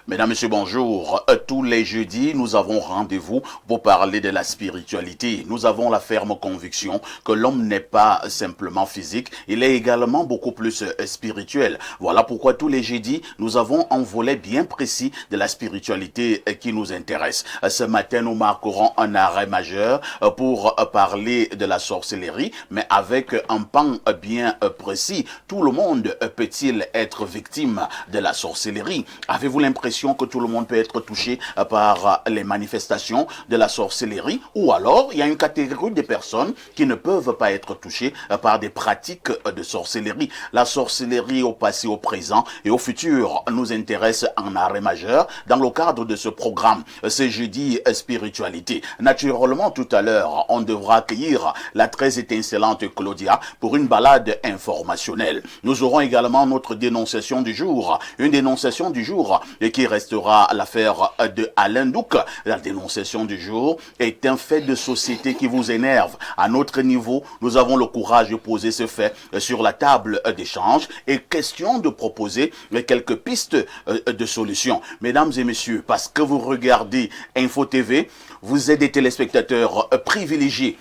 Mesdames, Messieurs, bonjour. Tous les jeudis, nous avons rendez-vous pour parler de la spiritualité. Nous avons la ferme conviction que l'homme n'est pas simplement physique, il est également beaucoup plus spirituel. Voilà pourquoi tous les jeudis, nous avons un volet bien précis de la spiritualité qui nous intéresse. Ce matin, nous marquerons un arrêt majeur pour parler de la sorcellerie, mais avec un pan bien précis. Tout le monde peut-il être victime de la sorcellerie? Avez-vous l'impression que tout le monde peut être touché par les manifestations de la sorcellerie, ou alors il y a une catégorie de personnes qui ne peuvent pas être touchées par des pratiques de sorcellerie? La sorcellerie au passé, au présent et au futur nous intéresse en arrêt majeur dans le cadre de ce programme. C'est jeudi spiritualité. Naturellement, tout à l'heure, on devra accueillir la très étincelante Claudia pour une balade informationnelle. Nous aurons également notre dénonciation du jour, une dénonciation du jour qui restera l'affaire de Alain Douc. La dénonciation du jour est un fait de société qui vous énerve. À notre niveau, nous avons le courage de poser ce fait sur la table d'échange et question de proposer quelques pistes de solutions. Mesdames et messieurs, parce que vous regardez Info TV, vous êtes des téléspectateurs privilégiés.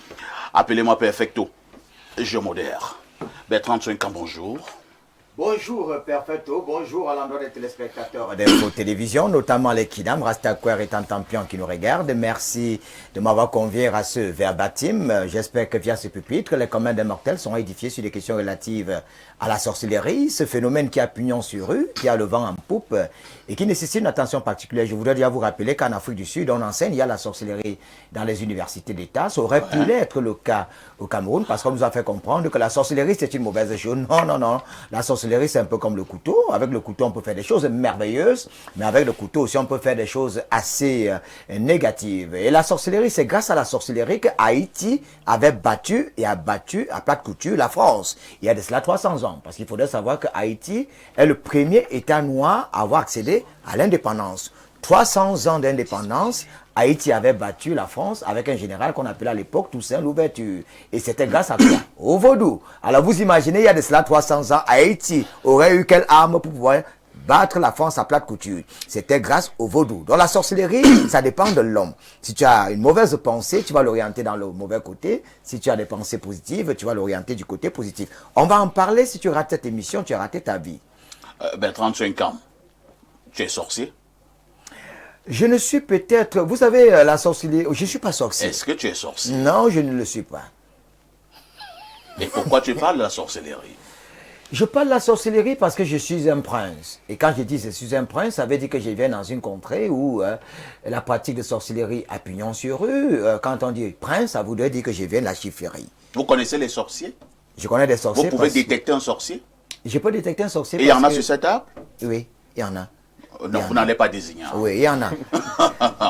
Appelez-moi Perfecto, je modère. Bertrand Tchouinkan, bonjour. Bonjour Perfecto, bonjour à l'endroit des téléspectateurs d'Info Télévision, notamment les Kidam, Rastaquer et Tantampion qui nous regardent. Merci de m'avoir convié à ce verbatim. J'espère que via ce pupitre, les communs des mortels seront édifiés sur des questions relatives à la sorcellerie, ce phénomène qui a pignon sur rue, qui a le vent en poupe et qui nécessite une attention particulière. Je voudrais déjà vous rappeler qu'en Afrique du Sud, on enseigne, il y a la sorcellerie dans les universités d'État. Ça aurait pu l'être le cas au Cameroun parce qu'on nous a fait comprendre que la sorcellerie c'est une mauvaise chose. Non, non, non. La sorcellerie c'est un peu comme le couteau. Avec le couteau on peut faire des choses merveilleuses, mais avec le couteau aussi on peut faire des choses assez négatives. Et la sorcellerie, c'est grâce à la sorcellerie que Haïti avait battu et a battu à plate couture la France. Il y a de cela 300 ans. Parce qu'il faudrait savoir que Haïti est le premier État noir à avoir accédé à l'indépendance. 300 ans d'indépendance, Haïti avait battu la France avec un général qu'on appelait à l'époque Toussaint Louverture. Et c'était grâce à quoi? Au vaudou. Alors vous imaginez, il y a de cela 300 ans, Haïti aurait eu quelle arme pour pouvoir battre la France à plate couture? C'était grâce au vaudou. Dans la sorcellerie, ça dépend de l'homme. Si tu as une mauvaise pensée, tu vas l'orienter dans le mauvais côté. Si tu as des pensées positives, tu vas l'orienter du côté positif. On va en parler. Si tu rates cette émission, tu as raté ta vie. Bertrand Tchouinkan, tu es sorcier? Je ne suis peut-être... Vous savez, la sorcellerie... Je ne suis pas sorcier. Est-ce que tu es sorcier? Non, je ne le suis pas. Et pourquoi tu parles de la sorcellerie? Je parle de la sorcellerie parce que je suis un prince. Et quand je dis je suis un prince, ça veut dire que je viens dans une contrée où la pratique de sorcellerie a pignon sur rue. Quand on dit prince, ça voudrait dire que je viens de la chifferie. Vous connaissez les sorciers? Je connais des sorciers. Vous pouvez détecter un sorcier? Je peux détecter un sorcier. Et il y en a sur cette table? Oui, il y en a. Non, vous n'allez pas désigner. Oui, il y en a.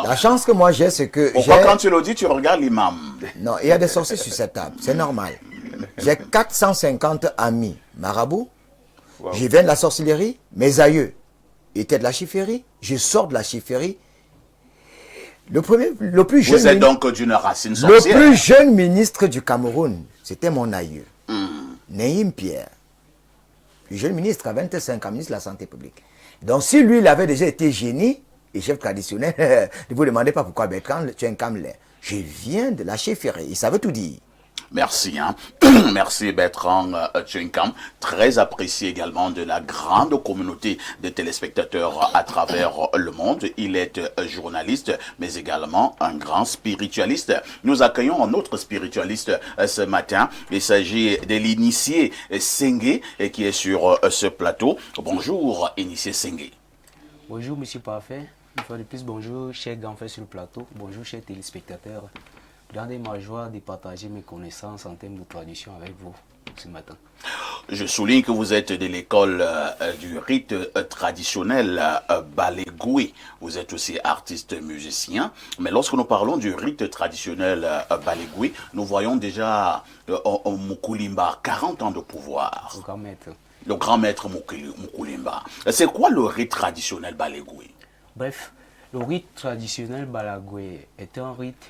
La chance que moi j'ai, c'est que... Pourquoi quand tu le dis, tu regardes l'imam? Non, il y a des sorciers sur cette table. C'est normal. J'ai 450 amis marabouts. Wow. Je viens de la sorcellerie. Mes aïeux étaient de la chifferie. Je sors de la chifferie. Le plus jeune... Vous êtes donc d'une racine sorcière. Le plus jeune ministre du Cameroun, c'était mon aïeux. Nehim Pierre. Le jeune ministre à 25 ans, ministre de la Santé publique. Donc si lui, il avait déjà été génie et chef traditionnel, ne vous demandez pas pourquoi Bertrand Tchouinkan l'est. Je viens de la chefferie, il savait tout dire. Merci, hein. Merci Bertrand Tchouinkan, très apprécié également de la grande communauté de téléspectateurs à travers le monde. Il est journaliste, mais également un grand spiritualiste. Nous accueillons un autre spiritualiste ce matin. Il s'agit de l'initié Sengue qui est sur ce plateau. Bonjour, initié Sengue. Bonjour, monsieur Parfait. Une fois de plus, bonjour, chers grands-frères sur le plateau. Bonjour, chers téléspectateurs. Gardez ma joie de partager mes connaissances en termes de tradition avec vous ce matin. Je souligne que vous êtes de l'école du rite traditionnel Balégoué. Vous êtes aussi artiste musicien. Mais lorsque nous parlons du rite traditionnel Balégoué, nous voyons déjà Mukoulimba, 40 ans de pouvoir. Le grand maître. Le grand maître Mukoulimba. C'est quoi le rite traditionnel Balégoué? Bref, le rite traditionnel Balagoué est un rite...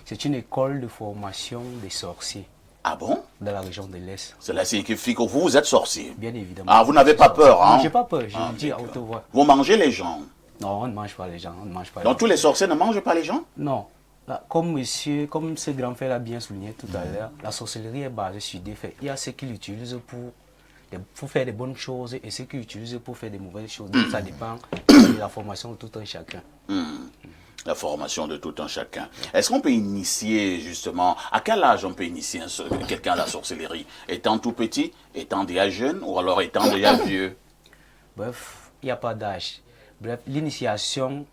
C'est une école de formation des sorciers. Ah bon? Dans la région de l'Est. Cela signifie que vous êtes sorcier. Bien évidemment. Ah, vous n'avez pas peur, hein? J'ai pas peur, je le dis à haute voix. Vous mangez les gens? Non, on ne mange pas les gens. On ne mange pas Donc tous les sorciers ne mangent pas les gens? Non. Là, comme ce grand frère l'a bien souligné tout à l'heure, la sorcellerie est basée sur des faits. Il y a ceux qui l'utilisent pour faire des bonnes choses et ceux qui l'utilisent pour faire des mauvaises choses. Donc ça dépend de la formation de tout un chacun. La formation de tout un chacun. Est-ce qu'on peut initier justement, à quel âge on peut initier quelqu'un à la sorcellerie? Étant tout petit, étant déjà jeune ou alors étant déjà vieux? Bref, il n'y a pas d'âge. Bref, l'initiation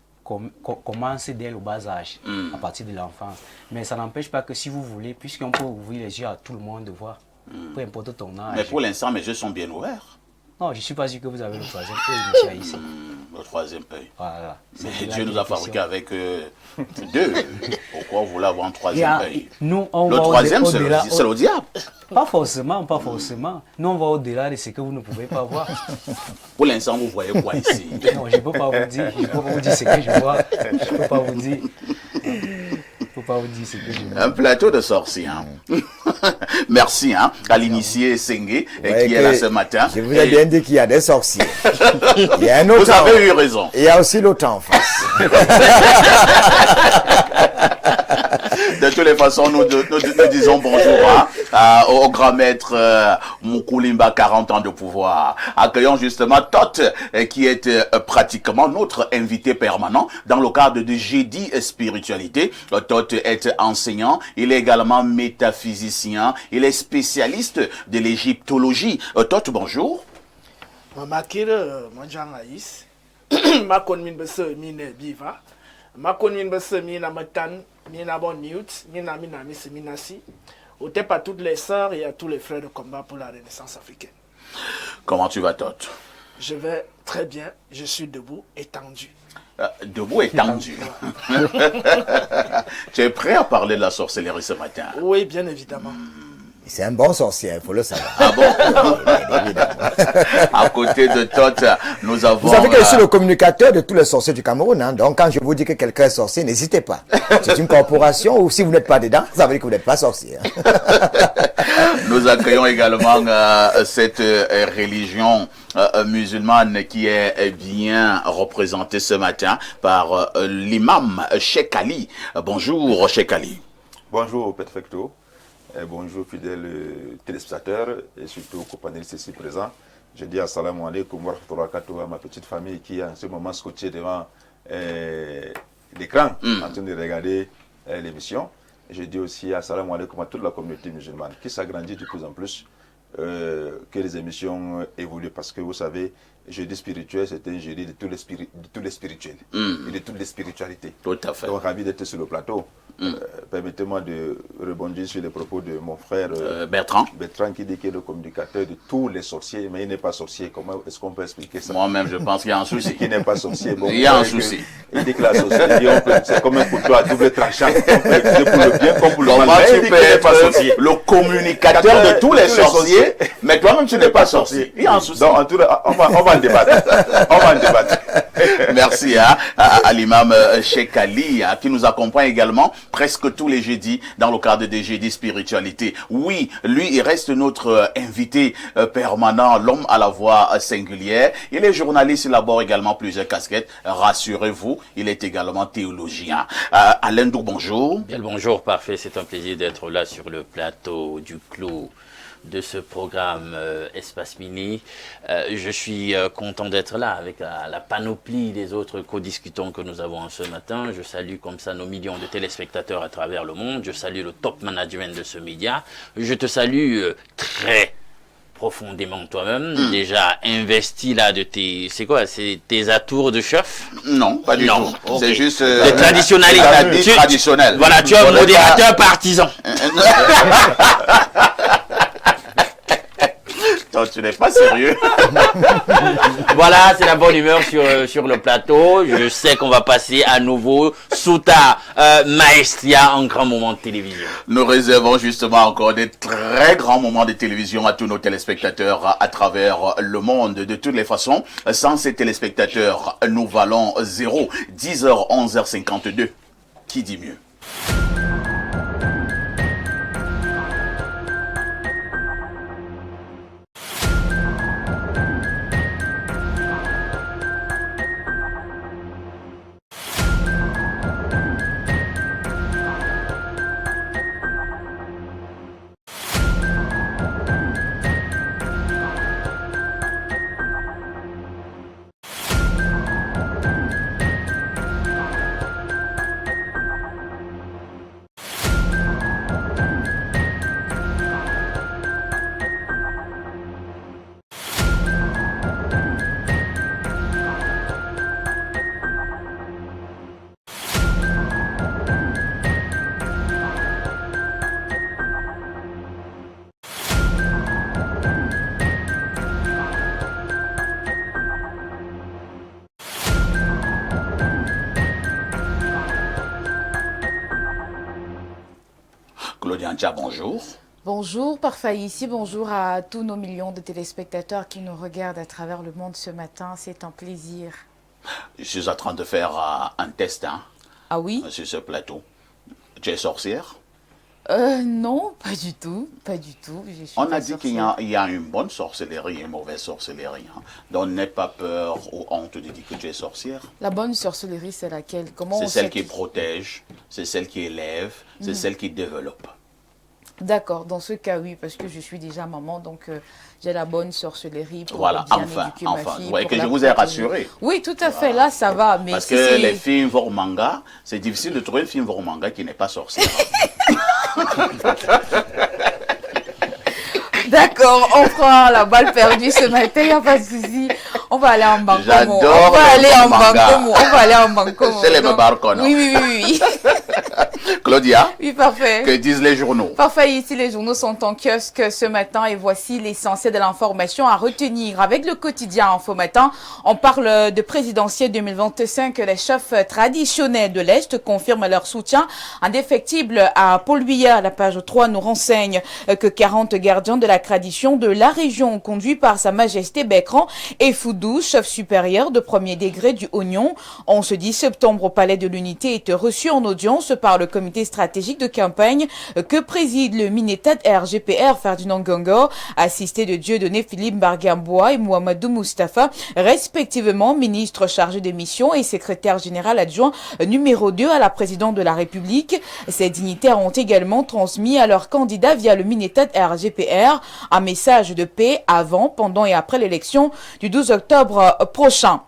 commence dès le bas âge, à partir de l'enfance. Mais ça n'empêche pas que si vous voulez, puisqu'on peut ouvrir les yeux à tout le monde de voir, peu importe ton âge. Mais pour l'instant, mes yeux sont bien ouverts. Non, je ne suis pas sûr que vous avez le troisième œil, monsieur, ici. Le troisième œil. Voilà. Mais Dieu nous a fabriqués avec deux. Pourquoi vous voulez avoir un troisième œil? Nous, on Le va troisième, au-delà. c'est le diable. Pas forcément, pas forcément. Nous, on va au-delà de ce que vous ne pouvez pas voir. Pour l'instant, vous voyez quoi ici? Non, je ne peux pas vous dire. Je ne peux pas vous dire ce que je vois. Je ne peux pas vous dire. Je ne peux pas vous dire ce que je vois. Un plateau de sorciers. Hein. Merci à l'initié Sengue qui est là ce matin. Je vous ai bien dit qu'il y a des sorciers. Il y a un autre. Vous avez eu raison. Il y a aussi l'autre en face. De toutes les façons, nous disons bonjour au grand maître Moukulimba, 40 ans de pouvoir. Accueillons justement Tot, qui est pratiquement notre invité permanent dans le cadre de Jeudi Spiritualité. Tot est enseignant, il est également métaphysicien, il est spécialiste de l'égyptologie. Tot, bonjour. Mamakire, Manjang Aïs, Makon min bese mine biva, Makon min bese mina matan, mina bon mute, mina miss minasi, au thème à toutes les sœurs et à tous les frères de combat pour la Renaissance africaine. Comment tu vas, Tot? Je vais très bien, je suis debout, étendu. Debout et tendu. Tu es prêt à parler de la sorcellerie ce matin? Oui, bien évidemment. C'est un bon sorcier, il faut le savoir. Ah bon? À côté de Tot, nous avons... Vous savez que je suis le communicateur de tous les sorciers du Cameroun. Hein? Donc quand je vous dis que quelqu'un est sorcier, n'hésitez pas. C'est une corporation ou si vous n'êtes pas dedans, ça veut dire que vous n'êtes pas sorcier. Nous accueillons également cette religion musulmane qui est bien représentée ce matin par l'imam Cheikh Ali. Bonjour Cheikh Ali. Bonjour Perfecto. Bonjour fidèles téléspectateurs et surtout aux panélistes ici présents. Je dis assalamu alaikum wa rahmatullahi wa barakatuh à ma petite famille qui est en ce moment scotchée devant l'écran en train de regarder l'émission. Je dis aussi assalamu alaikum à toute la communauté musulmane qui s'agrandit de plus en plus, que les émissions évoluent parce que vous savez, jeudi spirituel, c'est un jeudi de tous les spirituels et de toutes les spiritualités. Tout à fait. Donc ravi d'être sur le plateau. Permettez-moi de rebondir sur les propos de mon frère Bertrand qui dit qu'il est le communicateur de tous les sorciers, mais il n'est pas sorcier. Comment est-ce qu'on peut expliquer ça? Moi-même, je pense qu'il y a un souci. Qui n'est pas sorcier. Bon, il y a un souci. Il dit que la sorcellerie, c'est comme un couteau à double tranchant. On peut utiliser pour le bien comme pour le mal. Comment Mais il tu dit peux qu'il n'est pas être sorcier. le communicateur de tous les sorciers, mais toi-même tu n'es pas sorcier? Il y a un souci. Donc, en tout cas, on va en débattre. On va en débattre. Merci à l'imam Cheikh Ali qui nous accompagne également presque tous les jeudis dans le cadre des jeudis spiritualité. Oui, lui, il reste notre invité permanent, l'homme à la voix singulière. Il est journaliste, il aborde également plusieurs casquettes. Rassurez-vous, il est également théologien. Alain Dou, bonjour. Bien le bonjour, parfait. C'est un plaisir d'être là sur le plateau du clou de ce programme Espace Mini. Je suis content d'être là avec la panoplie des autres co-discutants que nous avons ce matin. Je salue comme ça nos millions de téléspectateurs à travers le monde. Je salue le top management de ce média. Je te salue très profondément toi-même. Déjà investi là de tes... C'est quoi? C'est tes atours de chef? Non, pas du tout. Okay. C'est juste... le traditionnalisme. Traditionnel. Voilà, tu es un modérateur partisan. Toi, tu n'es pas sérieux. Voilà, c'est la bonne humeur sur le plateau. Je sais qu'on va passer à nouveau sous ta maestria un grand moment de télévision. Nous réservons justement encore des très grands moments de télévision à tous nos téléspectateurs à travers le monde. De toutes les façons, sans ces téléspectateurs, nous valons 0. 10h, 11h52. Qui dit mieux? Claudia Ntia, bonjour. Bonjour, Parfait ici, bonjour à tous nos millions de téléspectateurs qui nous regardent à travers le monde ce matin, c'est un plaisir. Je suis en train de faire un test Ah oui? sur ce plateau. Tu es sorcière? Non, pas du tout, pas du tout. Je suis On pas a dit qu'il y a une bonne sorcellerie et une mauvaise sorcellerie. Donc n'aie pas peur ou honte de dire que tu es sorcière. La bonne sorcellerie, c'est laquelle? Comment C'est on celle sait qui protège, c'est celle qui élève, c'est celle qui développe. D'accord, dans ce cas, oui, parce que je suis déjà maman, donc j'ai la bonne sorcellerie pour Voilà, bien enfin, éduquer ma fille. vous voyez pour que je la vous ai protéger. rassuré. Oui, tout à fait, là, ça va. Mais Parce si que c'est- les films manga, c'est difficile de trouver une film manga qui n'est pas sorcière. D'accord, on prend la balle perdue ce matin, il n'y a pas de souci. On va aller en banco. J'adore On va les aller en mangas. banco. On va aller en banco. C'est les Donc, Babarkono. Oui, oui, oui, oui. Claudia, Oui, parfait. que disent les journaux? Parfait, ici les journaux sont en kiosque ce matin et voici l'essentiel de l'information à retenir. Avec le quotidien Info Matin, on parle de présidentielle 2025. Les chefs traditionnels de l'Est confirment leur soutien indéfectible à Paul Biya. La page 3 nous renseigne que 40 gardiens de la tradition de la région, conduits par Sa Majesté Bekran et Foudou, chef supérieur de premier degré du Oignon, on se dit septembre au Palais de l'Unité, est reçu en audience par le comité stratégique de campagne que préside le Minetat RGPR Ferdinand Gongor, assisté de Dieudonné Philippe Bargambois et Mohamedou Mustafa, respectivement ministre chargé des missions et secrétaire général adjoint numéro 2 à la présidente de la République. Ces dignitaires ont également transmis à leurs candidats via le Minetat RGPR un message de paix avant, pendant et après l'élection du 12 octobre prochain.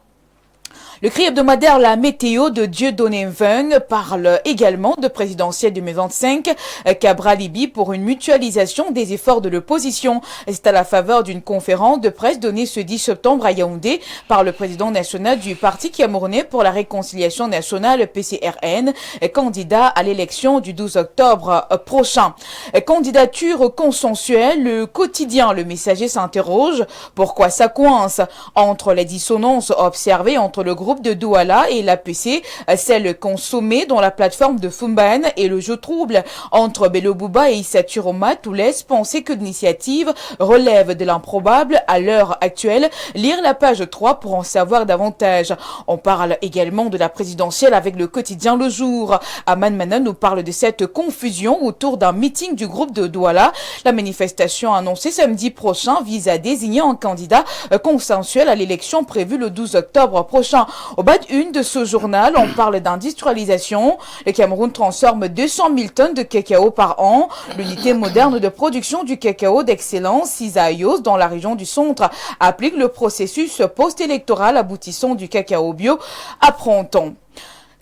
Le cri hebdomadaire La Météo de Dieudonné Mveng parle également de présidentielle 2025. Cabral Libi pour une mutualisation des efforts de l'opposition. C'est à la faveur d'une conférence de presse donnée ce 10 septembre à Yaoundé par le président national du Parti camerounais pour la réconciliation nationale PCRN, candidat à l'élection du 12 octobre prochain. Candidature consensuelle, le quotidien Le Messager s'interroge pourquoi ça coince entre les dissonances observées entre le groupe de Douala et l'APC, celle consommée dans la plateforme de Fumban et le jeu trouble entre Bello Bouba et Issa Turoma tout laisse penser que l'initiative relève de l'improbable à l'heure actuelle. Lire la page 3 pour en savoir davantage. On parle également de la présidentielle avec le quotidien Le Jour. Aman Manan nous parle de cette confusion autour d'un meeting du groupe de Douala. La manifestation annoncée samedi prochain vise à désigner un candidat consensuel à l'élection prévue le 12 octobre prochain. Au bas d'une de ce journal, on parle d'industrialisation. Le Cameroun transforme 200 000 tonnes de cacao par an. L'unité moderne de production du cacao d'excellence, Isaïos, dans la région du centre, applique le processus post-électoral aboutissant du cacao bio, apprend-on.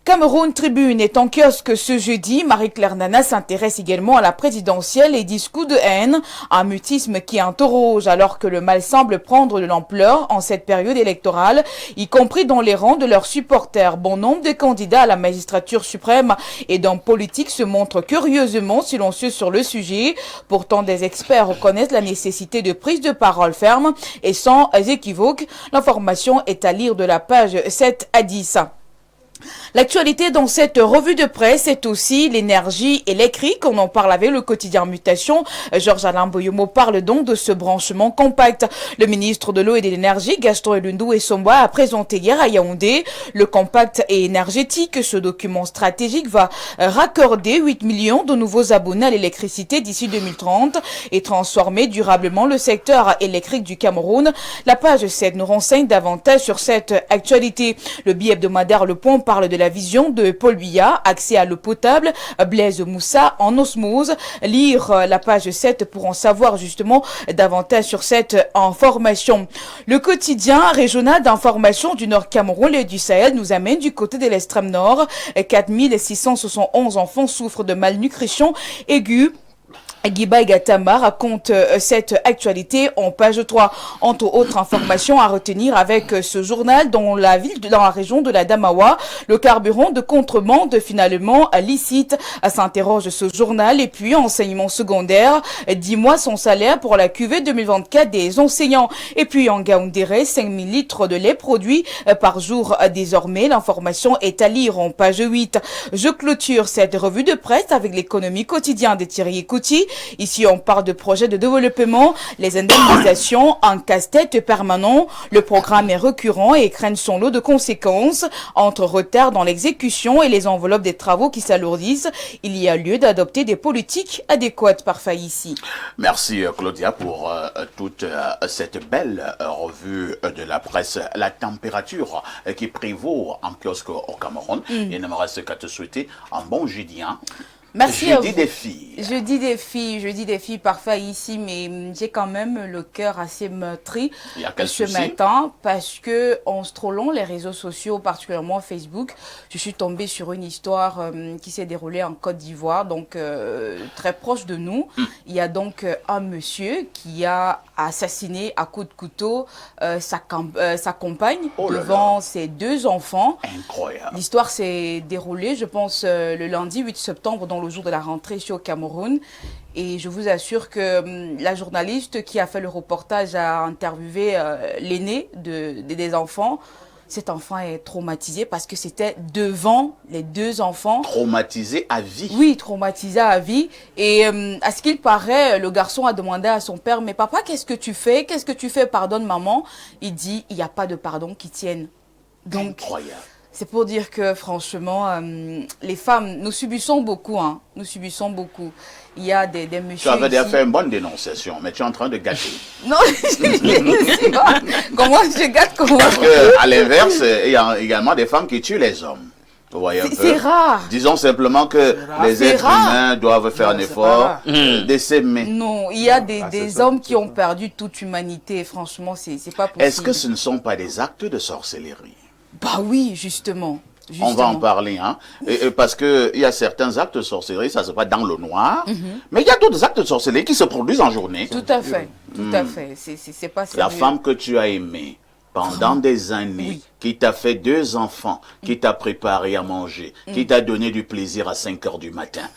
Cameroun Tribune est en kiosque ce jeudi. Marie-Claire Nana s'intéresse également à la présidentielle et discours de haine, un mutisme qui interroge alors que le mal semble prendre de l'ampleur en cette période électorale, y compris dans les rangs de leurs supporters. Bon nombre de candidats à la magistrature suprême et d'hommes politiques se montrent curieusement silencieux sur le sujet. Pourtant, des experts reconnaissent la nécessité de prise de parole ferme et sans équivoque. L'information est à lire de la page 7 à 10. L'actualité dans cette revue de presse est aussi l'énergie électrique. On en parle avec le quotidien Mutation. Georges-Alain Boyomo parle donc de ce branchement compact. Le ministre de l'eau et de l'énergie, Gaston Elundou Essomba, a présenté hier à Yaoundé le compact et énergétique. Ce document stratégique va raccorder 8 millions de nouveaux abonnés à l'électricité d'ici 2030 et transformer durablement le secteur électrique du Cameroun. La page 7 nous renseigne davantage sur cette actualité. Le billet hebdomadaire Le Point parle de la vision de Paul Biya, accès à l'eau potable, Blaise Moussa en osmose. Lire la page 7 pour en savoir justement davantage sur cette information. Le quotidien régional d'information du Nord Cameroun et du Sahel nous amène du côté de l'extrême nord. 4671 enfants souffrent de malnutrition aiguë Guiba Gatama raconte cette actualité en page 3. Entre autres informations à retenir avec ce journal, dans la région de la Damawa, le carburant de contrebande finalement licite s'interroge ce journal. Et puis enseignement secondaire, 10 mois sans salaire pour la cuvée 2024 des enseignants. Et puis en Gaoundéré, 5000 litres de lait produits par jour désormais. L'information est à lire en page 8. Je clôture cette revue de presse avec l'économie quotidienne de Thierry Ekouti. Ici, on parle de projets de développement, les indemnisations, un casse-tête permanent. Le programme est récurrent et craigne son lot de conséquences. Entre retard dans l'exécution et les enveloppes des travaux qui s'alourdissent, il y a lieu d'adopter des politiques adéquates par ici. Merci Claudia pour toute cette belle revue de la presse. La température qui prévaut en kiosque au Cameroun. Il ne me reste qu'à te souhaiter un bon jeudi. Merci. Jeudi des filles. Jeudi des filles, parfait ici, mais j'ai quand même le cœur assez meurtri ce matin parce que en scrollant les réseaux sociaux, particulièrement Facebook, je suis tombée sur une histoire qui s'est déroulée en Côte d'Ivoire, donc très proche de nous. Il y a donc un monsieur qui a assassiné à coups de couteau sa compagne devant ses 2 enfants. Incroyable. L'histoire s'est déroulée, je pense, le lundi 8 septembre, dans le jour de la rentrée ici au Cameroun. Et je vous assure que la journaliste qui a fait le reportage a interviewé l'aîné des enfants. Cet enfant est traumatisé parce que c'était devant les 2 enfants. Traumatisé à vie. Oui, traumatisé à vie. Et à ce qu'il paraît, le garçon a demandé à son père, « Mais papa, qu'est-ce que tu fais? Qu'est-ce que tu fais? Pardonne maman. » Il dit, « Il n'y a pas de pardon qui tienne. » Donc, incroyable. C'est pour dire que, franchement, les femmes, nous subissons beaucoup. Nous subissons beaucoup. Il y a des messieurs. Tu avais déjà fait une bonne dénonciation, mais tu es en train de gâter. Non, comment je gâte comment? Parce qu'à l'inverse, il y a également des femmes qui tuent les hommes. Vous voyez un peu. C'est rare. Disons simplement que les êtres humains doivent faire un effort de s'aimer. Non, il y a des hommes qui ont perdu toute humanité. Franchement, c'est pas possible. Est-ce que ce ne sont pas des actes de sorcellerie? Bah oui, justement. On va en parler, parce qu'il y a certains actes de sorcellerie, ça se passe dans le noir, mais il y a d'autres actes de sorcellerie qui se produisent en journée. Tout à fait, tout à fait. C'est pas sérieux. La femme que tu as aimée pendant des années, qui t'a fait 2 enfants, qui t'a préparé à manger, qui t'a donné du plaisir à 5 heures du matin.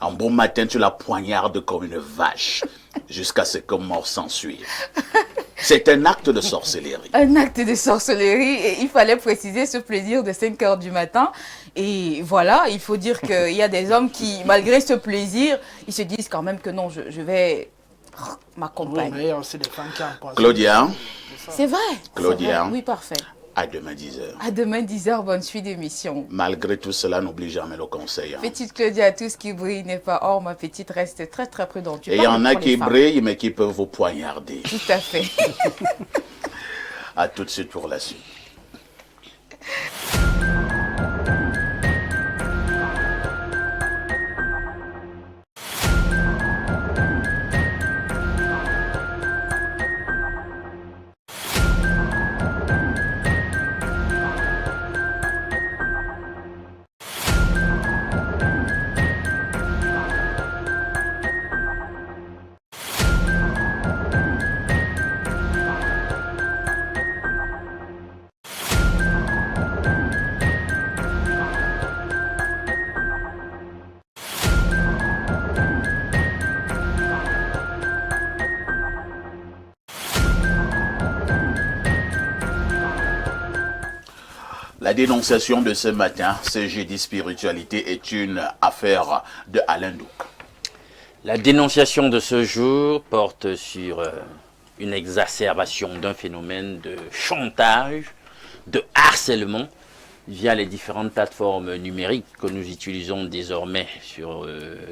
Un bon matin, tu la poignardes comme une vache, jusqu'à ce que mort s'ensuive. C'est un acte de sorcellerie. Un acte de sorcellerie, et il fallait préciser ce plaisir de 5 heures du matin. Et voilà, il faut dire qu'il y a des hommes qui, malgré ce plaisir, ils se disent quand même que non, je vais m'accompagner. Oui, mais il y a aussi des femmes qui empoisonnent. Claudia. C'est vrai. Claudia. Oui, parfait. À demain 10h. À demain 10h, bonne suite d'émission. Malgré tout cela, n'oublie jamais le conseil. Petite Claudia, tout ce qui brille n'est pas or. Ma petite reste très très prudente. Et il y en a qui brillent, mais qui peuvent vous poignarder. Tout à fait. À tout de suite pour la suite. La dénonciation de ce matin, ce jeudi spiritualité, est une affaire de Alain Douk. La dénonciation de ce jour porte sur une exacerbation d'un phénomène de chantage, de harcèlement via les différentes plateformes numériques que nous utilisons désormais sur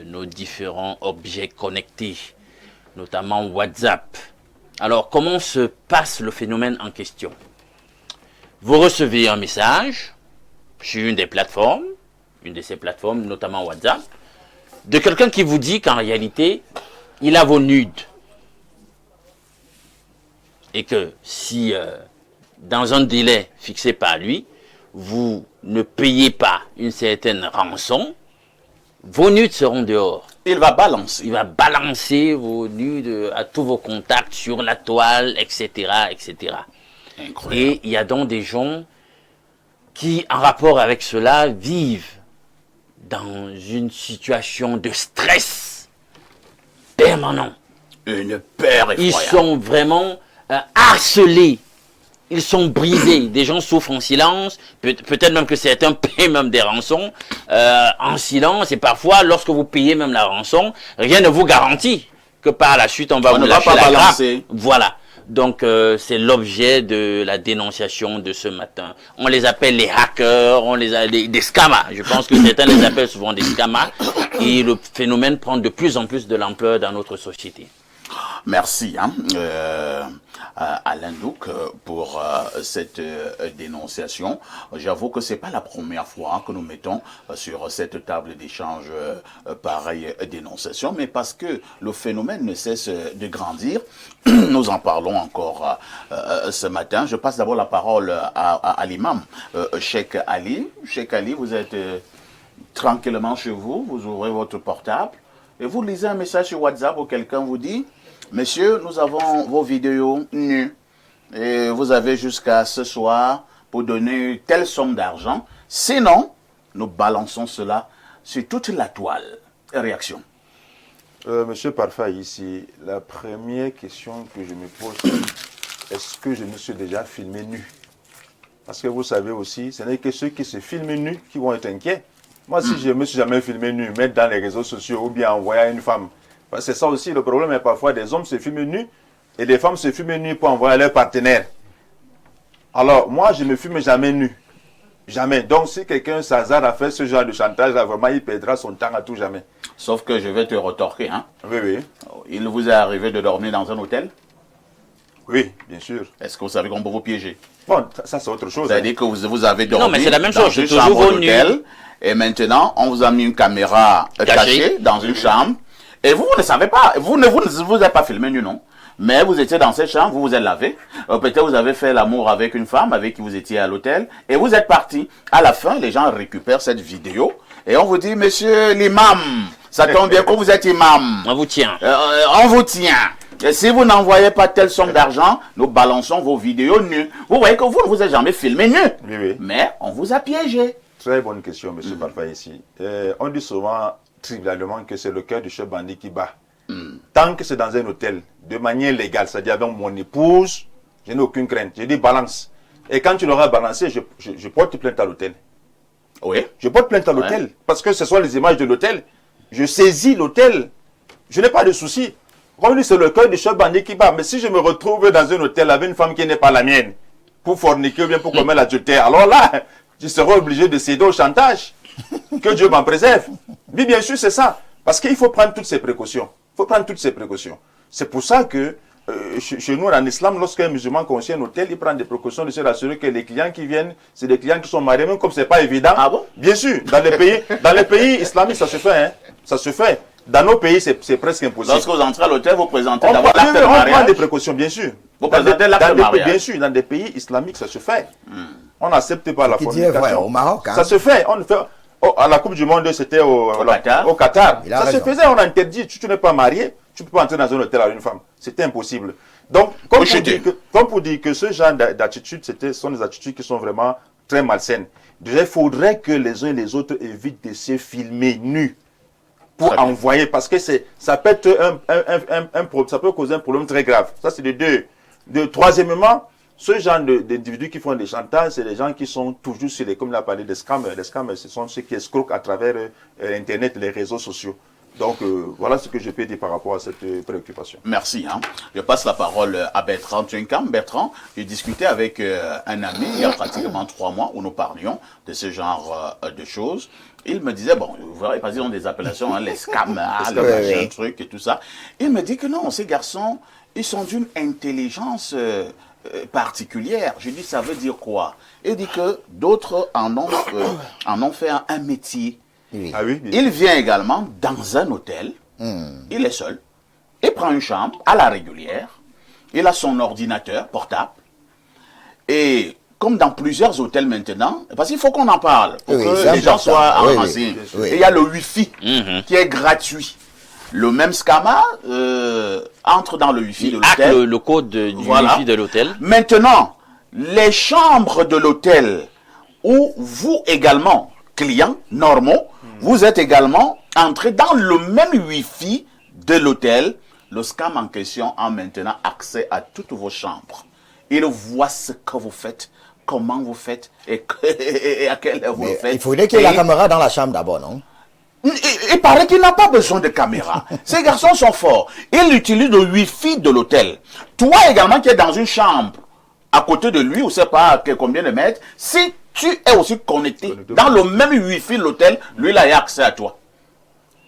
nos différents objets connectés, notamment WhatsApp. Alors, comment se passe le phénomène en question? Vous recevez un message sur une des plateformes, une de ces plateformes, notamment WhatsApp, de quelqu'un qui vous dit qu'en réalité, il a vos nudes. Et que si, dans un délai fixé par lui, vous ne payez pas une certaine rançon, vos nudes seront dehors. Il va balancer. Il va balancer vos nudes à tous vos contacts sur la toile, etc., etc. Incroyable. Et il y a donc des gens qui, en rapport avec cela, vivent dans une situation de stress permanent. Une peur effroyable. Ils sont vraiment harcelés. Ils sont brisés. Des gens souffrent en silence. Peut-être même que certains paient même des rançons en silence. Et parfois, lorsque vous payez même la rançon, rien ne vous garantit que par la suite, on va vous lâcher la grappe. Voilà. Donc, c'est l'objet de la dénonciation de ce matin. On les appelle les hackers, des scammers. Je pense que certains les appellent souvent des scammers. Et le phénomène prend de plus en plus de l'ampleur dans notre société. Merci, Alain Douk, pour cette dénonciation. J'avoue que c'est pas la première fois que nous mettons sur cette table d'échange pareille dénonciation, mais parce que le phénomène ne cesse de grandir. Nous en parlons encore ce matin. Je passe d'abord la parole à l'imam, Cheikh Ali. Cheikh Ali, vous êtes tranquillement chez vous, vous ouvrez votre portable et vous lisez un message sur WhatsApp où quelqu'un vous dit: Monsieur, nous avons vos vidéos nues et vous avez jusqu'à ce soir pour donner telle somme d'argent. Sinon, nous balançons cela sur toute la toile. Réaction. Monsieur Parfait, ici, la première question que je me pose, c'est: est-ce que je me suis déjà filmé nu? Parce que vous savez aussi, ce n'est que ceux qui se filment nus qui vont être inquiets. Moi, si je ne me suis jamais filmé nu, mettre dans les réseaux sociaux ou bien envoyer à une femme, c'est ça aussi le problème. Et parfois, des hommes se filment nus et des femmes se filment nus pour envoyer à leur partenaire. Alors, moi, je ne me filme jamais nu. Jamais. Donc, si quelqu'un s'hasarde à faire ce genre de chantage, là, vraiment, il perdra son temps à tout jamais. Sauf que je vais te retorquer. Hein? Oui, oui. Il vous est arrivé de dormir dans un hôtel? Oui, bien sûr. Est-ce que vous savez qu'on peut vous piéger? Bon, ça c'est autre chose. C'est-à-dire que vous avez dormi non, mais c'est la même dans chose, une toujours chambre vos d'hôtel et maintenant on vous a mis une caméra cachée dans une chambre et vous ne savez pas, vous n'avez pas filmé nu, non? Mais vous étiez dans cette chambre, vous vous êtes lavé, peut-être vous avez fait l'amour avec une femme avec qui vous étiez à l'hôtel et vous êtes parti. À la fin, les gens récupèrent cette vidéo et on vous dit: Monsieur l'imam, ça tombe bien que vous êtes imam. On vous tient. On vous tient. Et si vous n'envoyez pas telle somme d'argent, nous balançons vos vidéos nues. Vous voyez que vous ne vous êtes jamais filmé nu. Oui, oui. Mais on vous a piégé. Très bonne question, monsieur Parfait, ici. On dit souvent, trivialement, que c'est le cœur du chef bandit qui bat. Tant que c'est dans un hôtel, de manière légale, c'est-à-dire avec mon épouse, je n'ai aucune crainte. Je dis balance. Et quand tu l'auras balancé, je porte plainte à l'hôtel. Oui. Je porte plainte à l'hôtel. Parce que ce sont les images de l'hôtel. Je saisis l'hôtel. Je n'ai pas de souci. Comme dit, c'est le cœur du chef bandit qui bat. Mais si je me retrouve dans un hôtel avec une femme qui n'est pas la mienne, pour forniquer ou bien pour commettre l'adultère, alors là, je serai obligé de céder au chantage. Que Dieu m'en préserve. Oui, bien sûr, c'est ça. Parce qu'il faut prendre toutes ces précautions. Il faut prendre toutes ces précautions. C'est pour ça que chez nous, en islam, lorsqu'un musulman conçoit un hôtel, il prend des précautions de se rassurer que les clients qui viennent, c'est des clients qui sont mariés, même comme ce n'est pas évident. Ah bon? Bien sûr. Dans les pays islamiques, ça se fait. Hein. Ça se fait. Dans nos pays, c'est presque impossible. Lorsque vous entrez à l'hôtel, vous présentez On d'abord l'acte de mariage. prend des précautions, bien sûr. Vous présentez l'acte de mariage. Bien sûr, dans des pays islamiques, ça se fait. On n'accepte pas la fornication. Vrai, au Maroc. Hein. Ça se fait. On fait. À la Coupe du Monde, c'était au Qatar. Ça se faisait, on interdit. Tu n'es pas marié, tu ne peux pas entrer dans un hôtel avec une femme. C'était impossible. Donc, comme pour dire que ce genre d'attitudes, sont des attitudes qui sont vraiment très malsaines. Déjà, il faudrait que les uns et les autres évitent de se filmer nus pour envoyer, parce que ça peut être ça peut causer un problème très grave. Ça, c'est de deux. Troisièmement, ce genre d'individus qui font des chantages, c'est des gens qui sont toujours sur comme il a parlé des scammers. Les scammers, ce sont ceux qui escroquent à travers Internet, les réseaux sociaux. Donc, voilà ce que je peux dire par rapport à cette préoccupation. Merci. Hein. Je passe la parole à Bertrand Tchenkam. Bertrand, j'ai discuté avec un ami il y a pratiquement 3 mois où nous parlions de ce genre de choses. Il me disait, bon, vous verrez, parce qu'ils ont des appellations, hein, les scammers, le machin, truc et tout ça. Il me dit que non, ces garçons, ils sont d'une intelligence particulière. Je dis, ça veut dire quoi? Il dit que d'autres en ont fait un métier. Oui. Ah oui, Il vient également dans un hôtel, il est seul, il prend une chambre à la régulière, il a son ordinateur portable, et comme dans plusieurs hôtels maintenant, parce qu'il faut qu'on en parle, pour Oui, que c'est les gens important. soient Oui, en oui, renseigne. oui. Et il y a le Wi-Fi qui est gratuit. Le même scama entre dans le Wi-Fi de Il hack l'hôtel. le code du Voilà. Wi-Fi de l'hôtel. Maintenant, les chambres de l'hôtel où vous également, clients normaux, vous êtes également entrés dans le même Wi-Fi de l'hôtel. Le scam en question a maintenant accès à toutes vos chambres. Il voit ce que vous faites, comment vous faites et à quelle heure vous le Mais faites. il faudrait qu'il y ait la Et- caméra dans la chambre d'abord, non? il paraît qu'il n'a pas besoin de caméra. Ces garçons sont forts. Ils utilisent le Wi-Fi de l'hôtel. Toi également qui es dans une chambre à côté de lui, ou sais pas combien de mètres, si tu es aussi connecté dans le même Wi-Fi de l'hôtel, lui il a accès à toi.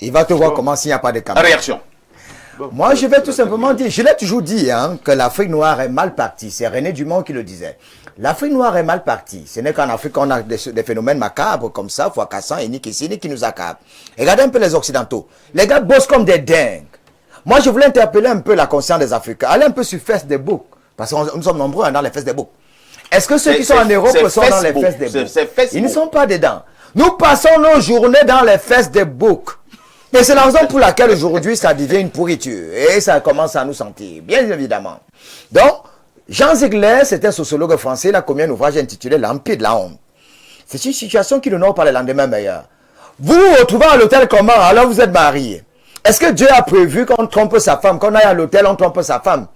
Il va te voir comment s'il n'y a pas de caméra. Réaction. Moi, je vais tout simplement dire, je l'ai toujours dit, hein, que l'Afrique noire est mal partie. C'est René Dumont qui le disait. L'Afrique noire est mal partie. Ce n'est qu'en Afrique qu'on a des phénomènes macabres comme ça, Fouacassan et Nikissini qui nous accablent. Regardez un peu les Occidentaux. Les gars bossent comme des dingues. Moi, je voulais interpeller un peu la conscience des Africains. Allez un peu sur Facebook, parce que nous sommes nombreux dans les Facebook. Est-ce que ceux qui sont en Europe sont dans les Facebook. Facebook? C'est Facebook. Ils ne sont pas dedans. Nous passons nos journées dans les Facebook. Et c'est la raison pour laquelle aujourd'hui ça devient une pourriture. Et ça commence à nous sentir, bien évidemment. Donc, Jean Ziegler, c'est un sociologue français, il a commis un ouvrage intitulé L'Empire de la honte. C'est une situation qui ne n'aura pas le lendemain meilleur. Vous vous retrouvez à l'hôtel comment? Alors vous êtes marié. Est-ce que Dieu a prévu qu'on trompe sa femme? Qu'on aille à l'hôtel, on trompe sa femme?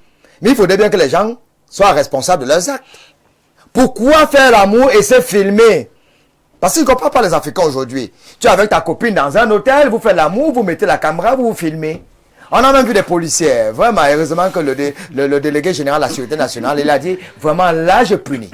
Mais il faudrait bien que les gens soient responsables de leurs actes. Pourquoi faire l'amour et se filmer? Parce qu'ils ne comprennent pas les Africains aujourd'hui. Tu es avec ta copine dans un hôtel, vous faites l'amour, vous mettez la caméra, vous vous filmez. On a même vu des policiers. Vraiment, heureusement que le délégué général de la Sécurité nationale, il a dit, vraiment, là, je punis.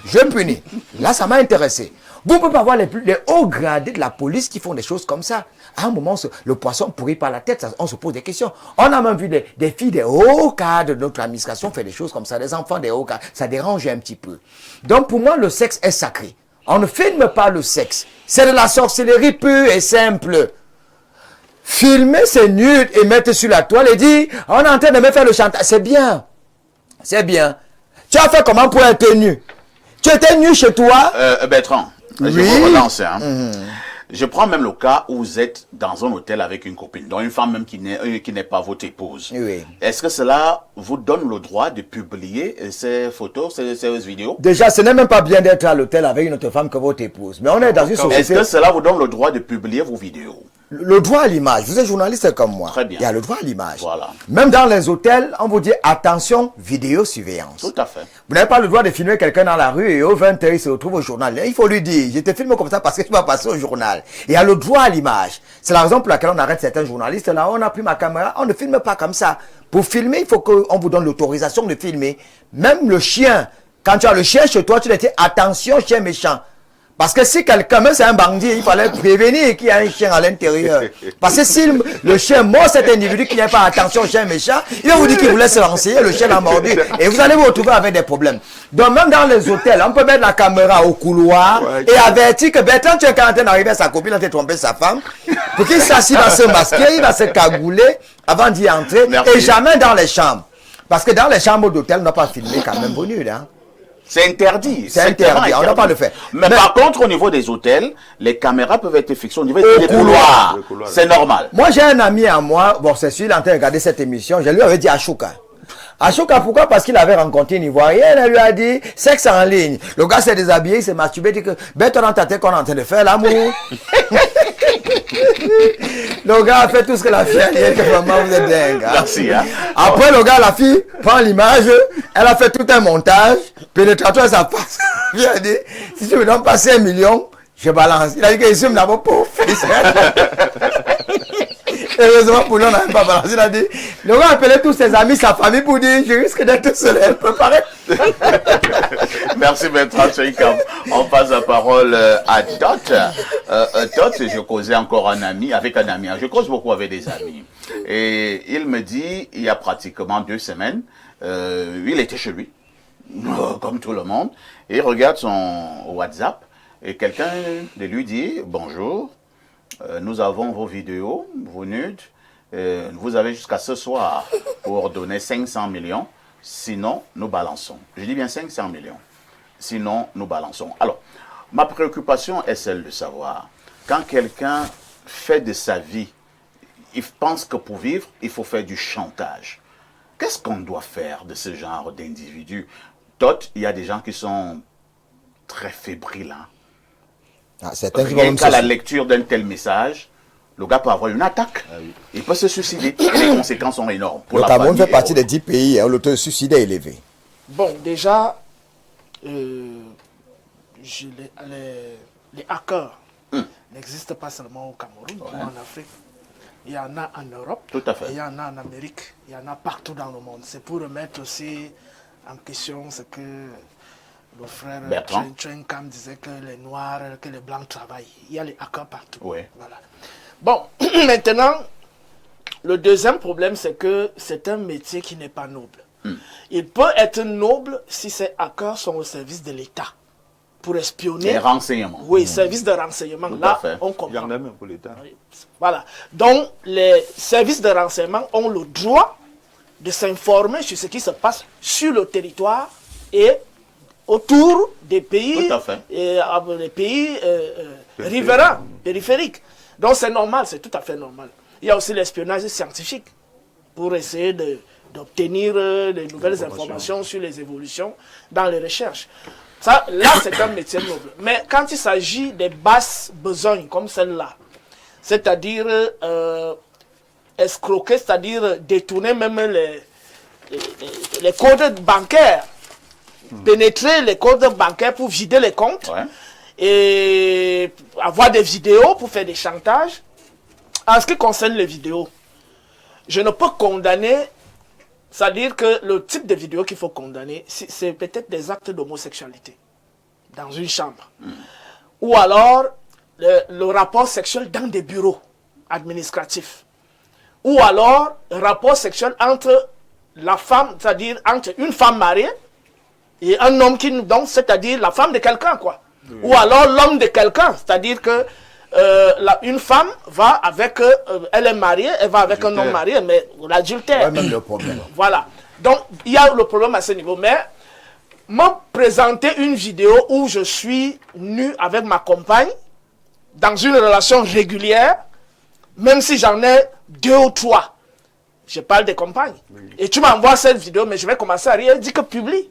Je punis. Là, ça m'a intéressé. Vous ne pouvez pas voir les hauts gradés de la police qui font des choses comme ça. À un moment, le poisson pourrit par la tête, on se pose des questions. On a même vu des filles des hauts cadres de notre administration faire des choses comme ça, des enfants des hauts cadres. Ça dérange un petit peu. Donc, pour moi, le sexe est sacré. On ne filme pas le sexe. C'est de la sorcellerie pure et simple. Filmer, c'est nul et mettre sur la toile et dire, on est en train de me faire le chantage. C'est bien. C'est bien. Tu as fait comment pour être nu? Tu étais nu chez toi? Bertrand, je Oui. vous relance. Hein. Je prends même le cas où vous êtes dans un hôtel avec une copine, donc une femme même qui n'est pas votre épouse. Oui. Est-ce que cela vous donne le droit de publier ces photos, ces vidéos? Déjà, ce n'est même pas bien d'être à l'hôtel avec une autre femme que votre épouse. Mais on est dans une Est-ce société... que cela vous donne le droit de publier vos vidéos? Le droit à l'image. Vous êtes journaliste comme moi. Très bien. Il y a le droit à l'image. Voilà. Même dans les hôtels, on vous dit attention, vidéosurveillance. Tout à fait. Vous n'avez pas le droit de filmer quelqu'un dans la rue et au 20h, il se retrouve au journal. Il faut lui dire, je te filme comme ça parce que tu vas passer au journal. Il y a le droit à l'image. C'est la raison pour laquelle on arrête certains journalistes. Là, on a pris ma caméra, on ne filme pas comme ça. Pour filmer, il faut qu'on vous donne l'autorisation de filmer. Même le chien, quand tu as le chien chez toi, tu lui dis attention, chien méchant. Parce que si quelqu'un, même c'est un bandit, il fallait prévenir qu'il y a un chien à l'intérieur. Parce que si le chien mord cet individu qui n'a pas attention au chien méchant, il va vous dire qu'il voulait se lancer, le chien l'a mordu. Et vous allez vous retrouver avec des problèmes. Donc même dans les hôtels, on peut mettre la caméra au couloir et avertir que Bertrand, tu es en train d'arriver à sa copine, il a trompé sa femme. Pour qu'il s'assied, il va se masquer, il va se cagouler avant d'y entrer. Merci. Et jamais dans les chambres. Parce que dans les chambres d'hôtel, on n'a pas filmé quand même bonne hein. C'est interdit. C'est interdit, on n'a pas le fait. Mais par contre, au niveau des hôtels, les caméras peuvent être fixées au niveau des couloirs. C'est normal. Moi, j'ai un ami à moi, bon, c'est sûr, il est en train de regarder cette émission, je lui avais dit Ashoka. Ashoka, pourquoi? Parce qu'il avait rencontré une Ivoirienne, elle lui a dit, sexe en ligne. Le gars s'est déshabillé, il s'est masturbé, il dit que, bête dans ta tête qu'on est en train de faire l'amour. Le gars a fait tout ce que la fille a dit, que vraiment vous êtes dingue. Hein? Merci. Hein? Après, le gars, la fille prend l'image, elle a fait tout un montage, pénétratoire, ça passe. Il a dit, si tu me donnes passer 1 million, je balance. Il a dit que je me d'abord pauvre. Heureusement pour lui, on n'a même pas balancé. Il a dit, le gars a appelé tous ses amis, sa famille pour dire, je risque d'être seul, elle peut paraître. Merci Bertrand Choikam. On passe la parole à Dot. Dot, je causais encore avec un ami. Je cause beaucoup avec des amis. Et il me dit, il y a pratiquement 2 semaines, il était chez lui, comme tout le monde, et il regarde son WhatsApp, et quelqu'un de lui dit, bonjour, nous avons vos vidéos, vos nudes, vous avez jusqu'à ce soir pour donner 500 millions, sinon nous balançons. Je dis bien 500 millions. sinon nous balançons. Alors, ma préoccupation est celle de savoir, quand quelqu'un fait de sa vie, il pense que pour vivre, il faut faire du chantage. Qu'est-ce qu'on doit faire de ce genre d'individus? Il y a des gens qui sont très fébriles. Hein. Rien qu'à la lecture d'un tel message, le gars peut avoir une attaque. Il peut se suicider. Les conséquences sont énormes. Le Cameroun fait partie des 10 pays où le taux de suicide est élevé. Bon, déjà, les hackers n'existent pas seulement au Cameroun, ou en Afrique. Il y en a en Europe, tout à fait. Il y en a en Amérique, il y en a partout dans le monde. C'est pour remettre aussi en question ce que le frère Chen Kam disait, que les Noirs, que les Blancs travaillent. Il y a les hackers partout. Oui. Voilà. Bon, maintenant, le deuxième problème, c'est que c'est un métier qui n'est pas noble. Il peut être noble si ces hackers sont au service de l'État. Pour espionner. Les renseignements. Oui, services de renseignement. Là, on comprend. Il y en a même pour l'État. Voilà. Donc, les services de renseignement ont le droit de s'informer sur ce qui se passe sur le territoire et autour des pays, les pays riverains, périphériques. Donc, c'est normal, c'est tout à fait normal. Il y a aussi l'espionnage scientifique pour essayer d'obtenir de nouvelles informations sur les évolutions dans les recherches. Ça, là, c'est un métier noble. Mais quand il s'agit des basses besognes comme celle-là, c'est-à-dire escroquer, c'est-à-dire détourner même les codes bancaires, pénétrer les codes bancaires pour vider les comptes, et avoir des vidéos pour faire des chantages. En ce qui concerne les vidéos, je ne peux condamner. C'est-à-dire que le type de vidéo qu'il faut condamner, c'est peut-être des actes d'homosexualité dans une chambre. Ou alors le rapport sexuel dans des bureaux administratifs. Ou alors le rapport sexuel entre la femme, c'est-à-dire entre une femme mariée et un homme qui nous donne, c'est-à-dire la femme de quelqu'un, quoi. Ou alors l'homme de quelqu'un, c'est-à-dire que une femme va avec, elle est mariée, elle va avec un homme marié, mais l'adultère. Même le problème. Voilà. Donc, il y a le problème à ce niveau. Mais, me présenter une vidéo où je suis nu avec ma compagne, dans une relation régulière, même si j'en ai 2 ou 3, je parle des compagnes. Et tu m'envoies cette vidéo, mais je vais commencer à rire, dis que publie.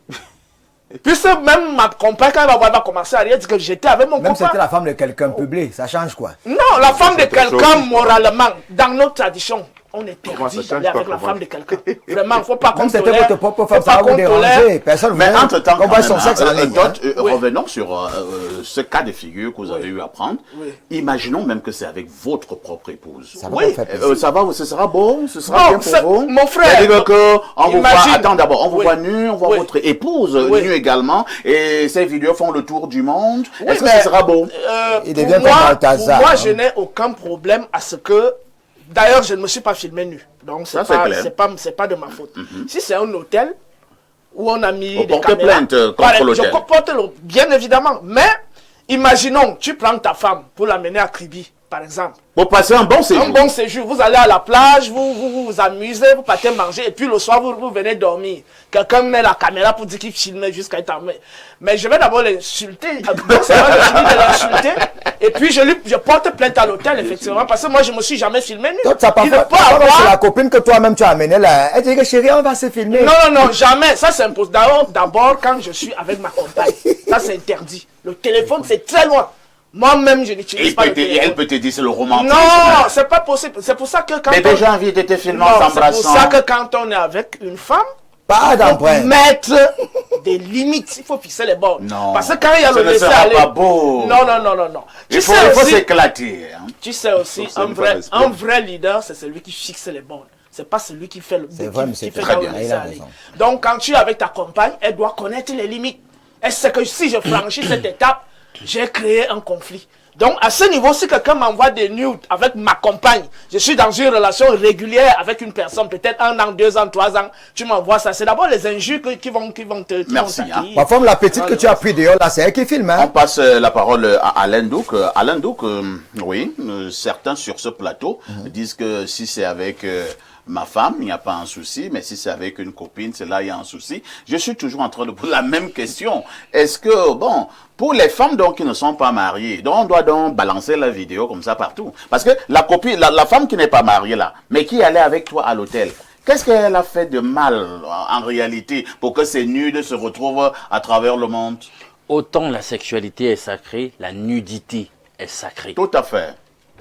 Puisque même ma compagne, quand elle va voir, va commencer à rire, dit que j'étais avec mon copain. Même si c'était la femme de quelqu'un public, ça change quoi? Non, la femme de quelqu'un, moralement, dans notre tradition, on est interdit d'aller avec la femme de quelqu'un. Vraiment, il ne faut pas qu'on c'était votre propre femme, ça va vous déranger. Personne mais entre-temps, son sexe en ligne. Revenons sur ce cas de figure que vous avez eu à prendre. Imaginons même que c'est avec votre propre épouse. Ça va, ce sera bon, ce sera bien pour vous. Mon frère. C'est-à-dire qu'on vous voit, attends d'abord, on vous voit nu, on voit votre épouse nue également, et ces vidéos font le tour du monde. Est-ce que ce sera bon? Moi, je n'ai aucun problème à ce que. D'ailleurs, je ne me suis pas filmé nu. Donc, c'est pas de ma faute. Si c'est un hôtel où on a mis des caméras... plainte contre l'hôtel. Je porte bien évidemment. Mais, imaginons, tu prends ta femme pour l'amener à Kribi, par exemple. Pour passer un bon séjour. Un bon séjour. Vous allez à la plage, vous amusez, vous partez manger, et puis le soir, vous venez dormir. Quelqu'un met la caméra pour dire qu'il filmait jusqu'à être armé. Mais je vais d'abord l'insulter. C'est moi le fini de l'insulter. Et puis je porte plainte à l'hôtel, effectivement, parce que moi, je ne me suis jamais filmé nu. Donc, ça parfois, c'est la copine que toi-même tu as amenée là. Elle dit que chérie, on va se filmer. Non, jamais. Ça, c'est impossible. D'abord, quand je suis avec ma compagne, ça, c'est interdit. Le téléphone, c'est très loin. Moi-même, je n'utilise pas le téléphone. Elle peut te dire c'est le romantisme. Non, c'est pas possible. C'est pour ça que quand mais déjà envie de te filmer en s'embrassant. C'est pour ça que quand on est avec une femme, pas il faut mettre des limites. Il faut fixer les bornes. Non. Parce que quand il y a le laisser aller. Pas beau. Non. Il faut s'éclater. Hein. Tu sais aussi, un vrai leader, c'est celui qui fixe les bornes. C'est pas celui qui fait le laisser aller. Donc, quand tu es avec ta compagne, elle doit connaître les limites. Elle sait que si je franchis cette étape, j'ai créé un conflit. Donc, à ce niveau, si quelqu'un m'envoie des nudes avec ma compagne, je suis dans une relation régulière avec une personne, peut-être 1 an, 2 ans, 3 ans, tu m'envoies ça. C'est d'abord les injures qui vont te... Merci. Ma femme, la petite que tu as pris dehors, là, c'est elle qui filme. Hein? On passe la parole à Alain Douk. Alain Douk, oui, certains sur ce plateau disent que si c'est avec ma femme, il n'y a pas un souci, mais si c'est avec une copine, c'est là il y a un souci. Je suis toujours en train de poser la même question. Est-ce que, bon, pour les femmes donc qui ne sont pas mariées, donc on doit donc balancer la vidéo comme ça partout? Parce que la copine, la femme qui n'est pas mariée là, mais qui allait avec toi à l'hôtel, qu'est-ce qu'elle a fait de mal en réalité pour que ces nudes se retrouvent à travers le monde? Autant la sexualité est sacrée, la nudité est sacrée. Tout à fait.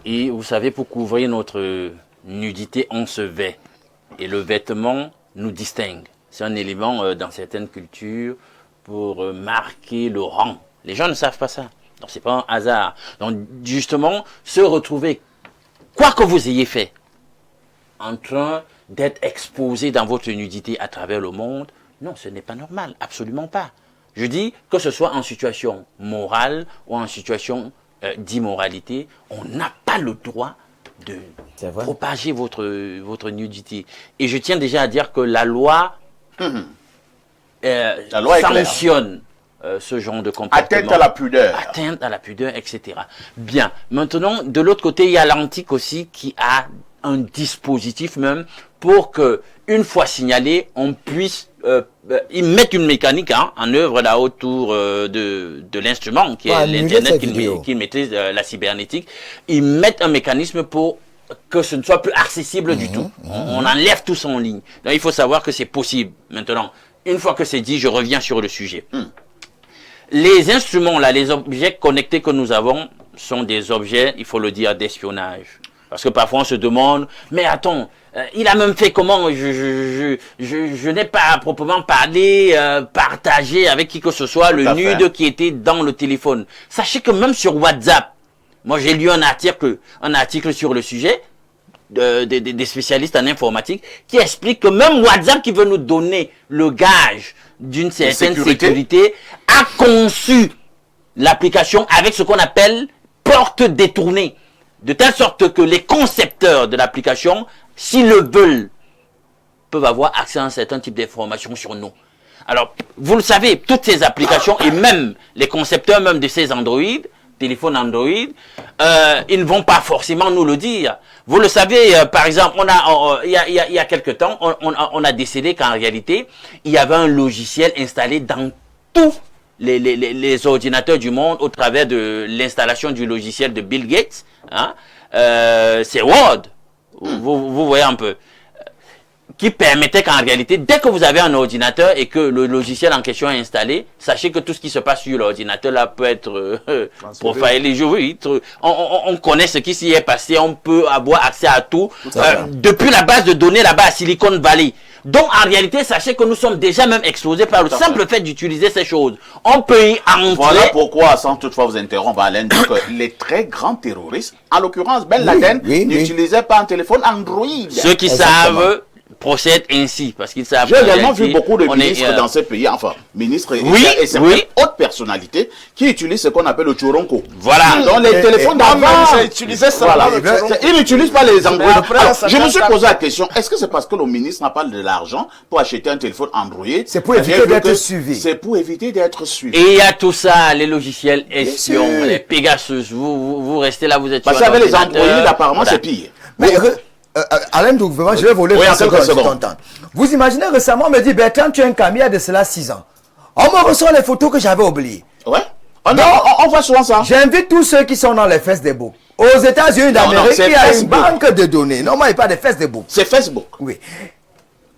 Et vous savez, pour couvrir notre nudité, on se vêt. Et le vêtement nous distingue. C'est un élément dans certaines cultures pour marquer le rang. Les gens ne savent pas ça. Donc c'est pas un hasard. Donc justement, se retrouver, quoi que vous ayez fait, en train d'être exposé dans votre nudité à travers le monde, non, ce n'est pas normal, absolument pas. Je dis que ce soit en situation morale ou en situation d'immoralité, on n'a pas le droit de propager votre nudité. Et je tiens déjà à dire que la loi, sanctionne ce genre de comportement. Atteinte à la pudeur. Atteinte à la pudeur, etc. Bien. Maintenant, de l'autre côté, il y a l'antique aussi qui a un dispositif même pour que, une fois signalé, on puisse ils mettent une mécanique en œuvre là autour de l'instrument qui est l'internet, qui maîtrise la cybernétique. Ils mettent un mécanisme pour que ce ne soit plus accessible du tout. On enlève tout ça en ligne. Donc il faut savoir que c'est possible. Maintenant, une fois que c'est dit, je reviens sur le sujet. Les instruments là, les objets connectés que nous avons sont des objets, il faut le dire, d'espionnage. Parce que parfois on se demande, mais attends, il a même fait comment? Je n'ai pas proprement parlé, partagé avec qui que ce soit le nude qui était dans le téléphone. Sachez que même sur WhatsApp, moi j'ai lu un article sur le sujet, des spécialistes en informatique, qui explique que même WhatsApp qui veut nous donner le gage d'une certaine sécurité, a conçu l'application avec ce qu'on appelle porte détournée. De telle sorte que les concepteurs de l'application, s'ils le veulent, peuvent avoir accès à un certain type d'informations sur nous. Alors, vous le savez, toutes ces applications et même les concepteurs même de ces Android, téléphones Android, ils ne vont pas forcément nous le dire. Vous le savez, par exemple, il y a quelque temps, on a décidé qu'en réalité, il y avait un logiciel installé dans tous les ordinateurs du monde au travers de l'installation du logiciel de Bill Gates. Hein? C'est Word, vous voyez un peu, qui permettait qu'en réalité, dès que vous avez un ordinateur et que le logiciel en question est installé, sachez que tout ce qui se passe sur l'ordinateur là peut être profilé. Oui, on connaît ce qui s'y est passé, on peut avoir accès à tout, depuis la base de données là-bas à Silicon Valley. Donc en réalité, sachez que nous sommes déjà même exposés par le simple fait d'utiliser ces choses. On peut y entrer. Voilà pourquoi, sans toutefois vous interrompre, Alain, que les très grands terroristes, en l'occurrence Ben Laden, n'utilisaient pas un téléphone Android. Ceux qui savent procèdent ainsi, parce qu'ils savent. J'ai également vu beaucoup de ministres dans ces pays, enfin, ministres et certaines hautes personnalités qui utilisent ce qu'on appelle le Choronko. Voilà. Dans les téléphones d'avant, ils n'utilisent pas les Android. Je me suis posé la question, est-ce que c'est parce que le ministre n'a pas de l'argent pour acheter un téléphone Android? C'est pour éviter d'être suivi. C'est pour éviter d'être suivi. Et il y a tout ça, les logiciels espions, les Pegasus, vous restez là, vous êtes parce qu'avec les Android, apparemment, c'est pire. Mais Alain Dougouement, je vais voler 20 secondes. Vous imaginez récemment, on me dit, Bertrand, tu es un camion de cela 6 ans. On me ressort les photos que j'avais oubliées. Ouais. On voit souvent ça. J'invite tous ceux qui sont dans les Facebook. Aux États-Unis d'Amérique, il y a une banque de données. Non, moi, il n'y a pas de Facebook. C'est Facebook. Oui.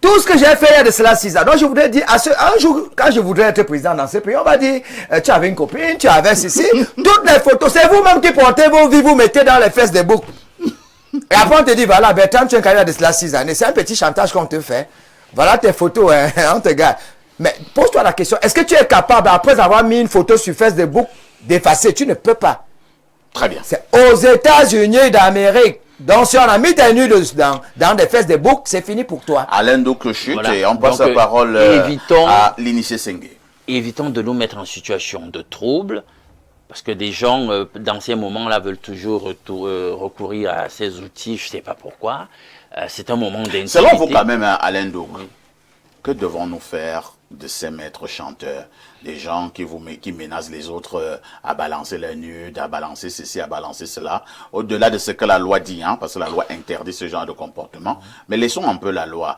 Tout ce que j'ai fait il y a de cela 6 ans. Donc, je voudrais dire, un jour, quand je voudrais être président dans ce pays, on va dire, tu avais une copine, tu avais ceci. Toutes les photos, c'est vous-même qui portez vos vies, vous mettez dans les Facebook. Et après, on te dit, voilà, Bertrand, tu as une carrière de cela 6 années. C'est un petit chantage qu'on te fait. Voilà tes photos, hein, on te garde. Mais pose-toi la question, est-ce que tu es capable, après avoir mis une photo sur Facebook, d'effacer? Tu ne peux pas. Très bien. C'est aux États-Unis d'Amérique. Donc, si on a mis tes nudes dans des Facebook, c'est fini pour toi. Alain Doukouchut, et on passe la parole à l'initié Senghé. Évitons de nous mettre en situation de trouble. Parce que des gens, dans ces moments-là, veulent toujours recourir à ces outils, je ne sais pas pourquoi. C'est un moment d'intimité. Selon vous, quand même, Alain Douk, que devons-nous faire de ces maîtres chanteurs, des gens qui menacent les autres à balancer les nudes, à balancer ceci, à balancer cela, au-delà de ce que la loi dit, hein, parce que la loi interdit ce genre de comportement, mais laissons un peu la loi.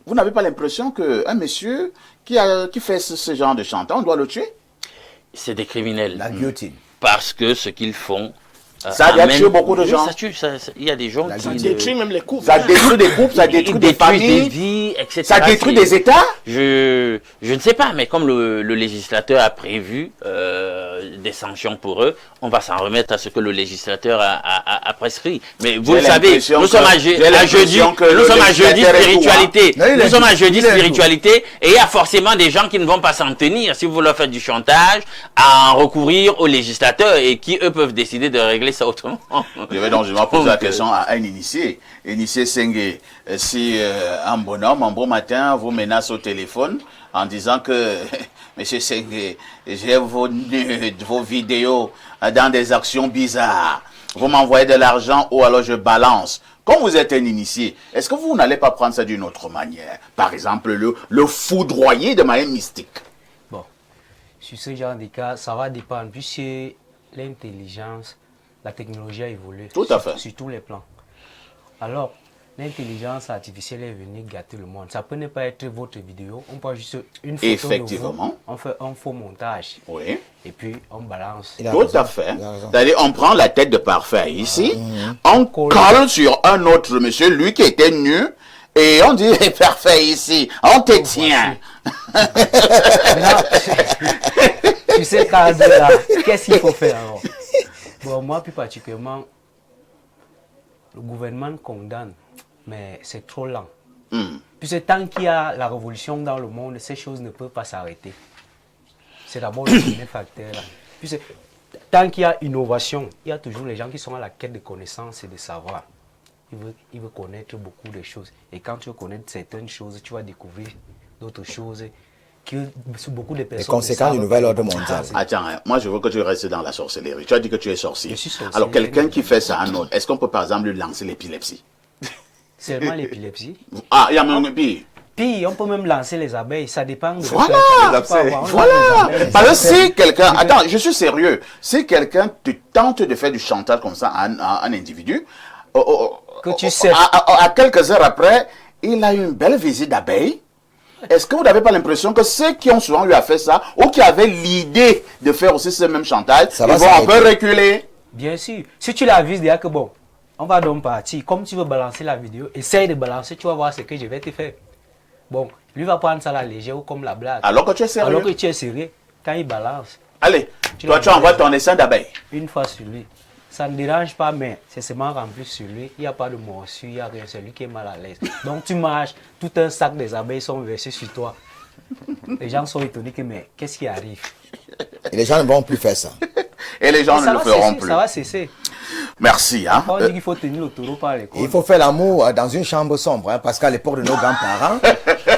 Vous n'avez pas l'impression qu'un monsieur qui fait ce genre de chanteur, on doit le tuer? C'est des criminels. La guillotine. Parce que ce qu'ils font... Ça a tué beaucoup de gens. Ça tue, il y a des gens Ça qui... détruit même les couples. Ça détruit des couples, ça détruit des familles, des vies, etc. ça détruit des États. Je ne sais pas, mais comme le législateur a prévu des sanctions pour eux, on va s'en remettre à ce que le législateur a prescrit. Mais vous le savez, nous sommes à jeudi spiritualité. Nous sommes à jeudi spiritualité et il y a forcément des gens qui ne vont pas s'en tenir. Si vous leur faites du chantage, à en recourir aux législateurs et qui, eux, peuvent décider de régler ça autrement. Je vais donc poser la question à un initié. Initié Sengue, si un bonhomme, un bon matin, vous menace au téléphone en disant que, Monsieur Sengue, j'ai vos vidéos dans des actions bizarres, vous m'envoyez de l'argent ou alors je balance. Quand vous êtes un initié, est-ce que vous n'allez pas prendre ça d'une autre manière? Par exemple, le foudroyer de manière mystique. Bon, sur ce genre de cas, ça va dépendre, puisque l'intelligence, la technologie a évolué. Tout à fait. Sur tous les plans. Alors, l'intelligence artificielle est venue gâter le monde. Ça peut ne pas être votre vidéo. On peut juste une photo Effectivement. de vous, on fait un faux montage. Oui. Et puis, on balance. Tout à fait. C'est-à-dire, on prend la tête de Parfait ici, on colle sur un autre monsieur, lui qui était nu, et on dit, Parfait ici, on te tient. Tu sais, là, qu'est-ce qu'il faut faire alors? Bon, moi, plus particulièrement, le gouvernement condamne, mais c'est trop lent. Puisque tant qu'il y a la révolution dans le monde, ces choses ne peuvent pas s'arrêter. C'est d'abord le premier facteur là. Puisque tant qu'il y a innovation, il y a toujours les gens qui sont à la quête de connaissances et de savoir. Ils veulent connaître beaucoup de choses. Et quand tu veux connaître certaines choses, tu vas découvrir d'autres choses que beaucoup de personnes. Les conséquences du nouvel ordre mondial. Attends, moi je veux que tu restes dans la sorcellerie. Tu as dit que tu es sorcier. Je suis sorcier. Alors quelqu'un qui fait ça à un autre, est-ce qu'on peut par exemple lui lancer l'épilepsie? Seulement l'épilepsie. Ah, il y a même pire. Puis on peut même lancer les abeilles, ça dépend de... Voilà, voilà. Parce que si quelqu'un... Attends, je suis sérieux. Si quelqu'un te tente de faire du chantage comme ça à un individu, que tu sais. À quelques heures après, il a eu une belle visite d'abeilles. Est-ce que vous n'avez pas l'impression que ceux qui ont souvent eu à faire ça, ou qui avaient l'idée de faire aussi ce même chantage, ils vont un peu reculer? Bien sûr. Si tu l'avises, déjà que bon, on va donc partir. Comme tu veux balancer la vidéo, essaye de balancer, tu vas voir ce que je vais te faire. Bon, lui va prendre ça à la légère ou comme la blague. Alors que tu es sérieux. Alors que tu es sérieux, quand il balance. Allez, toi tu envoies ton essaim d'abeilles. Une fois sur lui. Ça ne dérange pas, mais c'est seulement rempli sur lui. Il n'y a pas de morsure, il n'y a rien. C'est lui qui est mal à l'aise. Donc tu marches, tout un sac des abeilles sont versés sur toi. Les gens sont étonnés que, mais qu'est-ce qui arrive? Et les gens ne vont plus faire ça. Et les gens ne le feront plus. Ça va cesser. Merci. Hein. On dit qu'il faut tenir le taureau par les côtes. Il faut faire l'amour dans une chambre sombre, hein, parce qu'à l'époque de nos grands-parents,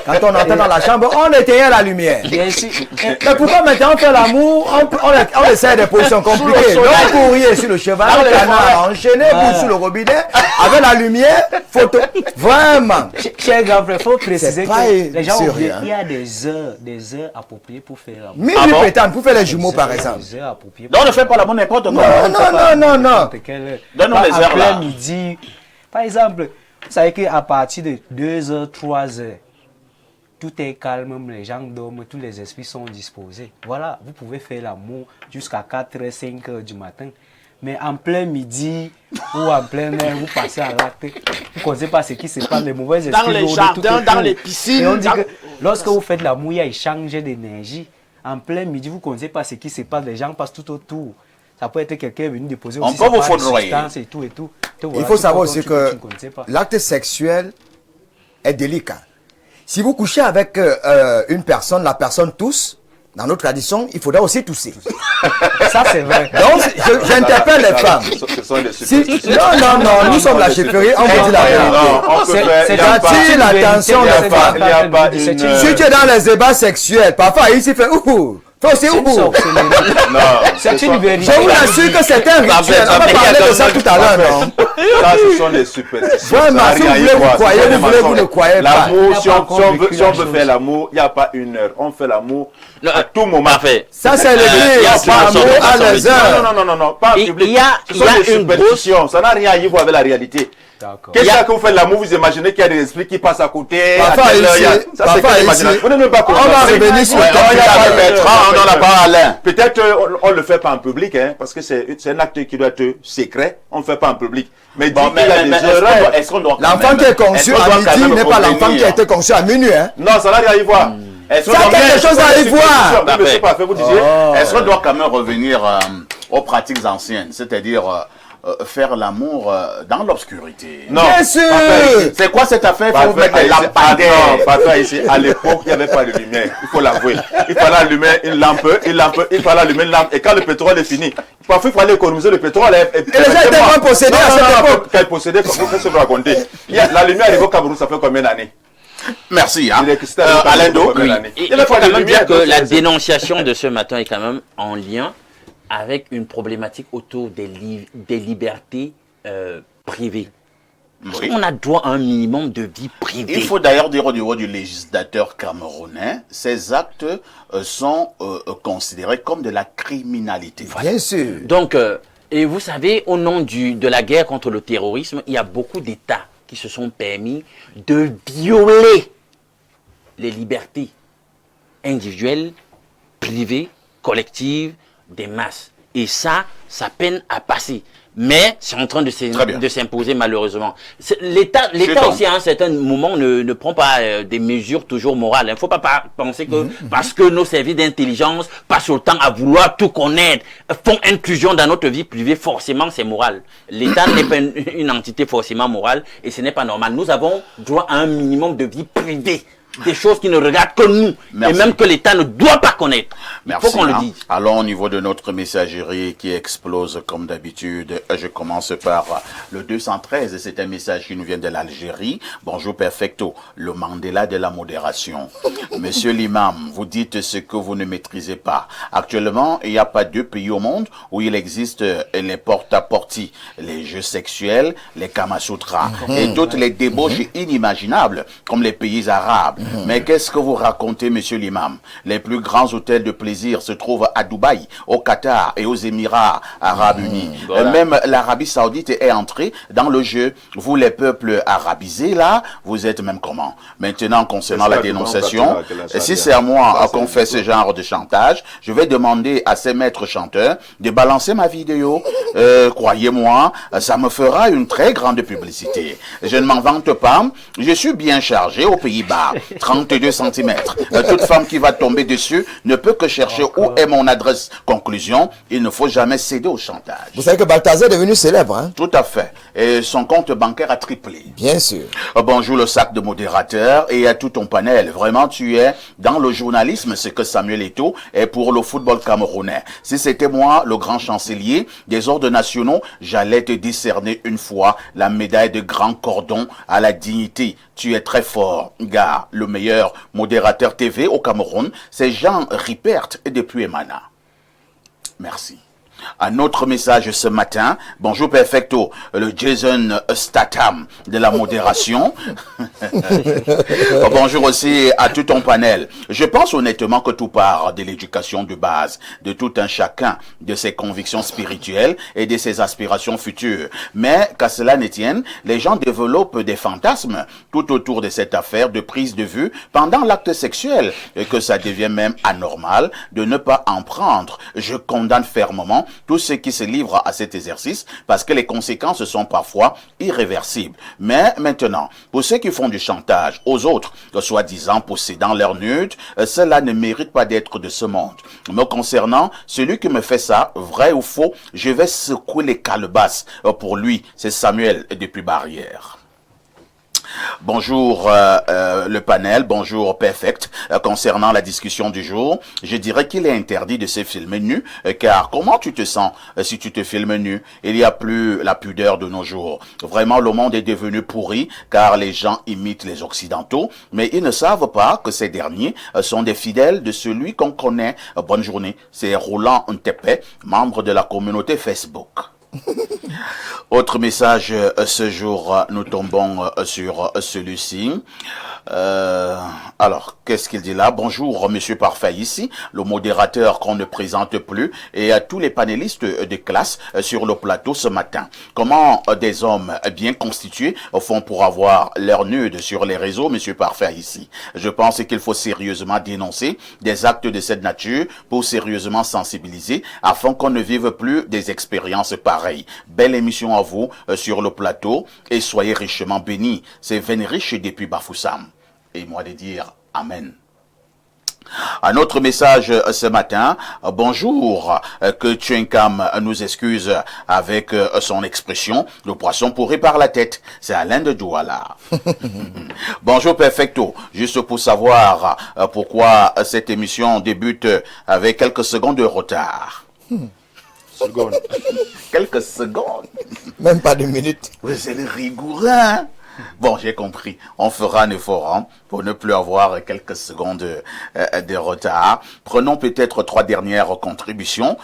quand on entrait dans la chambre, on éteignait la lumière. Bien sûr. Mais pourquoi maintenant on fait l'amour, on essaie des positions compliquées. Donc courrier sur le cheval, le canard enchaîné, vous sous le robinet, avec la lumière, photo. Vraiment. Cher grand frère, il faut préciser que les gens oublient hein. qu'il y a des heures appropriées pour faire l'amour. Mille pétantes, pour faire les jumeaux par exemple. Des heures appropriées. Donc ne fais pas l'amour n'importe comment. Non. Donne-nous les heures là. Midi. Par exemple, vous savez qu'à partir de 2h, 3h, tout est calme, les gens dorment, tous les esprits sont disposés. Voilà, vous pouvez faire l'amour jusqu'à 4h, 5h du matin. Mais en plein midi ou en plein air, vous passez à l'acte, vous ne connaissez pas ce qui se passe, les mauvais esprits. Dans les jardins, dans les piscines. Et on dit que lorsque vous faites l'amour, il y a échange d'énergie. En plein midi, vous ne connaissez pas ce qui se passe, les gens passent tout autour. Ça peut être quelqu'un venu déposer aussi on peut vous foudroyer. Et tout. Il faut savoir aussi que l'acte sexuel est délicat. Si vous couchez avec une personne, la personne tousse, dans notre tradition, il faudra aussi tousser. Ça, c'est vrai. Donc, j'interpelle les femmes. Non, nous sommes la chefferie, on vous dit la vérité. J'attire l'attention des femmes. Si tu es dans les débats sexuels, parfois ici, fait ouh. C'est une vérité. Je vous assure que c'est un rituel. On va parler de ça tout à l'heure, non? Ça, ce sont des superstitions. Vraiment, Ça n'a si vous rien à voulez, vous voir, croyez, ce sont des vous voulez, vous mensonges. ne croyez pas. L'amour, Il si n'a pas on encore vécu veut la faire chose. l'amour, il n'y a pas une heure. On fait l'amour à tout moment. Parfait. Ça, c'est il y a l'église. pas L'amour de à les heures. Non, pas en Il public. y a- Ce il sont y a des une superstitions. Ça n'a rien à voir avec la réalité. D'accord. Qu'est-ce que vous faites l'amour, vous imaginez qu'il y a des esprits qui passent à côté. Parfois à telle heure, ici, il y a- ça c'est parfois quelle ici. imagination. Vous ne même pas On va revenir sur Ouais, le on topic. y a Bertrand, on en a pas Alain. Peut-être on ne le fait pas en public, hein, parce que c'est un acte qui doit être secret. On ne le fait pas en public. Mais Bon, dire qu'il y a des erreurs. est-ce qu'on doit quand L'enfant même- qui est conçu est-ce qu'on à doit quand midi même n'est pas l'enfant revenir qui a été conçu à minuit. Hein. Non, ça n'a rien à y voir. Est-ce Ça a qu'on doit- quelque chose à y voir. Oui, monsieur Parfait, vous disiez. Est-ce qu'on doit quand même revenir aux pratiques anciennes, c'est-à-dire faire l'amour dans l'obscurité? Non. Bien sûr. Parfait. C'est quoi cette affaire? Il faut Parfait, mettre des ici. lampadaires. Ah non, parfait, ici. À l'époque, il n'y avait pas de lumière. Il faut l'avouer. Il fallait allumer une lampe, il fallait allumer une lampe. Et quand le pétrole est fini, parfois, il fallait économiser le pétrole. Et les gens étaient moins possédés à cette époque. Quel possédé, qu'est-ce que vous racontez? La lumière arrive au Cameroun, ça fait combien d'années? Merci. Hein. L'électricité Alain Do. combien d'années? Il Il faut faut quand de même lumière. dire que la dénonciation de ce matin est quand même en lien avec une problématique autour des libertés privées. Parce Oui. qu'on a droit à un minimum de vie privée. Il faut d'ailleurs dire au niveau du législateur camerounais, ces actes sont considérés comme de la criminalité. Bien sûr. Donc, et vous savez, au nom de la guerre contre le terrorisme, il y a beaucoup d'États qui se sont permis de violer les libertés individuelles, privées, collectives, des masses. Et ça peine à passer. Mais c'est en train de s'imposer malheureusement. L'État aussi à un certain moment ne prend pas des mesures toujours morales. Il ne faut pas penser que parce que nos services d'intelligence passent le temps à vouloir tout connaître, font inclusion dans notre vie privée, forcément c'est moral. L'État n'est pas une entité forcément morale et ce n'est pas normal. Nous avons droit à un minimum de vie privée. Des choses qui ne regardent que nous. Merci. Et même que l'État ne doit pas connaître. Merci. Il faut qu'on le dise. Allons au niveau de notre messagerie qui explose comme d'habitude. Je commence par le 213. C'est un message qui nous vient de l'Algérie. Bonjour Perfecto, le Mandela de la modération. Monsieur l'imam, vous dites ce que vous ne maîtrisez pas. Actuellement, il n'y a pas deux pays au monde où il existe les porte-à-porti, les jeux sexuels, les Kamasutra et toutes les débauches inimaginables comme les pays arabes. Mais qu'est-ce que vous racontez, monsieur l'imam? Les plus grands hôtels de plaisir se trouvent à Dubaï, au Qatar et aux Émirats Arabes Unis. Voilà. Même l'Arabie Saoudite est entrée dans le jeu. Vous, les peuples arabisés, là, vous êtes même comment? Maintenant, concernant la dénonciation, si c'est à moi qu'on fait ce genre de chantage, je vais demander à ces maîtres chanteurs de balancer ma vidéo. Croyez-moi, ça me fera une très grande publicité. Je ne m'en vante pas. Je suis bien chargé aux Pays-Bas. 32 cm. Toute femme qui va tomber dessus ne peut que chercher où est mon adresse. Conclusion, il ne faut jamais céder au chantage. Vous savez que Balthazar est devenu célèbre, hein? Tout à fait. Et son compte bancaire a triplé. Bien sûr. Bonjour le sac de modérateur et à tout ton panel. Vraiment, tu es dans le journalisme, ce que Samuel Eto'o est pour le football camerounais. Si c'était moi, le grand chancelier des ordres nationaux, j'allais te décerner une fois la médaille de grand cordon à la dignité. Tu es très fort, gars. Le meilleur modérateur TV au Cameroun, c'est Jean Ripert depuis Emana. Merci. Un autre message ce matin. Bonjour Perfecto, le Jason Statham de la modération. Bonjour aussi à tout ton panel. Je pense honnêtement que tout part de l'éducation de base, de tout un chacun, de ses convictions spirituelles et de ses aspirations futures. Mais qu'à cela ne tienne, les gens développent des fantasmes tout autour de cette affaire de prise de vue pendant l'acte sexuel et que ça devient même anormal de ne pas en prendre. Je condamne fermement tous ceux qui se livrent à cet exercice parce que les conséquences sont parfois irréversibles. Mais maintenant, pour ceux qui font du chantage aux autres, soi-disant possédant leur nude, cela ne mérite pas d'être de ce monde. Me concernant, celui qui me fait ça, vrai ou faux, je vais secouer les calebasses. Pour lui, c'est Samuel depuis Barrière. Bonjour le panel, bonjour Perfect. Concernant la discussion du jour, je dirais qu'il est interdit de se filmer nu, car comment tu te sens si tu te filmes nu? Il n'y a plus la pudeur de nos jours. Vraiment, le monde est devenu pourri, car les gens imitent les Occidentaux, mais ils ne savent pas que ces derniers sont des fidèles de celui qu'on connaît. Bonne journée, c'est Roland Ntepe, membre de la communauté Facebook. Autre message, ce jour, nous tombons sur celui-ci. Alors, qu'est-ce qu'il dit là? Bonjour, Monsieur Parfait, ici, le modérateur qu'on ne présente plus, et à tous les panélistes de classe sur le plateau ce matin. Comment des hommes bien constitués font pour avoir leur nude sur les réseaux, Monsieur Parfait, ici? Je pense qu'il faut sérieusement dénoncer des actes de cette nature pour sérieusement sensibiliser afin qu'on ne vive plus des expériences pareilles. Belle émission à vous sur le plateau et soyez richement bénis. C'est Vénériche depuis Bafoussam. Et moi de dire Amen. Un autre message ce matin. Bonjour, que Tchenkam nous excuse avec son expression, le poisson pourri par la tête. C'est Alain de Douala. Bonjour Perfecto, juste pour savoir pourquoi cette émission débute avec quelques secondes de retard. Quelques secondes. Même pas 2 minutes. Oui, c'est le rigoureux, hein? Bon, j'ai compris. On fera un effort hein, pour ne plus avoir quelques secondes de retard. Prenons peut-être 3 dernières contributions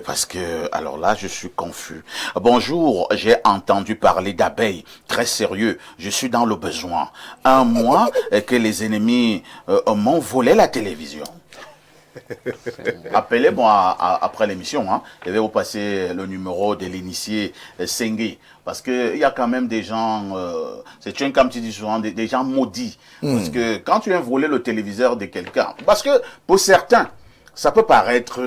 parce que, alors là, je suis confus. Bonjour, j'ai entendu parler d'abeilles. Très sérieux, je suis dans le besoin. 1 mois que les ennemis m'ont volé la télévision. Appelez-moi après l'émission, hein. Je vais vous passer le numéro de l'initié Sengi. Parce qu'il y a quand même des gens, c'est comme tu dis souvent, des gens maudits. Parce que quand tu viens voler le téléviseur de quelqu'un, parce que pour certains, ça peut paraître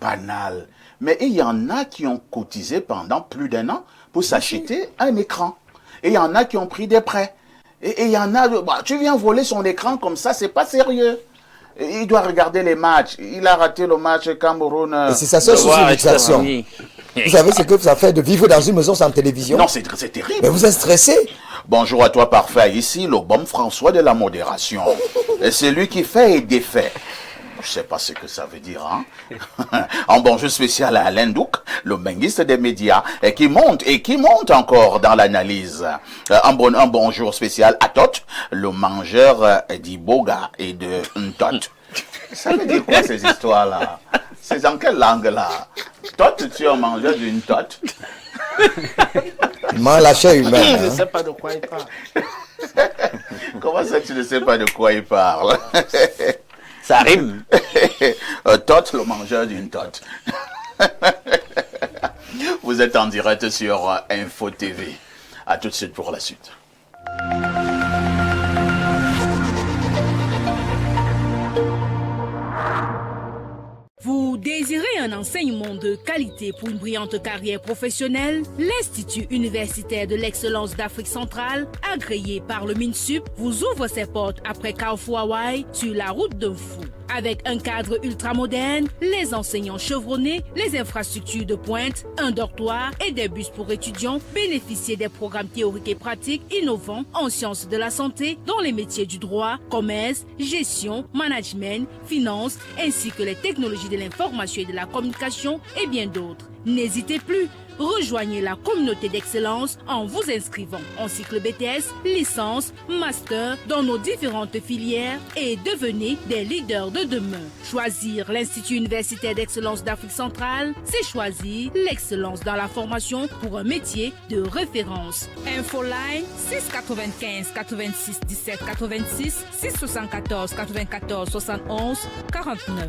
banal, mais il y en a qui ont cotisé pendant plus d'1 an pour s'acheter un écran. Et il y en a qui ont pris des prêts. Et il y en a, tu viens voler son écran comme ça, c'est pas sérieux. Il doit regarder les matchs. Il a raté le match Cameroun. Et c'est sa seule source de distraction. Vous savez ce que ça fait de vivre dans une maison sans télévision? Non, c'est terrible. Mais vous êtes stressé? Bonjour à toi, Parfait. Ici, le bon François de la modération. C'est lui qui fait et défait. Je sais pas ce que ça veut dire, hein. Un bonjour spécial à Alain Douk, le linguiste des médias, et qui monte encore dans l'analyse. Un bonjour spécial à Tot, le mangeur d'Iboga et de Ntot. Ça veut dire quoi ces histoires-là? C'est en quelle langue là? Tot, tu es un mangeur d'une tot? Il mange la chair humaine. Je ne Hein? sais pas de quoi il parle. Comment ça tu ne sais pas de quoi il parle? Ça rime. Tot, le mangeur d'une tot. Vous êtes en direct sur Info TV. À tout de suite pour la suite. Vous désirez un enseignement de qualité pour une brillante carrière professionnelle? L'Institut universitaire de l'excellence d'Afrique centrale, agréé par le MINSUP, vous ouvre ses portes après Carrefour Hawaii sur la route d'un fou. Avec un cadre ultramoderne, les enseignants chevronnés, les infrastructures de pointe, un dortoir et des bus pour étudiants, bénéficiez des programmes théoriques et pratiques innovants en sciences de la santé dans les métiers du droit, commerce, gestion, management, finance, ainsi que les technologies de l'information et de la communication et bien d'autres. N'hésitez plus, rejoignez la communauté d'excellence en vous inscrivant en cycle BTS, licence, master dans nos différentes filières et devenez des leaders de demain. Choisir l'Institut universitaire d'excellence d'Afrique centrale, c'est choisir l'excellence dans la formation pour un métier de référence. Infoline 695 86 17 86 674 94 71 49.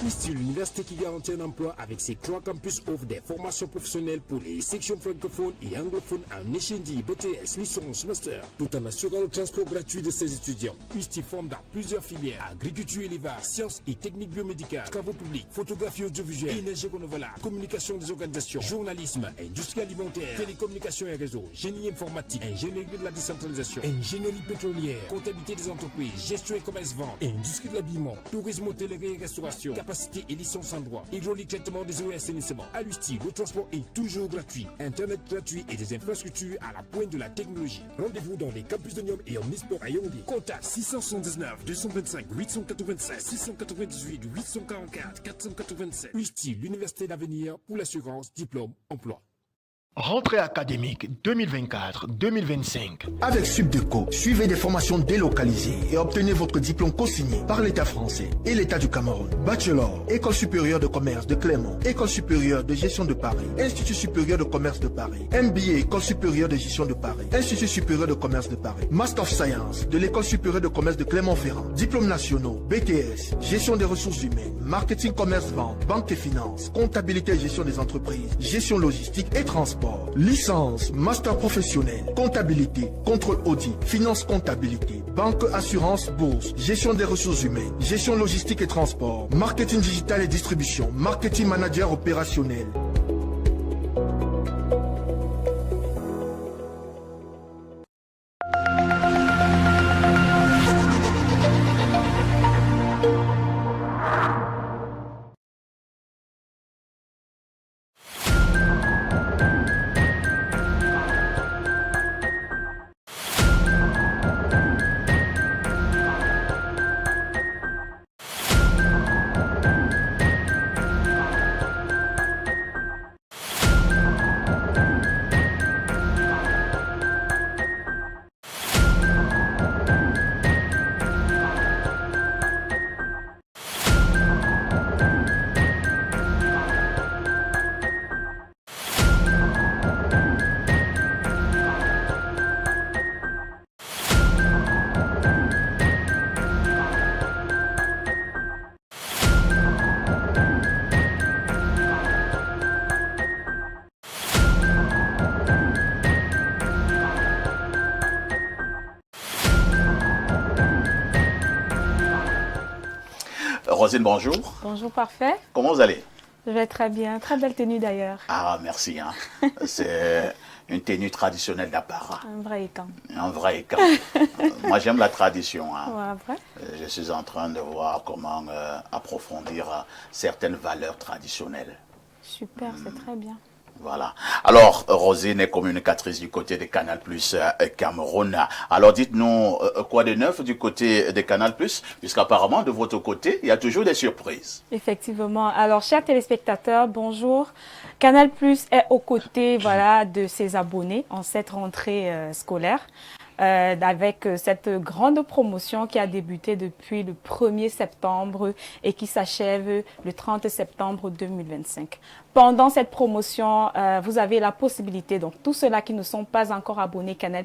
Ici, l'université qui garantit un emploi avec ses 3 campus offre des formations professionnelles pour les sections francophones et anglophones en HND, BTS, licence, master, tout en assurant le transport gratuit de ses étudiants. USTI forme dans plusieurs filières: agriculture et élevage, sciences et techniques biomédicales, travaux publics, photographie audiovisuelle, énergie renouvelable, communication des organisations, journalisme, industrie alimentaire, télécommunications et réseaux, génie informatique, ingénierie de la décentralisation, ingénierie pétrolière, comptabilité des entreprises, gestion et commerce-vente, industrie de l'habillement, tourisme, hôtellerie et restauration, capacité et licence en droit, hydraulique, traitement des eaux et assainissement. À l'USTI, le transport est toujours gratuit, internet gratuit et des infrastructures à la pointe de la technologie. Rendez-vous dans les campus de Niom et Omnisport à Yaoundé. Contact 679 225 896 698 844 487. USTI, l'université d'avenir pour l'assurance, diplôme, emploi. Rentrée académique 2024-2025. Avec Subdeco, suivez des formations délocalisées et obtenez votre diplôme co-signé par l'État français et l'État du Cameroun. Bachelor, École supérieure de commerce de Clermont, École supérieure de gestion de Paris, Institut supérieur de commerce de Paris, MBA, École supérieure de gestion de Paris, Institut supérieur de commerce de Paris, Master of Science de l'École supérieure de commerce de Clermont-Ferrand, diplômes nationaux, BTS, gestion des ressources humaines, marketing, commerce, vente, banque et finances, comptabilité et gestion des entreprises, gestion logistique et transport. Licence, master professionnel, comptabilité, contrôle audit, finance comptabilité, banque, assurance, bourse, gestion des ressources humaines, gestion logistique et transport, marketing digital et distribution, marketing manager opérationnel. Rosine, bonjour. Bonjour, parfait. Comment vous allez? Je vais très bien. Très belle tenue d'ailleurs. Ah, merci. Hein. C'est une tenue traditionnelle d'Apara. Un vrai écan. Un vrai écan. Moi, j'aime la tradition. Hein. Ouais, vrai. Je suis en train de voir comment approfondir certaines valeurs traditionnelles. Super, c'est très bien. Voilà. Alors, Rosine est communicatrice du côté de Canal Plus Cameroun. Alors, dites-nous quoi de neuf du côté de Canal Plus, puisqu'apparemment, de votre côté, il y a toujours des surprises. Effectivement. Alors, chers téléspectateurs, bonjour. Canal Plus est aux côtés voilà, de ses abonnés en cette rentrée scolaire. Avec cette grande promotion qui a débuté depuis le 1er septembre et qui s'achève le 30 septembre 2025. Pendant cette promotion, vous avez la possibilité, donc tous ceux-là qui ne sont pas encore abonnés Canal+,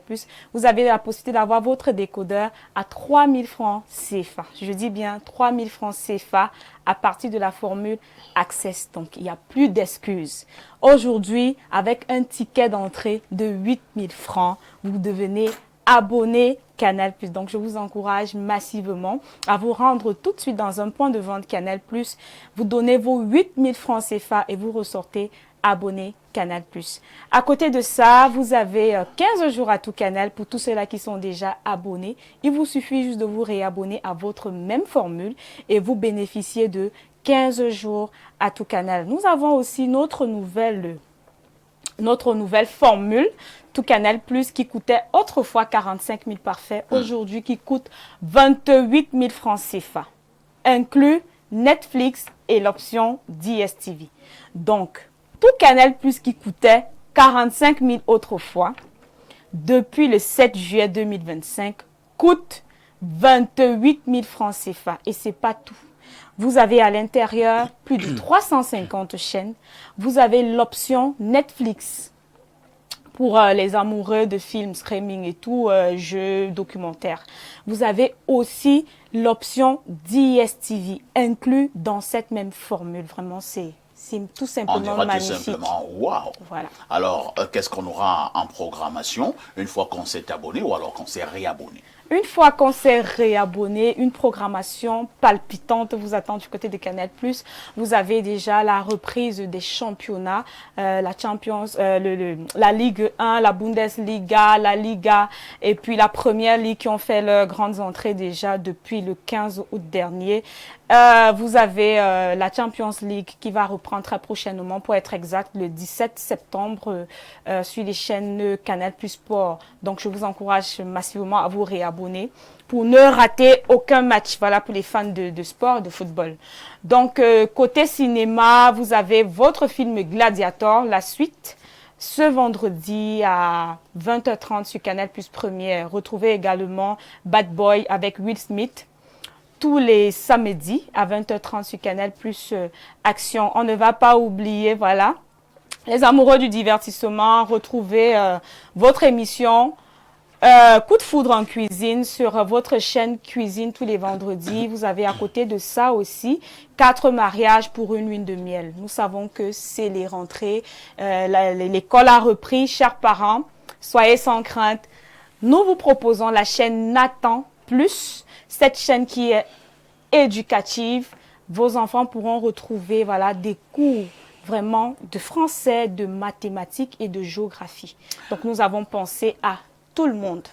vous avez la possibilité d'avoir votre décodeur à 3 000 francs CFA. Je dis bien 3 000 francs CFA à partir de la formule Access. Donc, il n'y a plus d'excuses. Aujourd'hui, avec un ticket d'entrée de 8 000 francs, vous devenez abonné Canal+. Donc, je vous encourage massivement à vous rendre tout de suite dans un point de vente Canal+. Vous donnez vos 8 000 francs CFA et vous ressortez abonné Canal+. À côté de ça, vous avez 15 jours à tout Canal pour tous ceux-là qui sont déjà abonnés. Il vous suffit juste de vous réabonner à votre même formule et vous bénéficiez de 15 jours à tout Canal. Nous avons aussi notre nouvelle formule, tout Canal+, qui coûtait autrefois 45 000 parfaits, aujourd'hui qui coûte 28 000 francs CFA, inclus Netflix et l'option DSTV. Donc, tout Canal+, qui coûtait 45 000 autrefois, depuis le 7 juillet 2025, coûte 28 000 francs CFA. Et ce n'est pas tout. Vous avez à l'intérieur plus de 350 chaînes. Vous avez l'option Netflix pour les amoureux de films, streaming et tout, jeux, documentaires. Vous avez aussi l'option DSTV inclus dans cette même formule. Vraiment, c'est tout simplement magnifique. Tout simplement, waouh. Voilà. Alors, qu'est-ce qu'on aura en programmation une fois qu'on s'est abonné ou alors qu'on s'est réabonné? Une fois qu'on s'est réabonné, une programmation palpitante vous attend du côté de Canal+. Vous avez déjà la reprise des championnats, la Champions, la Ligue 1, la Bundesliga, la Liga et puis la Première Ligue qui ont fait leurs grandes entrées déjà depuis le 15 août dernier. Vous avez la Champions League qui va reprendre très prochainement, pour être exact, le 17 septembre sur les chaînes Canal+ Sport. Donc, je vous encourage massivement à vous réabonner pour ne rater aucun match, voilà, pour les fans de sport, de football. Donc, côté cinéma, vous avez votre film Gladiator, la suite, ce vendredi à 20h30 sur Canal Plus Première. Retrouvez également Bad Boy avec Will Smith. Tous les samedis à 20h30 sur Canal Plus Action. On ne va pas oublier, voilà, les amoureux du divertissement. Retrouvez votre émission Coup de foudre en cuisine sur votre chaîne Cuisine tous les vendredis. Vous avez à côté de ça aussi 4 mariages pour une lune de miel. Nous savons que c'est les rentrées. L'école a repris. Chers parents, soyez sans crainte. Nous vous proposons la chaîne Nathan Plus. Cette chaîne qui est éducative, vos enfants pourront retrouver voilà, des cours vraiment de français, de mathématiques et de géographie. Donc nous avons pensé à tout le monde.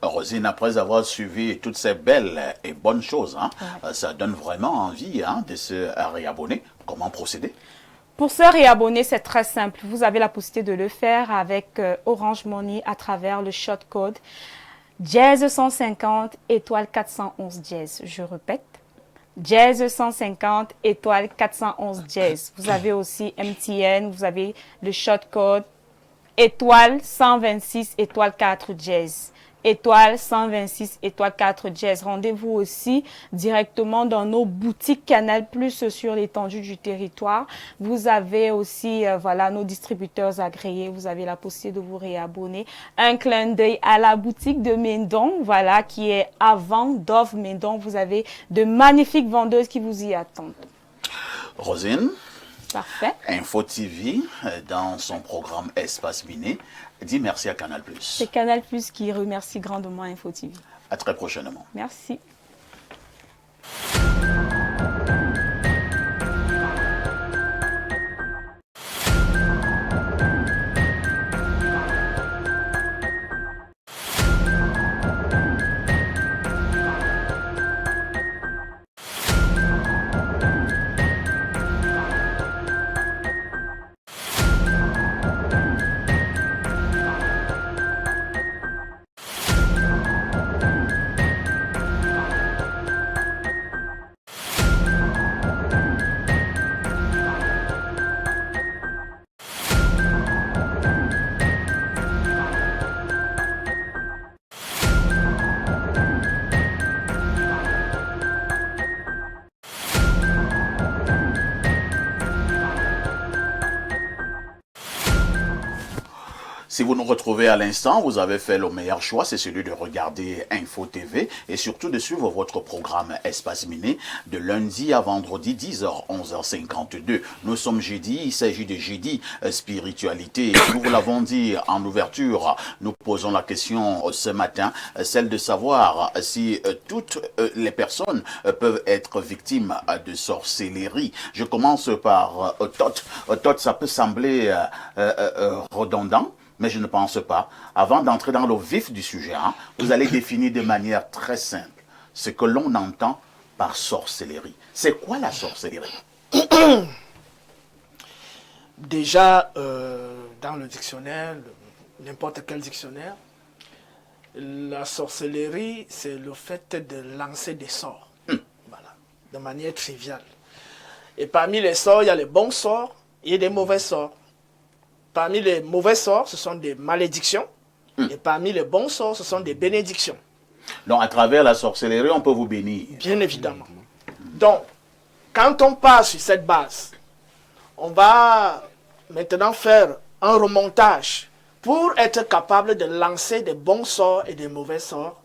Rosine, après avoir suivi toutes ces belles et bonnes choses, hein, ça donne vraiment envie de se réabonner. Comment procéder? Pour se réabonner, c'est très simple. Vous avez la possibilité de le faire avec Orange Money à travers le short code Jazz 150 étoile 411 Jazz. Je répète, Jazz 150 étoile 411 Jazz. Vous avez aussi MTN, vous avez le short code étoile 126 étoile 4 Jazz. Étoile 126 étoile 4 Jazz. Rendez-vous aussi directement dans nos boutiques Canal Plus sur l'étendue du territoire. Vous avez aussi voilà, nos distributeurs agréés. Vous avez la possibilité de vous réabonner. Un clin d'œil à la boutique de Mendon, voilà, qui est avant Dove Mendon. Vous avez de magnifiques vendeuses qui vous y attendent. Rosine, parfait. Info TV, dans son programme Espace Miné, dit merci à Canal+. C'est Canal+ qui remercie grandement Info TV. À très prochainement. Merci. Si vous nous retrouvez à l'instant, vous avez fait le meilleur choix, c'est celui de regarder Info TV et surtout de suivre votre programme Espace Miné de lundi à vendredi 10h, 11h52. Nous sommes jeudi, il s'agit de jeudi spiritualité. Nous vous l'avons dit en ouverture, nous posons la question ce matin, celle de savoir si toutes les personnes peuvent être victimes de sorcellerie. Je commence par Tot. Tot, ça peut sembler redondant, mais je ne pense pas. Avant d'entrer dans le vif du sujet, vous allez définir de manière très simple ce que l'on entend par sorcellerie. C'est quoi la sorcellerie? Déjà, dans le dictionnaire, n'importe quel dictionnaire, la sorcellerie, c'est le fait de lancer des sorts, voilà, de manière triviale. Et parmi les sorts, il y a les bons sorts et des mauvais sorts. Parmi les mauvais sorts, ce sont des malédictions. Et parmi les bons sorts, ce sont des bénédictions. Donc, à travers la sorcellerie, on peut vous bénir. Bien évidemment. Donc, quand on part sur cette base, on va maintenant faire un remontage. Pour être capable de lancer des bons sorts et des mauvais sorts,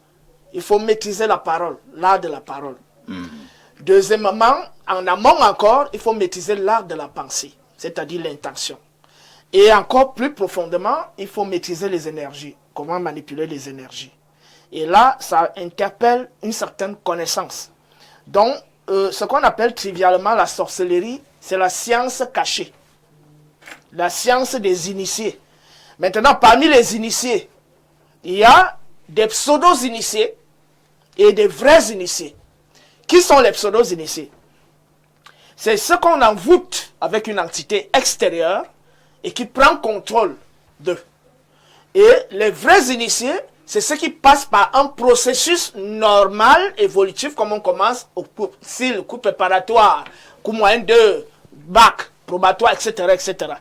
il faut maîtriser la parole, l'art de la parole. Deuxièmement, en amont encore, il faut maîtriser l'art de la pensée, c'est-à-dire l'intention. Et encore plus profondément, il faut maîtriser les énergies, comment manipuler les énergies. Et là, ça interpelle une certaine connaissance. Donc, ce qu'on appelle trivialement la sorcellerie, c'est la science cachée, la science des initiés. Maintenant, parmi les initiés, il y a des pseudo-initiés et des vrais initiés. Qui sont les pseudo-initiés? C'est ce qu'on envoûte avec une entité extérieure et qui prend contrôle d'eux. Et les vrais initiés, c'est ceux qui passent par un processus normal, évolutif, comme on commence au style coup préparatoire, coup moyen 2, bac, probatoire, etc., etc.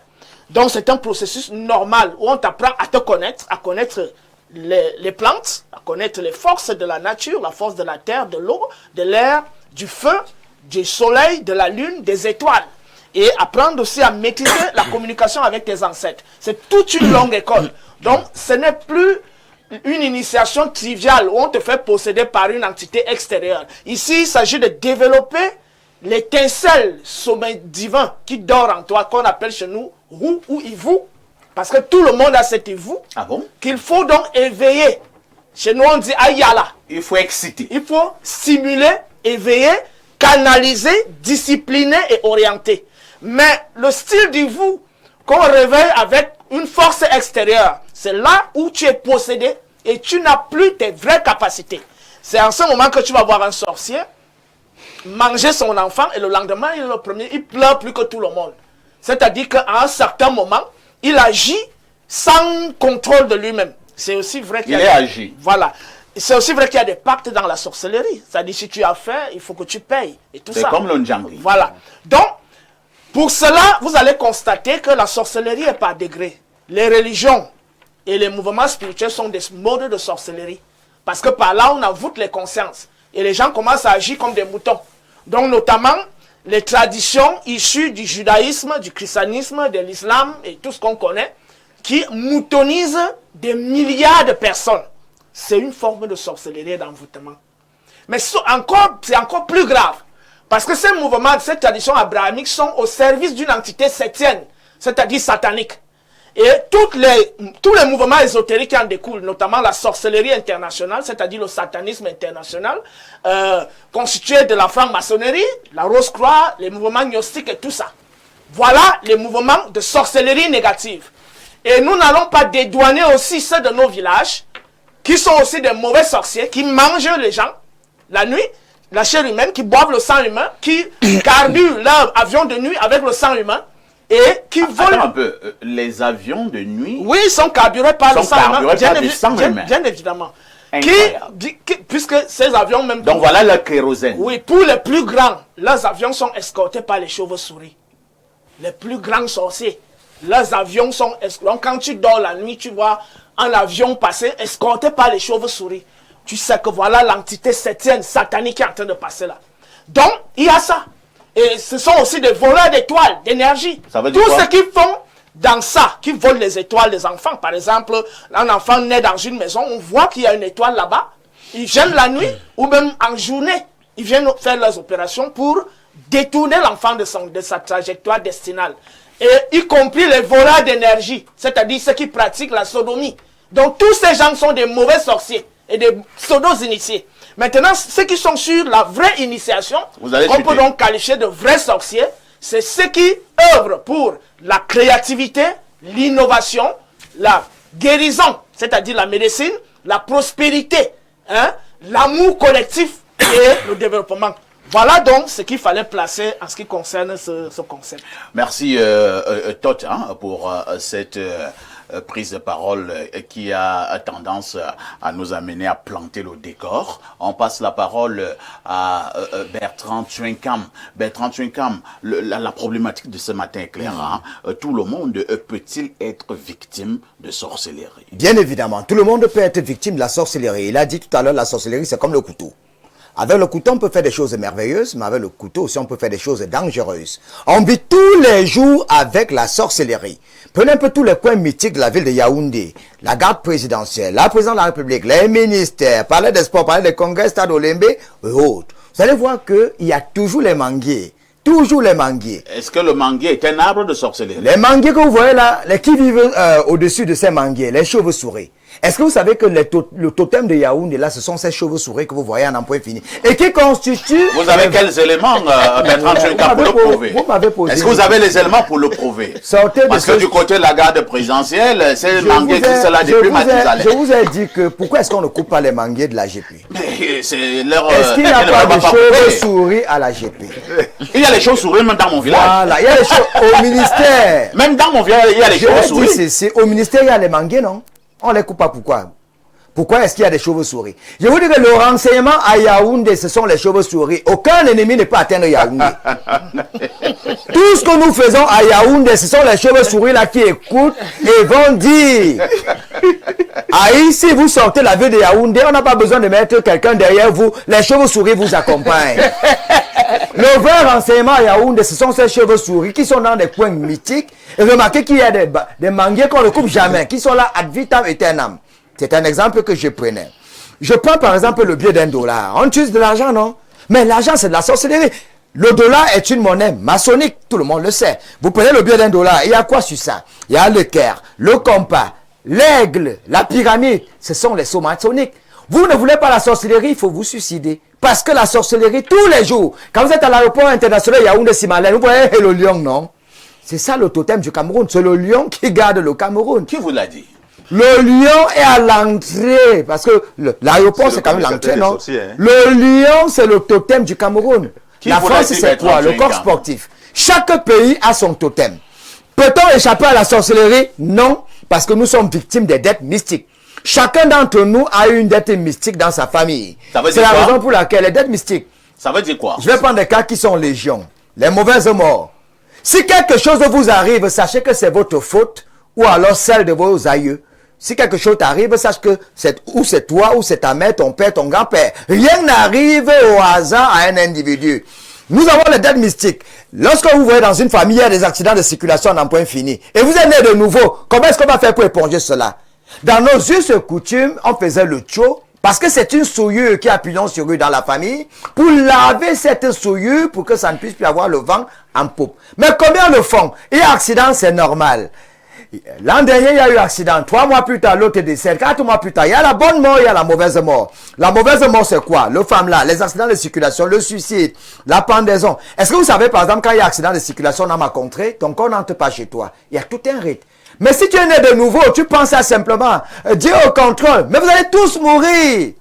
Donc c'est un processus normal où on t'apprend à te connaître, à connaître les plantes, à connaître les forces de la nature, la force de la terre, de l'eau, de l'air, du feu, du soleil, de la lune, des étoiles. Et apprendre aussi à maîtriser la communication avec tes ancêtres. C'est toute une longue école. Donc ce n'est plus une initiation triviale où on te fait posséder par une entité extérieure. Ici, il s'agit de développer l'étincelle sommet divin qui dort en toi, qu'on appelle chez nous Ru ou Ivu. Parce que tout le monde a cet Ivu. Ah bon? Qu'il faut donc éveiller. Chez nous, on dit Ayala. Il faut exciter. Il faut stimuler, éveiller, canaliser, discipliner et orienter. Mais le style d'Ivu qu'on réveille avec une force extérieure, c'est là où tu es possédé et tu n'as plus tes vraies capacités. C'est en ce moment que tu vas voir un sorcier manger son enfant et le lendemain, il est le premier, il pleure plus que tout le monde. C'est-à-dire qu'à un certain moment, il agit sans contrôle de lui-même. C'est aussi vrai qu'il agi. Voilà. C'est aussi vrai qu'il y a des pactes dans la sorcellerie. C'est-à-dire si tu as fait, il faut que tu payes. Et tout ça. C'est comme le Njangri. Voilà. Donc, pour cela, vous allez constater que la sorcellerie est par degré. Les religions et les mouvements spirituels sont des modes de sorcellerie. Parce que par là, on avoute les consciences. Et les gens commencent à agir comme des moutons. Donc, notamment, les traditions issues du judaïsme, du christianisme, de l'islam et tout ce qu'on connaît, qui moutonisent des milliards de personnes. C'est une forme de sorcellerie et d'envoûtement. Mais c'est encore plus grave. Parce que ces mouvements, ces traditions abrahamiques sont au service d'une entité septième, c'est-à-dire satanique. Et tous les mouvements ésotériques qui en découlent, notamment la sorcellerie internationale, c'est-à-dire le satanisme international, constitué de la franc-maçonnerie, la Rose-Croix, les mouvements gnostiques et tout ça. Voilà les mouvements de sorcellerie négative. Et nous n'allons pas dédouaner aussi ceux de nos villages, qui sont aussi des mauvais sorciers, qui mangent les gens la nuit, la chair humaine, qui boivent le sang humain, qui carburent leur avion de nuit avec le sang humain, et qui volent... Attends un peu, les avions de nuit... Oui, ils sont carburés par le sang humain, bien évidemment. Puisque ces avions même... Donc voilà le kérosène. Oui, pour les plus grands, leurs avions sont escortés par les chauves-souris. Les plus grands sorciers, leurs avions sont escortés. Donc quand tu dors la nuit, tu vois un avion passer escorté par les chauves-souris. Tu sais que voilà l'entité septième satanique qui est en train de passer là. Donc, il y a ça. Et ce sont aussi des voleurs d'étoiles, d'énergie. Tous ceux qui font dans ça, qui volent les étoiles des enfants. Par exemple, un enfant naît dans une maison, on voit qu'il y a une étoile là-bas. Ils viennent la nuit ou même en journée. Ils viennent faire leurs opérations pour détourner l'enfant de sa trajectoire destinale. Et y compris les voleurs d'énergie, c'est-à-dire ceux qui pratiquent la sodomie. Donc tous ces gens sont des mauvais sorciers et des pseudo-initiés. Maintenant, ceux qui sont sur la vraie initiation, on peut donc qualifier de vrais sorciers, c'est ceux qui œuvrent pour la créativité, l'innovation, la guérison, c'est-à-dire la médecine, la prospérité, l'amour collectif et le développement. Voilà donc ce qu'il fallait placer en ce qui concerne ce concept. Merci Tot pour cette prise de parole qui a tendance à nous amener à planter le décor. On passe la parole à Bertrand Tchouinkam. Bertrand Tchouinkam, la problématique de ce matin est claire. Tout le monde peut-il être victime de sorcellerie? Bien évidemment, tout le monde peut être victime de la sorcellerie. Il a dit tout à l'heure, la sorcellerie, c'est comme le couteau. Avec le couteau, on peut faire des choses merveilleuses, mais avec le couteau aussi, on peut faire des choses dangereuses. On vit tous les jours avec la sorcellerie. Prenez un peu tous les coins mythiques de la ville de Yaoundé, la garde présidentielle, la présidente de la République, les ministères, palais des sports, palais des congrès, stade Olembe et autres. Vous allez voir qu'il y a toujours les manguiers. Toujours les manguiers. Est-ce que le manguier est un arbre de sorcellerie? Les manguiers que vous voyez là, les qui vivent au-dessus de ces manguiers, les chauves-souris. Est-ce que vous savez que le totem de Yaoundé là, ce sont ces chauves-souris que vous voyez en point fini et qui constituent... Vous avez quels éléments, Bertrand Tchouinkam, pour le prouver? Vous m'avez posé... Est-ce que vous avez les éléments pour le prouver? Parce que du côté de la garde présidentielle, c'est le manguier qui est là depuis Mathusalem. Je vous ai dit que pourquoi est-ce qu'on ne coupe pas les manguiers de la GP? Est-ce qu'il n'y a pas de chauves-souris à la GP? Il y a les chauves-souris même dans mon village. Voilà, il y a les chauves au ministère. Même dans mon village, il y a les chauves-souris. C'est au ministère, il y a les manguiers, non? On les coupe pas, pourquoi? Pourquoi est-ce qu'il y a des chauves-souris? Je vous dis que le renseignement à Yaoundé, ce sont les chauves-souris. Aucun ennemi ne peut atteindre Yaoundé. Tout ce que nous faisons à Yaoundé, ce sont les chauves-souris là qui écoutent et vont dire. Ah, ici, vous sortez la ville de Yaoundé, on n'a pas besoin de mettre quelqu'un derrière vous. Les chauves-souris vous accompagnent. Le vrai renseignement à Yaoundé, ce sont ces chauves-souris qui sont dans des coins mythiques. Et remarquez qu'il y a des manguiers qu'on ne coupe jamais, qui sont là ad vitam aeternam. C'est un exemple que je prenais. Je prends par exemple le billet d'$1. On utilise de l'argent, non? Mais l'argent, c'est de la sorcellerie. Le dollar est une monnaie maçonnique, tout le monde le sait. Vous prenez le billet d'$, il y a quoi sur ça? Il y a le cœur, le compas, l'aigle, la pyramide. Ce sont les sceaux maçonniques. Vous ne voulez pas la sorcellerie, il faut vous suicider. Parce que la sorcellerie, tous les jours, quand vous êtes à l'aéroport international Yaoundé-Simalène, vous voyez le lion, non? C'est ça le totem du Cameroun. C'est le lion qui garde le Cameroun. Qui vous l'a dit? Le lion est à l'entrée, parce que l'aéroport c'est quand même l'entrée, non? Le lion c'est le totem du Cameroun. La France c'est quoi? Le corps sportif. Chaque pays a son totem. Peut-on échapper à la sorcellerie? Non, parce que nous sommes victimes des dettes mystiques. Chacun d'entre nous a une dette mystique dans sa famille. C'est la raison pour laquelle les dettes mystiques. Ça veut dire quoi? Je vais prendre des cas qui sont légion. Les mauvaises morts. Si quelque chose vous arrive, sachez que c'est votre faute ou alors celle de vos aïeux. Si quelque chose t'arrive, sache que c'est toi, ou c'est ta mère, ton père, ton grand-père. Rien n'arrive au hasard à un individu. Nous avons les dettes mystiques. Lorsque vous voyez dans une famille, il y a des accidents de circulation en point fini. Et vous êtes né de nouveau. Comment est-ce qu'on va faire pour éponger cela? Dans nos us et coutumes, on faisait le tcho. Parce que c'est une souillure qui a pignon sur rue dans la famille. Pour laver cette souillure, pour que ça ne puisse plus avoir le vent en poupe. Mais combien le font? Et accident, c'est normal. L'an dernier, il y a eu accident. 3 mois plus tard, l'autre décède. 4 mois plus tard, il y a la bonne mort, il y a la mauvaise mort. La mauvaise mort, c'est quoi? Le femme là, les accidents de circulation, le suicide, la pendaison. Est-ce que vous savez, par exemple, quand il y a accident de circulation dans ma contrée, ton corps n'entre pas chez toi. Il y a tout un rite. Mais si tu es né de nouveau, tu penses à simplement Dieu au contrôle. Mais vous allez tous mourir.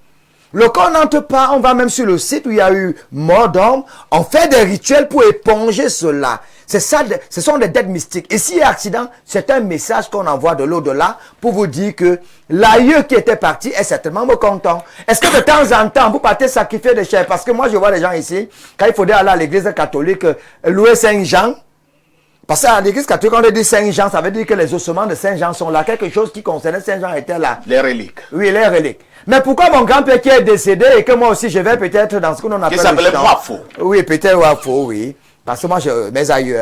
Le corps n'entre pas. On va même sur le site où il y a eu mort d'homme. On fait des rituels pour éponger cela. C'est ça, ce sont des dettes mystiques. Et s'il y a accident, c'est un message qu'on envoie de l'au-delà pour vous dire que l'aïeux qui était parti est certainement content. Est-ce que de temps en temps, vous partez sacrifier des chairs? Parce que moi, je vois des gens ici, quand il faudrait aller à l'église catholique, louer Saint-Jean. Parce qu'à l'église catholique, on dit Saint-Jean, ça veut dire que les ossements de Saint-Jean sont là. Quelque chose qui concernait Saint-Jean était là. Les reliques. Oui, les reliques. Mais pourquoi mon grand-père qui est décédé et que moi aussi, je vais peut-être dans ce qu'on appelle... Qui s'appelait Wafo. Oui, peut-être Wafo, oui. Parce que moi, mes aïeux,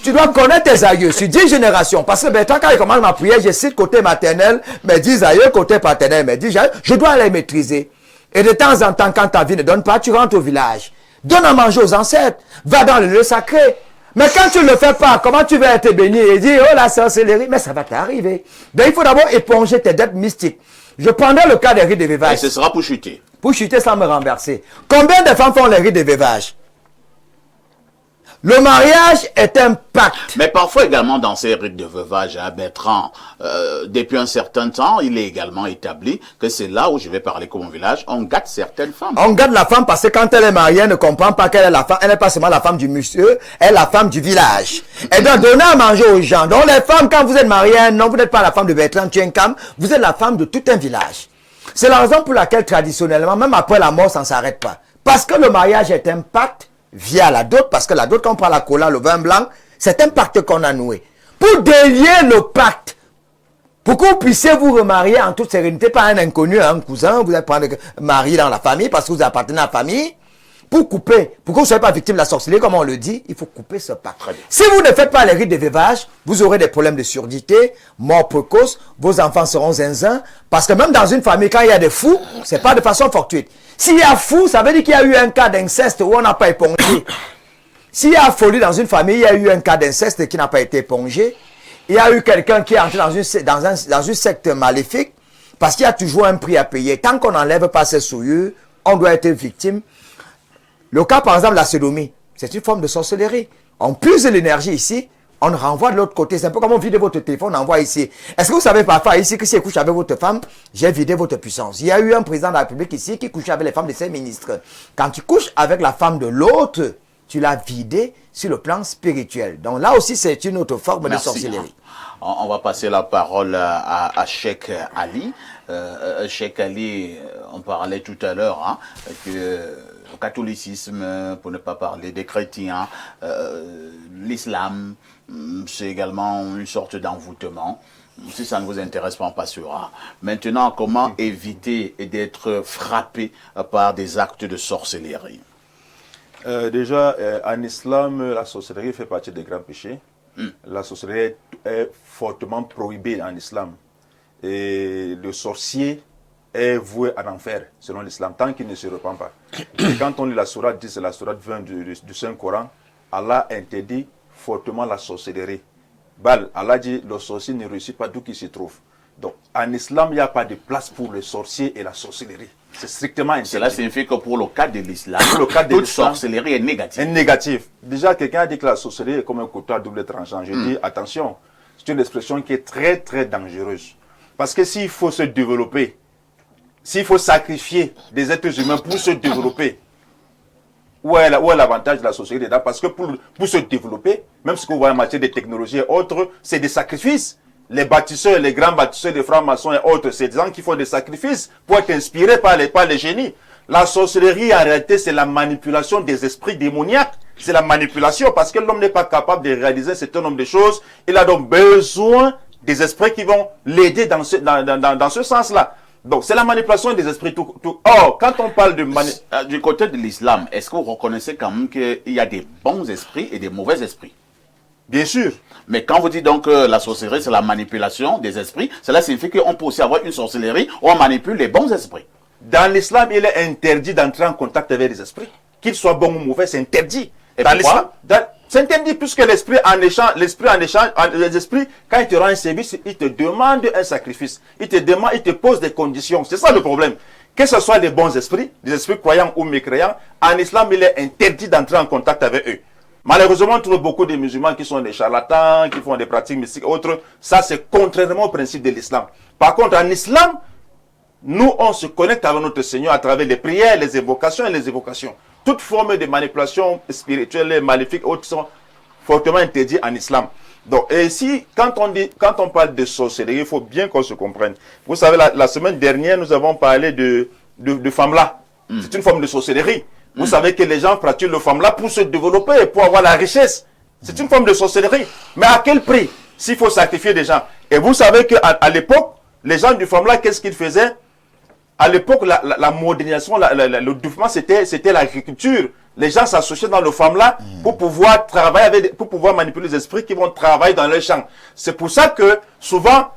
tu dois connaître tes aïeux sur 10 générations. Parce que toi, quand je commence ma prière, je cite côté maternel, mes 10 aïeux, côté paternel, mes 10 aïeux, je dois les maîtriser. Et de temps en temps, quand ta vie ne donne pas, tu rentres au village. Donne à manger aux ancêtres. Va dans le lieu sacré. Mais quand tu ne le fais pas, comment tu vas être béni et dire, oh la sorcellerie, mais ça va t'arriver. Donc il faut d'abord éponger tes dettes mystiques. Je prendrai le cas des rites de veuvage. Et ce sera pour chuter. Pour chuter sans me renverser. Combien de femmes font les rites de veuvage? Le mariage est un pacte. Mais parfois également dans ces rites de veuvage, hein, Bertrand, depuis un certain temps, il est également établi que c'est là où je vais parler comme mon village, on gâte certaines femmes. On gâte la femme parce que quand elle est mariée, elle ne comprend pas qu'elle est la femme, elle n'est pas seulement la femme du monsieur, elle est la femme du village. Elle doit donner à manger aux gens. Donc les femmes, quand vous êtes mariées, non, vous n'êtes pas la femme de Bertrand Tienkam, vous êtes la femme de tout un village. C'est la raison pour laquelle traditionnellement, même après la mort, ça ne s'arrête pas. Parce que le mariage est un pacte via la dot, parce que la dot, quand on prend la cola, le vin blanc, c'est un pacte qu'on a noué. Pour délier le pacte, pour que vous puissiez vous remarier en toute sérénité, pas un inconnu, un cousin, vous allez prendre mari dans la famille, parce que vous appartenez à la famille, pour couper, pour que vous ne soyez pas victime de la sorcellerie, comme on le dit, il faut couper ce pacte. Si vous ne faites pas les rites de veuvage, vous aurez des problèmes de surdité, mort précoce, vos enfants seront zinzins, parce que même dans une famille, quand il y a des fous, c'est pas de façon fortuite. S'il y a fou, ça veut dire qu'il y a eu un cas d'inceste où on n'a pas épongé. S'il y a folie dans une famille, il y a eu un cas d'inceste qui n'a pas été épongé. Il y a eu quelqu'un qui est entré dans une secte maléfique, parce qu'il y a toujours un prix à payer. Tant qu'on n'enlève pas ces souillures, on doit être victime. Le cas, par exemple, la sodomie, c'est une forme de sorcellerie. On puise l'énergie ici, on renvoie de l'autre côté. C'est un peu comme on vide votre téléphone, on envoie ici. Est-ce que vous savez parfois ici que si je couche avec votre femme, j'ai vidé votre puissance? Il y a eu un président de la République ici qui couchait avec les femmes de ses ministres. Quand tu couches avec la femme de l'autre, tu l'as vidé sur le plan spirituel. Donc là aussi, c'est une autre forme de sorcellerie. On va passer la parole à Cheikh Ali. Cheikh Ali, on parlait tout à l'heure hein, que le catholicisme, pour ne pas parler des chrétiens, l'islam, c'est également une sorte d'envoûtement. Si ça ne vous intéresse pas, on passera. Maintenant, comment éviter d'être frappé par des actes de sorcellerie? Déjà, en islam, la sorcellerie fait partie des grands péchés. La sorcellerie est fortement prohibée en islam. Et le sorcier est voué à l'enfer, selon l'islam, tant qu'il ne se repent pas. Et quand on lit la sourate 10 et la sourate 20 du Saint-Coran, Allah interdit fortement la sorcellerie. Allah dit, le sorcier ne réussit pas d'où qu'il se trouve. Donc, en islam, il n'y a pas de place pour le sorcier et la sorcellerie. C'est strictement interdit. Cela signifie que pour le cas de l'islam, toute sorcellerie est négative. Est négative. Déjà, quelqu'un a dit que la sorcellerie est comme un couteau à double tranchant. Je dis, attention, c'est une expression qui est très, très dangereuse. Parce que s'il faut se développer, s'il faut sacrifier des êtres humains pour se développer, où est l'avantage de la sorcellerie là? Parce que pour se développer, même ce qu'on voit en matière de technologie et autres, c'est des sacrifices. Les bâtisseurs, les grands bâtisseurs, les francs-maçons et autres, c'est des gens qui font des sacrifices pour être inspirés par les génies. La sorcellerie, en réalité, c'est la manipulation des esprits démoniaques. C'est la manipulation parce que l'homme n'est pas capable de réaliser un certain nombre de choses. Il a donc besoin des esprits qui vont l'aider dans ce sens-là. Donc, c'est la manipulation des esprits. Or, quand on parle de du côté de l'islam, est-ce que vous reconnaissez quand même qu'il y a des bons esprits et des mauvais esprits? Bien sûr. Mais quand vous dites donc que la sorcellerie, c'est la manipulation des esprits, cela signifie qu'on peut aussi avoir une sorcellerie où on manipule les bons esprits. Dans l'islam, il est interdit d'entrer en contact avec les esprits. Qu'ils soient bons ou mauvais, c'est interdit. Et dans l'islam, c'est interdit puisque l'esprit en échange, quand il te rend un service, il te demande un sacrifice. Il te pose des conditions. C'est ça le problème. Que ce soit les bons esprits, des esprits croyants ou mécréants, en islam, il est interdit d'entrer en contact avec eux. Malheureusement, on trouve beaucoup de musulmans qui sont des charlatans, qui font des pratiques mystiques, autres. Ça, c'est contrairement au principe de l'islam. Par contre, en islam, nous, on se connecte avec notre Seigneur à travers les prières, les évocations et les évocations. Toute forme de manipulation spirituelle, maléfique, autres sont fortement interdites en islam. Donc, et ici, quand on parle de sorcellerie, il faut bien qu'on se comprenne. Vous savez, la semaine dernière, nous avons parlé de Famla. C'est une forme de sorcellerie. Vous savez que les gens pratiquent le Famla pour se développer, pour avoir la richesse. C'est une forme de sorcellerie. Mais à quel prix? S'il faut sacrifier des gens. Et vous savez qu'à l'époque, les gens du Famla, qu'est-ce qu'ils faisaient? À l'époque, la modernisation, le développement, c'était l'agriculture. Les gens s'associaient dans le Famla pour pouvoir travailler pour pouvoir manipuler les esprits qui vont travailler dans les champs. C'est pour ça que souvent,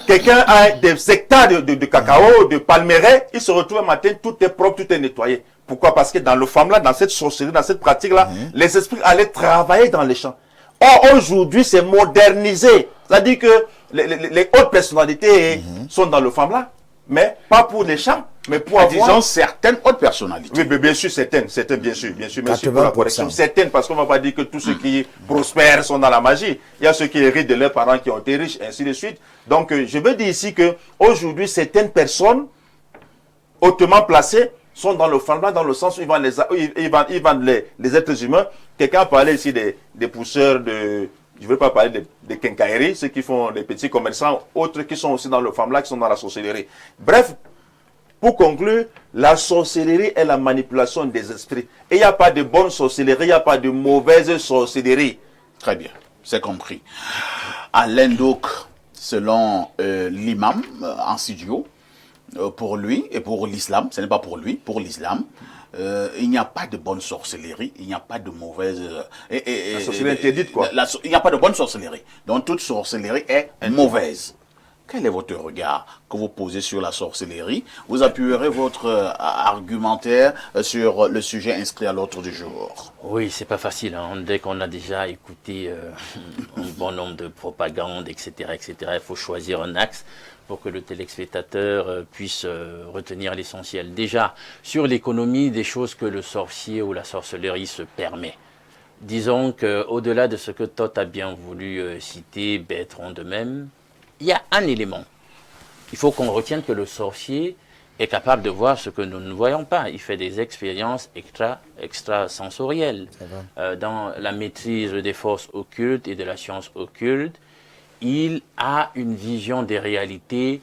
quelqu'un a des hectares de cacao, de palmeraie, il se retrouve un matin, tout est propre, tout est nettoyé. Pourquoi? Parce que dans le Famla, dans cette sorcellerie, dans cette pratique-là, les esprits allaient travailler dans les champs. Or, aujourd'hui, c'est modernisé. C'est-à-dire que les hautes personnalités sont dans le Famla, mais pas pour les champs, mais pour avoir... Disons certaines hautes personnalités. Oui, mais bien sûr, certaines, bien sûr. Merci pour la correction. Certaines, parce qu'on ne va pas dire que tous ceux qui prospèrent sont dans la magie. Il y a ceux qui héritent de leurs parents qui ont été riches, ainsi de suite. Donc, je veux dire ici que aujourd'hui, certaines personnes hautement placées sont dans le Famla, dans le sens où ils vendent les êtres humains. Quelqu'un a parlé ici des pousseurs de... Je ne veux pas parler des quincailleries, ceux qui font les petits commerçants, autres qui sont aussi dans le Famla, qui sont dans la sorcellerie. Bref, pour conclure, la sorcellerie est la manipulation des esprits. Et il n'y a pas de bonne sorcellerie, il n'y a pas de mauvaise sorcellerie. Très bien, c'est compris. Alain Douk, selon l'imam en studio, pour lui et pour l'islam, ce n'est pas pour lui, pour l'islam, il n'y a pas de bonne sorcellerie, il n'y a pas de mauvaise... la sorcellerie interdite, quoi. Il n'y a pas de bonne sorcellerie. Donc toute sorcellerie est mauvaise. Quel est votre regard que vous posez sur la sorcellerie? Vous appuierez votre argumentaire sur le sujet inscrit à l'ordre du jour. Oui, c'est pas facile. Hein. Dès qu'on a déjà écouté un bon nombre de propagandes, etc., il faut choisir un axe pour que le téléspectateur puisse retenir l'essentiel. Déjà, sur l'économie, des choses que le sorcier ou la sorcellerie se permet. Disons qu'au-delà de ce que Toth a bien voulu citer, Bertrand de même, il y a un élément. Il faut qu'on retienne que le sorcier est capable de voir ce que nous ne voyons pas. Il fait des expériences extrasensorielles. Dans la maîtrise des forces occultes et de la science occulte, il a une vision des réalités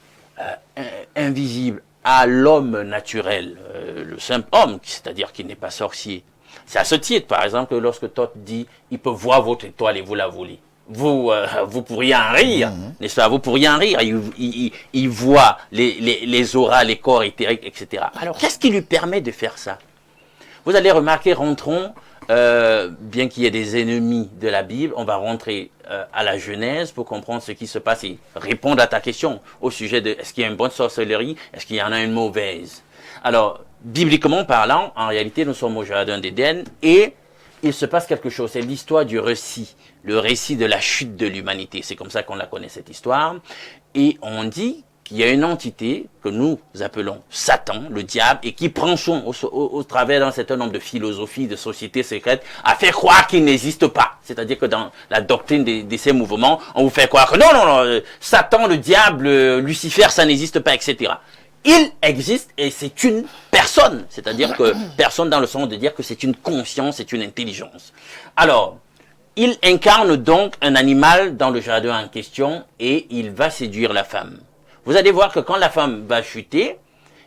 invisibles à l'homme naturel, le simple homme, c'est-à-dire qui n'est pas sorcier. C'est à ce titre, par exemple, que lorsque Thoth dit « il peut voir votre étoile et vous la voler ». Vous pourriez en rire, n'est-ce pas? Vous pourriez en rire. Il voit les auras, les corps éthériques, etc. Alors, qu'est-ce qui lui permet de faire ça? Vous allez remarquer, rentrons, bien qu'il y ait des ennemis de la Bible, on va rentrer à la Genèse pour comprendre ce qui se passe et répondre à ta question au sujet de est-ce qu'il y a une bonne sorcellerie, est-ce qu'il y en a une mauvaise. Alors, bibliquement parlant, en réalité, nous sommes au Jardin d'Éden et il se passe quelque chose. C'est l'histoire du récit, le récit de la chute de l'humanité. C'est comme ça qu'on la connaît, cette histoire. Et on dit qu'il y a une entité que nous appelons Satan, le diable, et qui prend son, au travers d'un certain nombre de philosophies, de sociétés secrètes, à faire croire qu'il n'existe pas. C'est-à-dire que dans la doctrine de ces mouvements, on vous fait croire que non, Satan, le diable, Lucifer, ça n'existe pas, etc. Il existe et c'est une personne. C'est-à-dire que personne dans le sens de dire que c'est une conscience, c'est une intelligence. Alors, il incarne donc un animal dans le jardin en question et il va séduire la femme. Vous allez voir que quand la femme va chuter,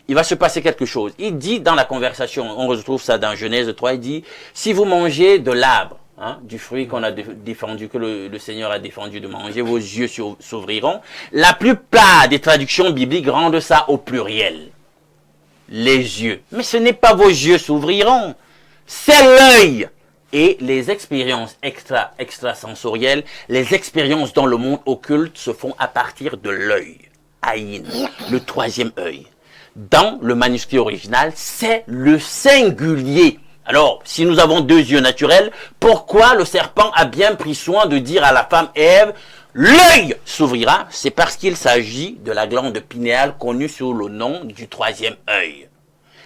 il va se passer quelque chose. Il dit dans la conversation, on retrouve ça dans Genèse 3, il dit, si vous mangez de l'arbre, du fruit qu'on a défendu, que le Seigneur a défendu de manger, vos yeux s'ouvriront. La plupart des traductions bibliques rendent ça au pluriel. Les yeux. Mais ce n'est pas vos yeux s'ouvriront, c'est l'œil. Et les expériences extrasensorielles, les expériences dans le monde occulte se font à partir de l'œil. Aïn, le troisième œil. Dans le manuscrit original, c'est le singulier. Alors, si nous avons deux yeux naturels, pourquoi le serpent a bien pris soin de dire à la femme Ève, l'œil s'ouvrira? C'est parce qu'il s'agit de la glande pinéale connue sous le nom du troisième œil.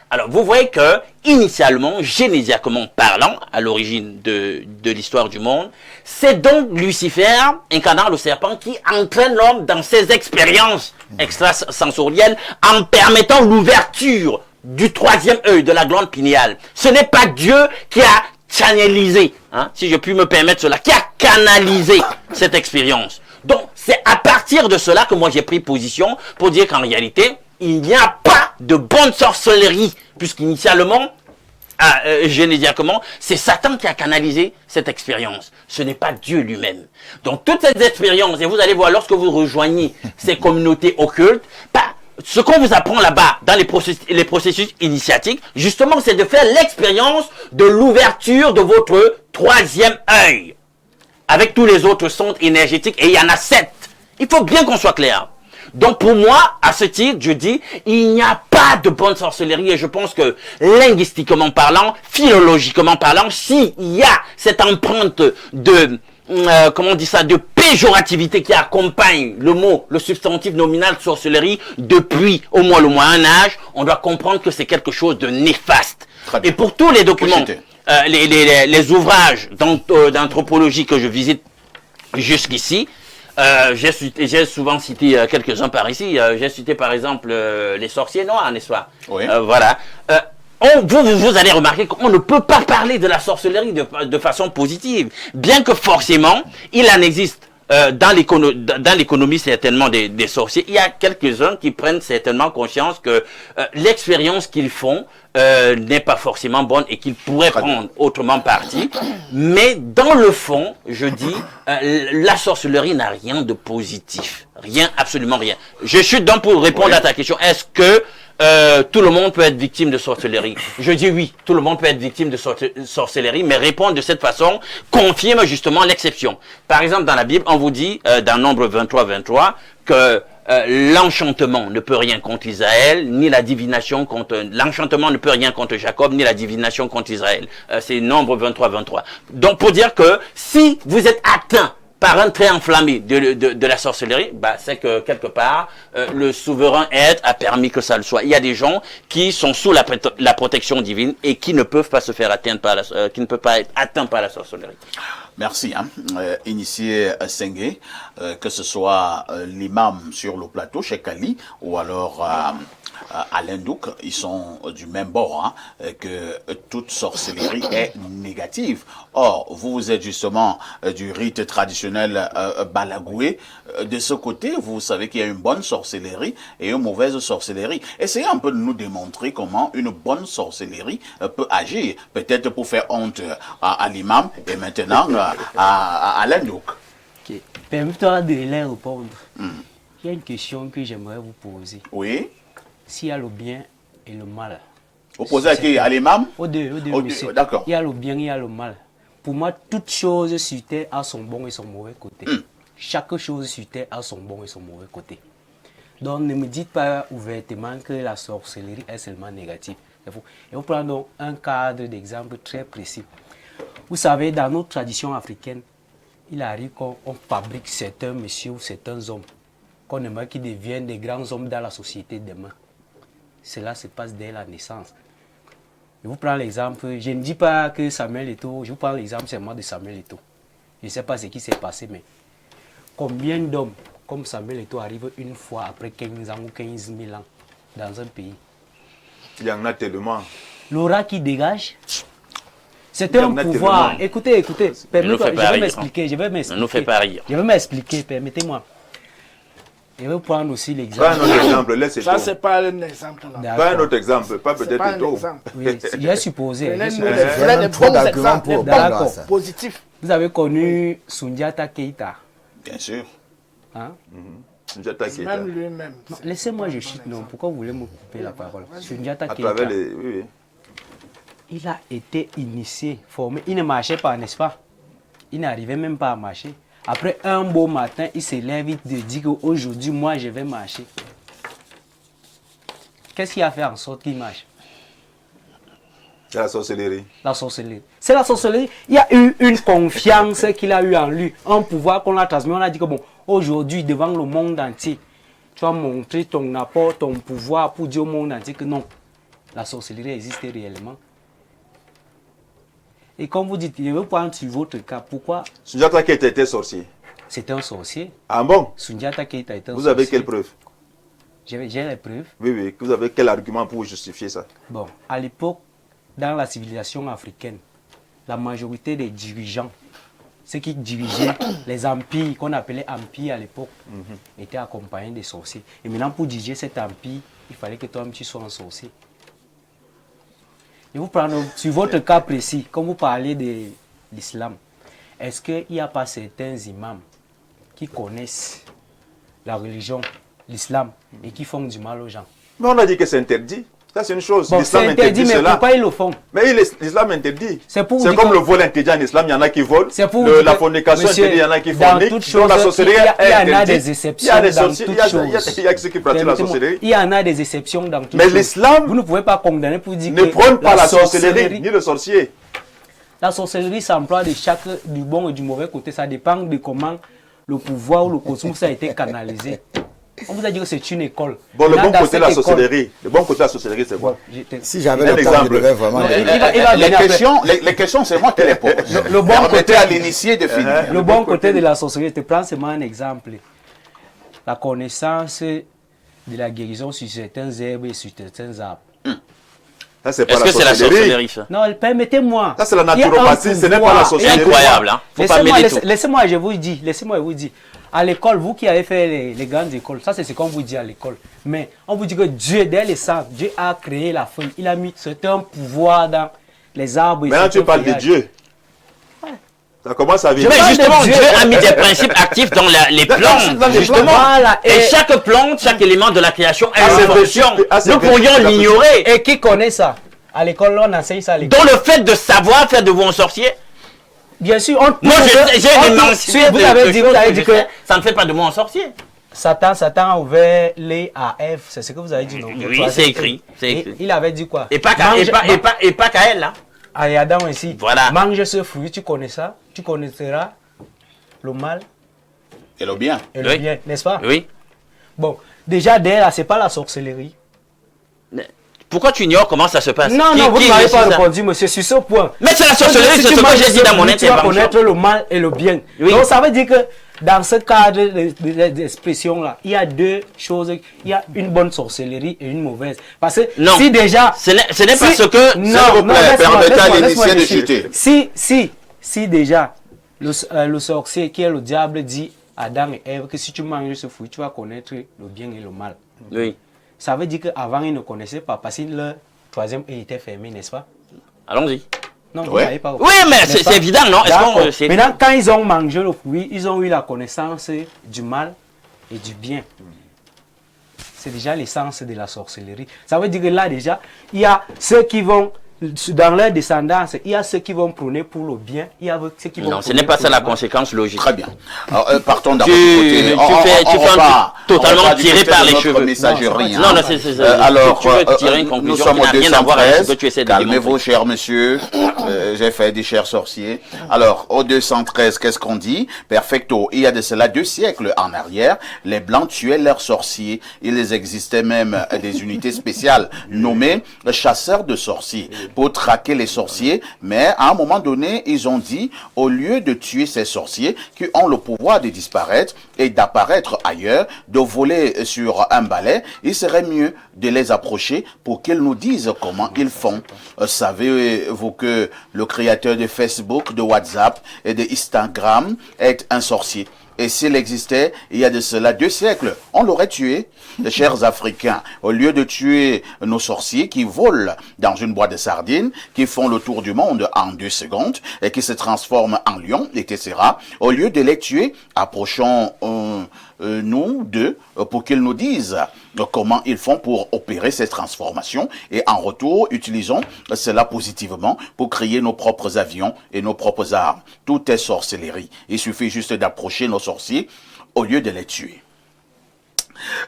Alors, vous voyez que, initialement, génésiaquement parlant, à l'origine de l'histoire du monde, c'est donc Lucifer, incarnant le serpent, qui entraîne l'homme dans ses expériences extrasensorielles en permettant l'ouverture du troisième œil de la glande pinéale. Ce n'est pas Dieu qui a channalisé, si je puis me permettre cela, qui a canalisé cette expérience. Donc, c'est à partir de cela que moi j'ai pris position pour dire qu'en réalité, il n'y a pas de bonne sorcellerie, puisqu'initialement, génésiquement, c'est Satan qui a canalisé cette expérience. Ce n'est pas Dieu lui-même. Donc, toutes ces expériences, et vous allez voir, lorsque vous rejoignez ces communautés occultes, ce qu'on vous apprend là-bas, dans les processus initiatiques, justement, c'est de faire l'expérience de l'ouverture de votre troisième œil, avec tous les autres sondes énergétiques, et il y en a 7. Il faut bien qu'on soit clair. Donc pour moi, à ce titre, je dis, il n'y a pas de bonne sorcellerie et je pense que linguistiquement parlant, philologiquement parlant, s'il y a cette empreinte de, comment on dit ça, de péjorativité qui accompagne le mot, le substantif nominal sorcellerie depuis au moins le Moyen Âge, on doit comprendre que c'est quelque chose de néfaste. Et pour tous les documents, les ouvrages d'anthropologie que je visite jusqu'ici, j'ai souvent cité quelques-uns par ici. J'ai cité par exemple les sorciers noirs, n'est-ce pas? Oui. Voilà. Vous allez remarquer qu'on ne peut pas parler de la sorcellerie de façon positive, bien que forcément il en existe dans l'économie certainement des sorciers. Il y a quelques-uns qui prennent certainement conscience que l'expérience qu'ils font n'est pas forcément bonne et qu'ils pourraient prendre autrement parti. Mais dans le fond, je dis, la sorcellerie n'a rien de positif. Rien, absolument rien. Je chute donc pour répondre à ta question. Est-ce que tout le monde peut être victime de sorcellerie? Je dis oui, tout le monde peut être victime de sorcellerie, mais répondre de cette façon confirme justement l'exception. Par exemple, dans la Bible, on vous dit, dans Nombre 23, que l'enchantement ne peut rien contre Israël, ni la divination contre... L'enchantement ne peut rien contre Jacob, ni la divination contre Israël. C'est Nombre 23. Donc, pour dire que si vous êtes atteint par un trait enflammé de la sorcellerie, c'est que quelque part, le souverain être a permis que ça le soit. Il y a des gens qui sont sous la protection divine et qui ne peuvent pas se faire atteindre par qui ne peuvent pas être atteints par la sorcellerie. Merci. Initié Senghé, que ce soit l'imam sur le plateau, Cheikh Ali, ou alors Alain Douk, ils sont du même bord, que toute sorcellerie est négative. Or, vous êtes justement du rite traditionnel balagoué. De ce côté, vous savez qu'il y a une bonne sorcellerie et une mauvaise sorcellerie. Essayez un peu de nous démontrer comment une bonne sorcellerie peut agir. Peut-être pour faire honte à l'imam et maintenant à Alain Douk. Okay. Permettez-moi de les répondre. Il y a une question que j'aimerais vous poser. Oui. S'il y a le bien et le mal. Opposé à qui? À l'imam? Aux deux, monsieur. D'accord. Il y a le bien, il y a le mal. Pour moi, toute chose sur terre a son bon et son mauvais côté. Chaque chose sur terre a son bon et son mauvais côté. Donc, ne me dites pas ouvertement que la sorcellerie est seulement négative. Et vous prenez donc un cadre d'exemple très précis. Vous savez, dans notre tradition africaine, il arrive qu'on fabrique certains messieurs ou certains hommes qu'on aimerait qu'ils deviennent des grands hommes dans la société demain. Cela se passe dès la naissance. Je vous prends l'exemple, je ne dis pas que Samuel Eto'o, je vous prends l'exemple seulement de Samuel Eto'o. Je ne sais pas ce qui s'est passé, mais combien d'hommes comme Samuel Eto'o arrivent une fois après 15 ans ou 15 000 ans dans un pays? Il y en a tellement. L'aura qui dégage, c'est un pouvoir. Écoutez, je vais m'expliquer. Je vais m'expliquer, permettez-moi. Je vais prendre aussi l'exemple. Pas un autre exemple, laissez ça, c'est pas un exemple. Pas un autre exemple, pas peut-être tout. Oui, j'ai supposé. Des bons exemples, d'accord, positifs. Vous avez connu Sundiata Keita? Bien sûr. Hein? Sundiata Keita. Même lui-même. Laissez-moi, je chute, non. Pourquoi vous voulez me couper la parole? Sundiata à Keita. Oui. Il a été initié, formé. Il ne marchait pas, n'est-ce pas? Il n'arrivait même pas à marcher. Après un beau matin, il se lève, il te dit qu'aujourd'hui, moi, je vais marcher. Qu'est-ce qui a fait en sorte qu'il marche? C'est la sorcellerie. La sorcellerie. C'est la sorcellerie. Il y a eu une confiance qu'il a eu en lui, un pouvoir qu'on a transmis. On a dit que bon, aujourd'hui, devant le monde entier, tu vas montrer ton apport, ton pouvoir pour dire au monde entier que non, la sorcellerie existe réellement. Et comme vous dites, je veux prendre sur votre cas. Pourquoi? Sundiata Keita était sorcier. C'était un sorcier. Ah bon? Sundiata Keita était un sorcier. Vous avez quelle preuve? J'ai les preuves. Oui. Vous avez quel argument pour justifier ça? Bon, à l'époque, dans la civilisation africaine, la majorité des dirigeants, ceux qui dirigeaient les empires, qu'on appelait empires à l'époque, étaient accompagnés des sorciers. Et maintenant, pour diriger cet empire, il fallait que toi-même tu sois un sorcier. Je vous prends sur votre cas précis, quand vous parlez de l'islam, est-ce qu'il n'y a pas certains imams qui connaissent la religion, l'islam, et qui font du mal aux gens? Mais on a dit que c'est interdit. Ça, c'est une chose. Bon, l'islam interdit, mais pourquoi ils le font? Mais l'islam interdit. C'est comme que... le vol interdit en islam, il y en a qui volent. La fornication interdit, il y en a qui forniquent. Dans la sorcellerie, il y en a des exceptions dans toutes choses. Il y a ceux qui pratiquent la sorcellerie. Il y en a des exceptions dans toutes choses. Mais l'islam, vous ne pouvez pas condamner pour dire ne prône pas la sorcellerie, ni le sorcier. La sorcellerie s'emploie du bon et du mauvais côté. Ça dépend de comment le pouvoir ou le cosmos a été canalisé. On vous a dit que c'est une école. Bon, le bon côté de la sorcellerie. Le bon côté de la sorcellerie, c'est quoi? Si j'avais le temps, je devais vraiment... Les questions, c'est moi qui les pose. Le bon côté à l'initié de finir. Le bon côté de la sorcellerie, je te prends seulement un exemple. La connaissance de la guérison sur certains herbes et sur certains arbres. Est-ce que c'est la sorcellerie, ça? Non, permettez-moi. Ça, c'est la naturopathie, ce n'est pas la sorcellerie. C'est incroyable, hein? Faut pas mêler tout. Laissez-moi, je vous dis. À l'école, vous qui avez fait les grandes écoles, ça c'est ce qu'on vous dit à l'école. Mais on vous dit que Dieu, dès l'essence, Dieu a créé la feuille. Il a mis un pouvoir dans les arbres. Maintenant, tu parles de Dieu. Ouais. Ça commence à vivre. Mais justement, Dieu a mis des principes actifs dans les plantes. Justement. Voilà. Et chaque plante, chaque élément de la création a une fonction. Nous pourrions l'ignorer. Et qui connaît ça? À l'école, on enseigne ça à l'école. Donc le fait de savoir faire de vous un sorcier. Bien sûr, moi j'ai une mention. Vous avez dit que ça ne fait pas de moi un sorcier. Satan a ouvert les à Ève, c'est ce que vous avez dit, non? Oui, c'est écrit. Il avait dit quoi? Et pas qu'à elle, là. Ah, et Adam aussi. Voilà. Mange ce fruit, tu connais ça, tu connaîtras le mal et le bien. Et le bien, n'est-ce pas? Oui. Bon, déjà derrière, c'est pas la sorcellerie. Pourquoi tu ignores comment ça se passe? Non, non, vous ne m'avez pas répondu, monsieur, sur ce point. Mais c'est la sorcellerie, c'est ce que j'ai dit dans mon intervention. Tu vas connaître le mal et le bien. Oui. Donc ça veut dire que dans ce cadre d'expression-là, il y a deux choses. Il y a une bonne sorcellerie et une mauvaise. Parce que non, si déjà... Ce n'est pas ce que... Non, permettez à l'initié de chuter. Si déjà, le sorcier qui est le diable dit à Adam et Ève que si tu manges ce fruit, tu vas connaître le bien et le mal. Oui. Ça veut dire qu'avant, ils ne connaissaient pas parce que le troisième œil était fermé, n'est-ce pas? Allons-y. Non, vous n'avez pas. Oui, mais c'est évident, non? Maintenant, quand ils ont mangé le fruit, ils ont eu la connaissance du mal et du bien. C'est déjà l'essence de la sorcellerie. Ça veut dire que là, déjà, il y a ceux qui vont... Dans leur descendance, il y a ceux qui vont prôner pour le bien, il y a ceux qui vont... Non, ce n'est pas ça la conséquence logique. Très bien. Alors, partons d'un côté. Tu fais totalement tiré par les cheveux. Non, non, c'est alors, tu veux tirer une conclusion nous sommes qui n'a rien à voir avec ce que tu essaies de démontrer. Calmez-vous, cher monsieur. J'ai fait des chers sorciers. Alors, au 213, qu'est-ce qu'on dit? Perfecto. Il y a de cela 2 siècles en arrière, les Blancs tuaient leurs sorciers. Il existait même des unités spéciales nommées chasseurs de sorciers, pour traquer les sorciers, mais à un moment donné, ils ont dit, au lieu de tuer ces sorciers qui ont le pouvoir de disparaître et d'apparaître ailleurs, de voler sur un balai, il serait mieux de les approcher pour qu'ils nous disent comment ils font. Savez-vous que le créateur de Facebook, de WhatsApp et de Instagram est un sorcier? Et s'il existait, il y a de cela 2 siècles, on l'aurait tué. Les chers Africains, au lieu de tuer nos sorciers qui volent dans une boîte de sardines, qui font le tour du monde en 2 secondes et qui se transforment en lions, etc., au lieu de les tuer, approchons nous d'eux pour qu'ils nous disent comment ils font pour opérer ces transformations et en retour, utilisons cela positivement pour créer nos propres avions et nos propres armes. Tout est sorcellerie. Il suffit juste d'approcher nos sorciers au lieu de les tuer.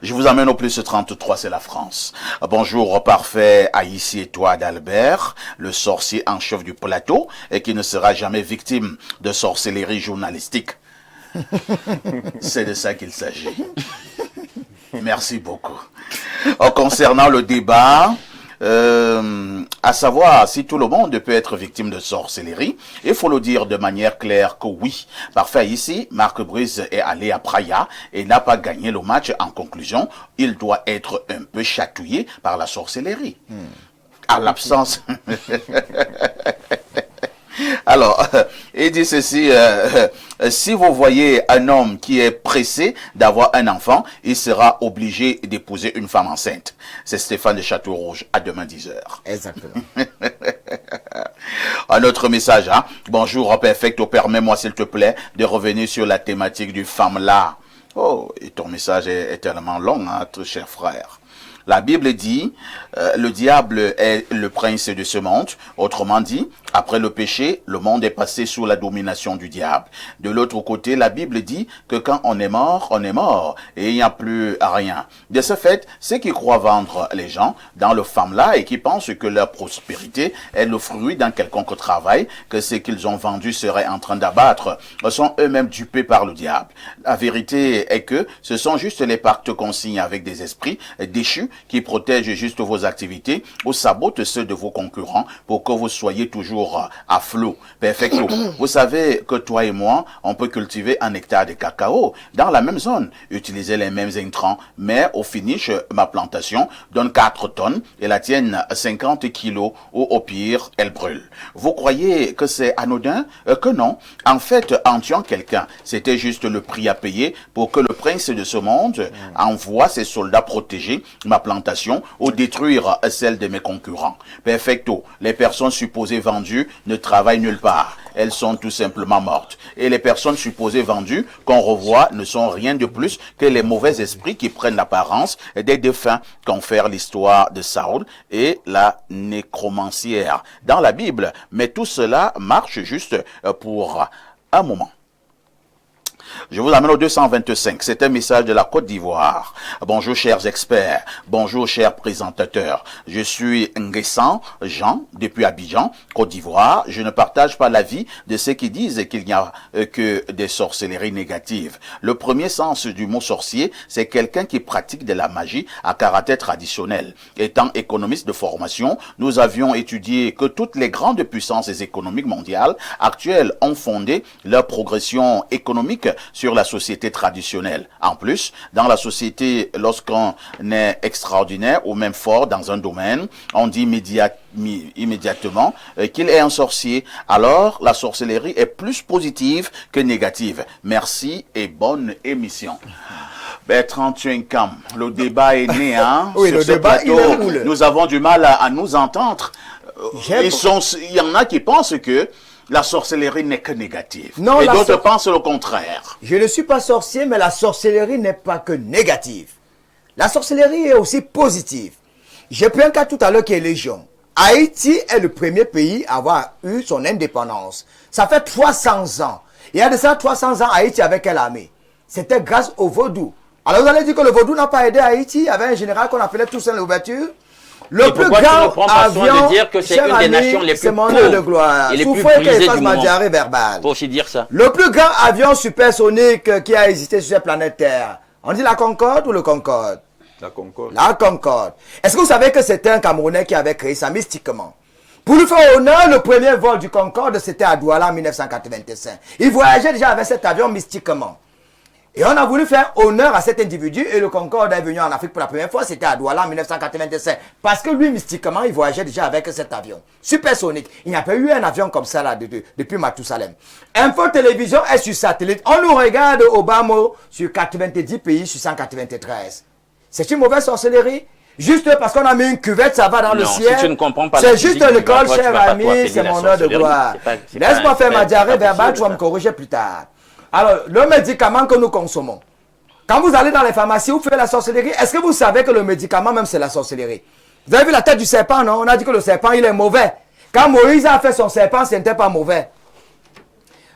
Je vous amène au plus 33, c'est la France. Bonjour, parfait Haïti et toi d'Albert, le sorcier en chef du plateau et qui ne sera jamais victime de sorcellerie journalistique. C'est de ça qu'il s'agit. Merci beaucoup. Concernant le débat, à savoir si tout le monde peut être victime de sorcellerie, il faut le dire de manière claire que oui. Parfait ici, Marc Brice est allé à Praia et n'a pas gagné le match. En conclusion, il doit être un peu chatouillé par la sorcellerie. À l'absence... Alors, il dit ceci, si vous voyez un homme qui est pressé d'avoir un enfant, il sera obligé d'épouser une femme enceinte. C'est Stéphane de Château-Rouge, à demain 10h. Exactement. Un autre message, hein. Bonjour, Perfecto, permets-moi s'il te plaît de revenir sur la thématique du femme-là. Oh, et ton message est tellement long, hein, très cher frère. La Bible dit, le diable est le prince de ce monde. Autrement dit, après le péché, le monde est passé sous la domination du diable. De l'autre côté, la Bible dit que quand on est mort et il n'y a plus rien. De ce fait, ceux qui croient vendre les gens dans le femme-là et qui pensent que leur prospérité est le fruit d'un quelconque travail, que ce qu'ils ont vendu serait en train d'abattre, sont eux-mêmes dupés par le diable. La vérité est que ce sont juste les pactes qu'on signe avec des esprits déchus qui protègent juste vos activités ou sabotent ceux de vos concurrents pour que vous soyez toujours à flot. Perfecto. Vous savez que toi et moi, on peut cultiver 1 hectare de cacao dans la même zone, utiliser les mêmes intrants, mais au finish, ma plantation donne 4 tonnes et la tienne 50 kilos ou au pire, elle brûle. Vous croyez que c'est anodin? Que non. En fait, en tuant quelqu'un, c'était juste le prix à payer pour que le prince de ce monde envoie ses soldats protéger ma plantation ou détruire celle de mes concurrents. Perfecto. Les personnes supposées vendues ne travaillent nulle part. Elles sont tout simplement mortes. Et les personnes supposées vendues qu'on revoit ne sont rien de plus que les mauvais esprits qui prennent l'apparence des défunts, confèrent l'histoire de Saoul et la nécromancière dans la Bible. Mais tout cela marche juste pour un moment. Je vous amène au 225. C'est un message de la Côte d'Ivoire. Bonjour chers experts. Bonjour chers présentateurs. Je suis Nguessan Jean depuis Abidjan, Côte d'Ivoire. Je ne partage pas l'avis de ceux qui disent qu'il n'y a que des sorcelleries négatives. Le premier sens du mot sorcier, c'est quelqu'un qui pratique de la magie à caractère traditionnel. Étant économiste de formation, nous avions étudié que toutes les grandes puissances économiques mondiales actuelles ont fondé leur progression économique sur la société traditionnelle. En plus, dans la société, lorsqu'on est extraordinaire ou même fort dans un domaine, on dit immédiatement qu'il est un sorcier. Alors, la sorcellerie est plus positive que négative. Merci et bonne émission. Bertrand Tchenkam, le débat est né, hein? Oui, sur le ce débat, plateau. il roule. Nous avons du mal à nous entendre. Il y en a qui pensent que la sorcellerie n'est que négative. Non, et d'autres pensent le contraire. Je ne suis pas sorcier, mais la sorcellerie n'est pas que négative. La sorcellerie est aussi positive. J'ai pris un cas tout à l'heure qui est légion. Haïti est le premier pays à avoir eu son indépendance. Ça fait 300 ans. Il y a de ça 300 ans, Haïti avait quelle armée? C'était grâce au vaudou. Alors vous allez dire que le vaudou n'a pas aidé Haïti. Il y avait un général qu'on appelait Toussaint Louverture. Le plus grand avion, de dire que c'est une des nations les plus pauvres de gloire. et les plus brisées brisées du monde. Verbal. Faut aussi dire ça. Le plus grand avion supersonique qui a existé sur cette planète Terre. On dit la Concorde ou le Concorde? La Concorde. La Concorde. Est-ce que vous savez que c'était un Camerounais qui avait créé ça mystiquement? Pour lui faire honneur, le premier vol du Concorde, c'était à Douala en 1985. Il voyageait déjà avec cet avion mystiquement. Et on a voulu faire honneur à cet individu et le Concorde est venu en Afrique pour la première fois, c'était à Douala en 1985. Parce que lui, mystiquement, il voyageait déjà avec cet avion. Supersonique. Il n'y a pas eu un avion comme ça là depuis Matousalem. Info Télévision est sur satellite. On nous regarde au Bamo sur 90 pays sur 193. C'est une mauvaise sorcellerie? Juste parce qu'on a mis une cuvette, ça va dans le ciel. Si tu ne comprends pas c'est juste l'école, cher ami, c'est mon heure de gloire. Laisse-moi faire ma diarrhée verbale, tu vas me corriger plus tard. Alors, le médicament que nous consommons, quand vous allez dans les pharmacies, vous faites la sorcellerie, est-ce que vous savez que le médicament même c'est la sorcellerie? Vous avez vu la tête du serpent, non? On a dit que le serpent, il est mauvais. Quand Moïse a fait son serpent, ce n'était pas mauvais.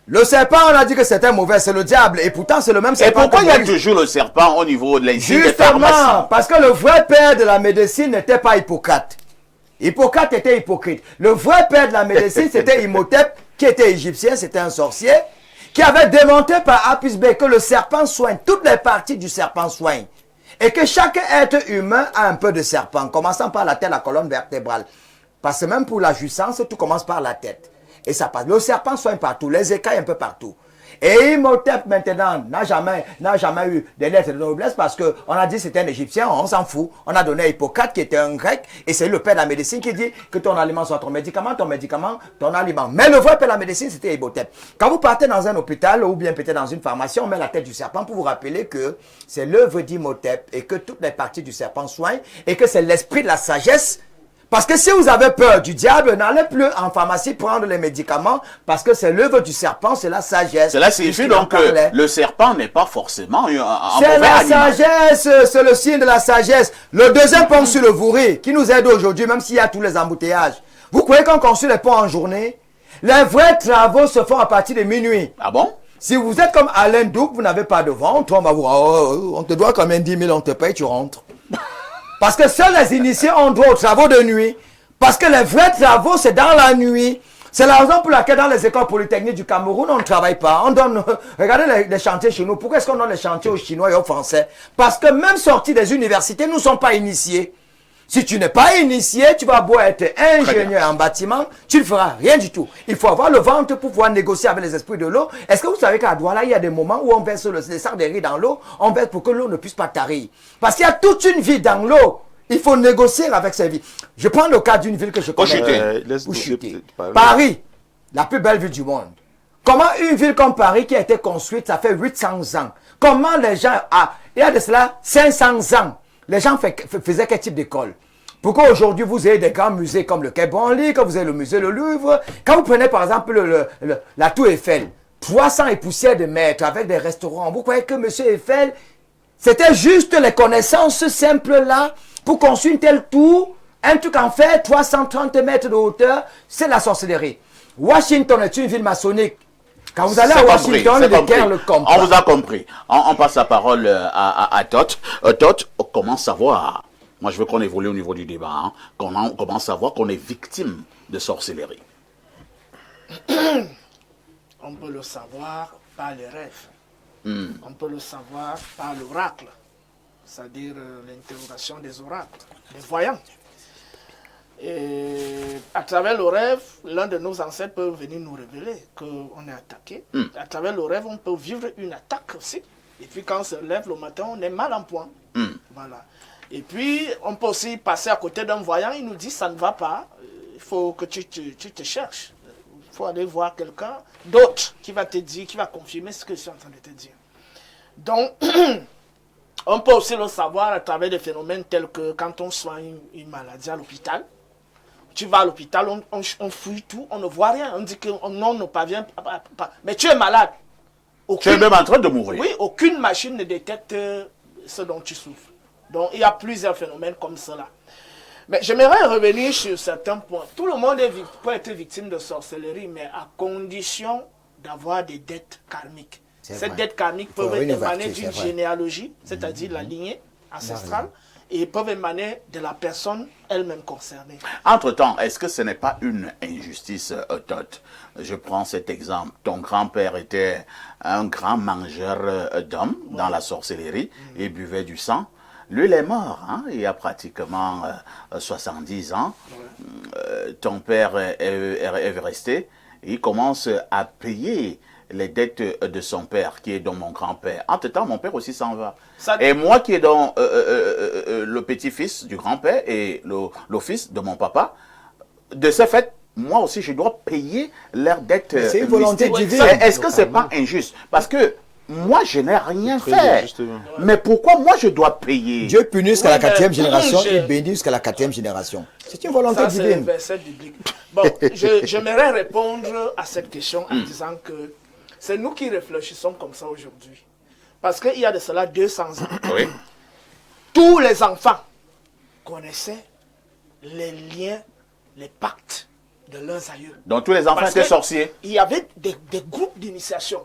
Le serpent, on a dit que c'était mauvais, c'est le diable. Et pourtant, c'est le même serpent. Et pourquoi il y a toujours le serpent au niveau de l'insigne des pharmacies? Justement, parce que le vrai père de la médecine n'était pas Hippocrate. Hippocrate était hypocrite. Le vrai père de la médecine, c'était Imhotep, qui était égyptien, c'était un sorcier, qui avait démontré par A plus B que le serpent soigne, toutes les parties du serpent soignent. Et que chaque être humain a un peu de serpent, commençant par la tête, la colonne vertébrale. Parce que même pour la jouissance, tout commence par la tête. Et ça passe. Le serpent soigne partout, les écailles un peu partout. Et Imhotep maintenant n'a jamais eu des lettres de noblesse parce qu'on a dit que c'était un Égyptien, on s'en fout. On a donné à Hippocrate qui était un grec et c'est le père de la médecine qui dit que ton aliment soit ton médicament, ton aliment. Mais le vrai père de la médecine c'était Imhotep. Quand vous partez dans un hôpital ou bien peut-être dans une pharmacie, on met la tête du serpent pour vous rappeler que c'est l'œuvre d'Imhotep et que toutes les parties du serpent soignent et que c'est l'esprit de la sagesse. Parce que si vous avez peur du diable, n'allez plus en pharmacie prendre les médicaments parce que c'est l'œuvre du serpent, c'est la sagesse. Cela signifie donc que le serpent n'est pas forcément un c'est mauvais la animal. sagesse, c'est le signe de la sagesse. Le deuxième pont sur le Vouri qui nous aide aujourd'hui, même s'il y a tous les embouteillages. Vous croyez qu'on construit les ponts en journée? Les vrais travaux se font à partir de minuit. Ah bon? Si vous êtes comme Alain Douc, vous n'avez pas de ventre, on va vous on te doit quand même 10 000, on te paye, tu rentres. Parce que seuls les initiés ont droit aux travaux de nuit. Parce que les vrais travaux, c'est dans la nuit. C'est la raison pour laquelle dans les écoles polytechniques du Cameroun, on ne travaille pas. On donne, regardez les chantiers chez nous. Pourquoi est-ce qu'on donne les chantiers aux Chinois et aux Français? Parce que même sortis des universités, nous ne sommes pas initiés. Si tu n'es pas initié, tu vas beau être ingénieur en bâtiment, tu ne feras rien du tout. Il faut avoir le ventre pour pouvoir négocier avec les esprits de l'eau. Est-ce que vous savez qu'à Douala, il y a des moments où on verse les sacs de riz dans l'eau, on verse pour que l'eau ne puisse pas tarir. Parce qu'il y a toute une vie dans l'eau. Il faut négocier avec ces vies. Je prends le cas d'une ville que je connais. Paris, la plus belle ville du monde. Comment une ville comme Paris qui a été construite, ça fait 800 ans. Comment les gens, il y a de cela 500 ans, les gens faisaient quel type d'école? Pourquoi aujourd'hui vous avez des grands musées comme le Quai Branly, quand vous avez le musée Le Louvre, quand vous prenez par exemple la Tour Eiffel, 300 et poussières de mètres avec des restaurants, vous croyez que M. Eiffel, c'était juste les connaissances simples là pour construire une telle tour, un truc en fait 330 mètres de hauteur, c'est la sorcellerie. Washington est une ville maçonnique. Quand vous allez à Washington, le Caire le comprend. On vous a compris. On passe la parole à Tot. Tot, comment savoir? Moi, je veux qu'on évolue au niveau du débat. Hein. Comment savoir qu'on est victime de sorcellerie? On peut le savoir par les rêves. On peut le savoir par l'oracle, c'est-à-dire l'interrogation des oracles, des voyants. Et à travers le rêve, l'un de nos ancêtres peut venir nous révéler qu'on est attaqué. À travers le rêve, on peut vivre une attaque aussi. Et puis quand on se lève le matin, on est mal en point. Voilà. Et puis, on peut aussi passer à côté d'un voyant, il nous dit ça ne va pas, il faut que tu te cherches. Il faut aller voir quelqu'un d'autre qui va te dire, qui va confirmer ce que je suis en train de te dire. Donc, on peut aussi le savoir à travers des phénomènes tels que quand on soigne une maladie à l'hôpital. Tu vas à l'hôpital, on fouille tout, on ne voit rien. On dit que non, on ne parvient pas. Mais tu es malade. Tu es même en train de mourir. Oui, aucune machine ne détecte ce dont tu souffres. Donc, il y a plusieurs phénomènes comme cela. Mais j'aimerais revenir sur certains points. Tout le monde peut être victime de sorcellerie, mais à condition d'avoir des dettes karmiques. Ces dettes karmiques peuvent émaner d'une généalogie, c'est-à-dire la lignée ancestrale, et peuvent émaner de la personne elle-même concernée. Entre-temps, est-ce que ce n'est pas une injustice, Tot? Je prends cet exemple. Ton grand-père était un grand mangeur d'hommes dans la sorcellerie et buvait du sang. Lui, il est mort, hein? Il y a pratiquement 70 ans. Ton père est resté. Il commence à payer les dettes de son père, qui est dans mon grand-père. Entre-temps, mon père aussi s'en va. Et moi qui est dans le petit-fils du grand-père et le fils de mon papa, de ce fait, moi aussi, je dois payer leurs dettes. C'est une volonté divine. Est-ce que c'est pas injuste? Parce que moi, je n'ai rien fait. Mais pourquoi moi, je dois payer? Dieu punit jusqu'à la 4e génération, il bénit jusqu'à la 4e génération. C'est une volonté divine. C'est un verset biblique. Bon, j'aimerais répondre à cette question en disant que c'est nous qui réfléchissons comme ça aujourd'hui. Parce qu'il y a de cela 200 ans. Oui. Tous les enfants connaissaient les liens, les pactes de leurs aïeux. Donc tous les enfants étaient sorciers? Il y avait des groupes d'initiation.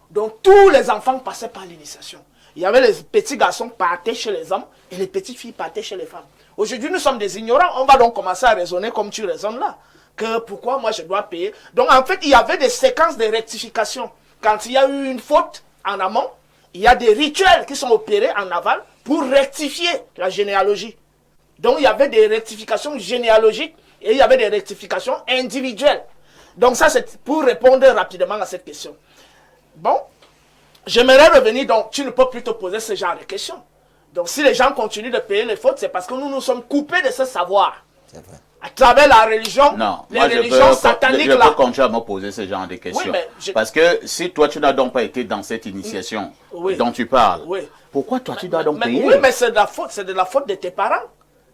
Donc tous les enfants passaient par l'initiation. Il y avait les petits garçons partaient chez les hommes et les petites filles partaient chez les femmes. Aujourd'hui, nous sommes des ignorants. On va donc commencer à raisonner comme tu raisonnes là. Que pourquoi moi je dois payer? Donc en fait, il y avait des séquences de rectification. Quand il y a eu une faute en amont, il y a des rituels qui sont opérés en aval pour rectifier la généalogie. Donc il y avait des rectifications généalogiques et il y avait des rectifications individuelles. Donc ça, c'est pour répondre rapidement à cette question. Bon, j'aimerais revenir, donc tu ne peux plus te poser ce genre de questions. Donc si les gens continuent de payer les fautes, c'est parce que nous nous sommes coupés de ce savoir. C'est vrai. À travers la religion, les religions sataniques là. Je peux continuer à me poser ce genre de questions. Oui, parce que si toi tu n'as donc pas été dans cette initiation dont tu parles, pourquoi toi tu dois donc payer? Oui, mais c'est de la faute de tes parents.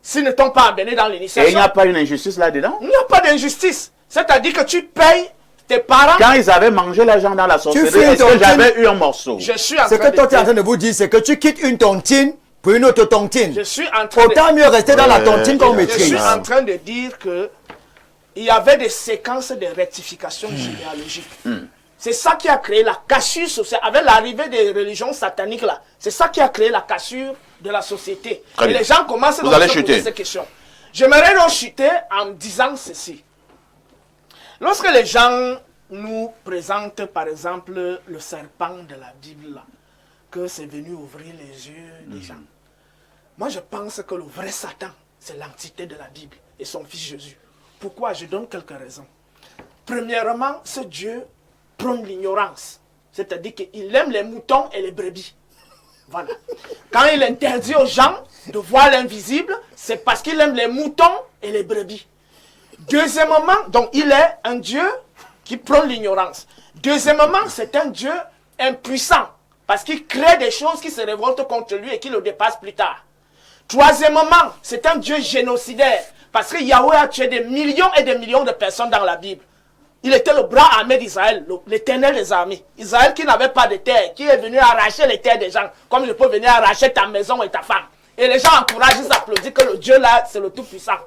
S'ils ne t'ont pas amené dans l'initiation. Et il n'y a pas une injustice là-dedans? Il n'y a pas d'injustice. C'est-à-dire que tu payes tes parents. Quand ils avaient mangé l'argent dans la sorcellerie, est-ce que j'avais eu un morceau? Je suis en train Ce que toi tu es en train de vous dire, c'est que tu quittes une tontine pour une autre tontine. Je suis en train Autant mieux rester dans la tontine qu'on maîtrise. Je suis en train de dire que il y avait des séquences de rectification généalogique. C'est ça qui a créé la cassure sociale. Avec l'arrivée des religions sataniques là, c'est ça qui a créé la cassure de la société. Et les gens commencent à se poser ces questions. J'aimerais donc chuter en disant ceci. Lorsque les gens nous présentent par exemple le serpent de la Bible là, que c'est venu ouvrir les yeux des gens. Moi, je pense que le vrai Satan, c'est l'entité de la Bible et son fils Jésus. Pourquoi? Je donne quelques raisons. Premièrement, ce Dieu prône l'ignorance. C'est-à-dire qu'il aime les moutons et les brebis. Voilà. Quand il interdit aux gens de voir l'invisible, c'est parce qu'il aime les moutons et les brebis. Deuxièmement, donc il est un Dieu qui prône l'ignorance. Deuxièmement, c'est un Dieu impuissant. Parce qu'il crée des choses qui se révoltent contre lui et qui le dépassent plus tard. Troisièmement, c'est un Dieu génocidaire. Parce que Yahweh a tué des millions et des millions de personnes dans la Bible. Il était le bras armé d'Israël, l'éternel des armées. Israël qui n'avait pas de terre, qui est venu arracher les terres des gens, comme je peux venir arracher ta maison et ta femme. Et les gens encouragent, ils applaudissent que le Dieu là, c'est le Tout-Puissant.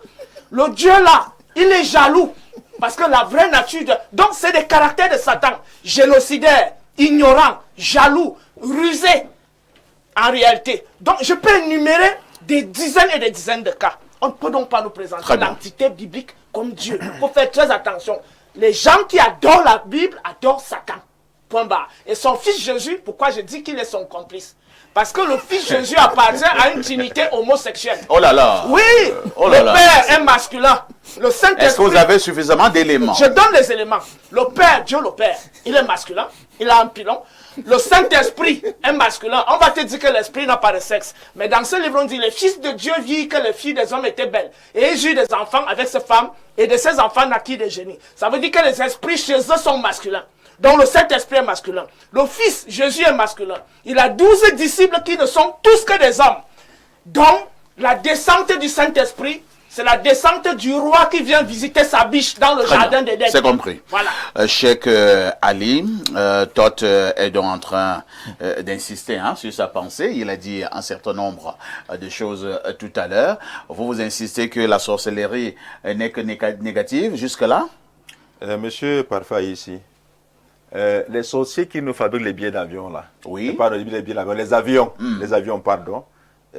Le Dieu là, il est jaloux. Parce que la vraie nature... Donc, c'est des caractères de Satan. Génocidaire, ignorant, jaloux, rusé. En réalité. Donc, je peux énumérer des dizaines et des dizaines de cas. On ne peut donc pas nous présenter l'entité biblique comme Dieu. Il faut faire très attention. Les gens qui adorent la Bible adorent Satan. Point barre. Et son fils Jésus, pourquoi je dis qu'il est son complice? Parce que le fils Jésus appartient à une trinité homosexuelle. Oh là là. Oui. Oh là le là. Père est masculin. Le Saint-Esprit... Est-ce que vous avez suffisamment d'éléments? Je donne les éléments. Le Père, Dieu le Père, il est masculin. Il a un pilon. Le Saint-Esprit est masculin. On va te dire que l'esprit n'a pas de sexe. Mais dans ce livre, on dit, les fils de Dieu virent que les filles des hommes étaient belles. Et ils eurent des enfants avec ces femmes. Et de ces enfants naquirent des génies. Ça veut dire que les esprits chez eux sont masculins. Donc le Saint-Esprit est masculin. Le Fils, Jésus, est masculin. Il a 12 disciples qui ne sont tous que des hommes. Donc, la descente du Saint-Esprit, c'est la descente du roi qui vient visiter sa biche dans le jardin d'Éden. C'est compris. Voilà. Cheikh Ali, Tot est donc en train d'insister sur sa pensée. Il a dit un certain nombre de choses tout à l'heure. Vous insistez que la sorcellerie n'est que négative jusque-là? Monsieur Parfait ici. Les sorciers qui nous fabriquent les billets d'avion là. Oui. Pas les billets d'avion, les avions. Les avions, pardon.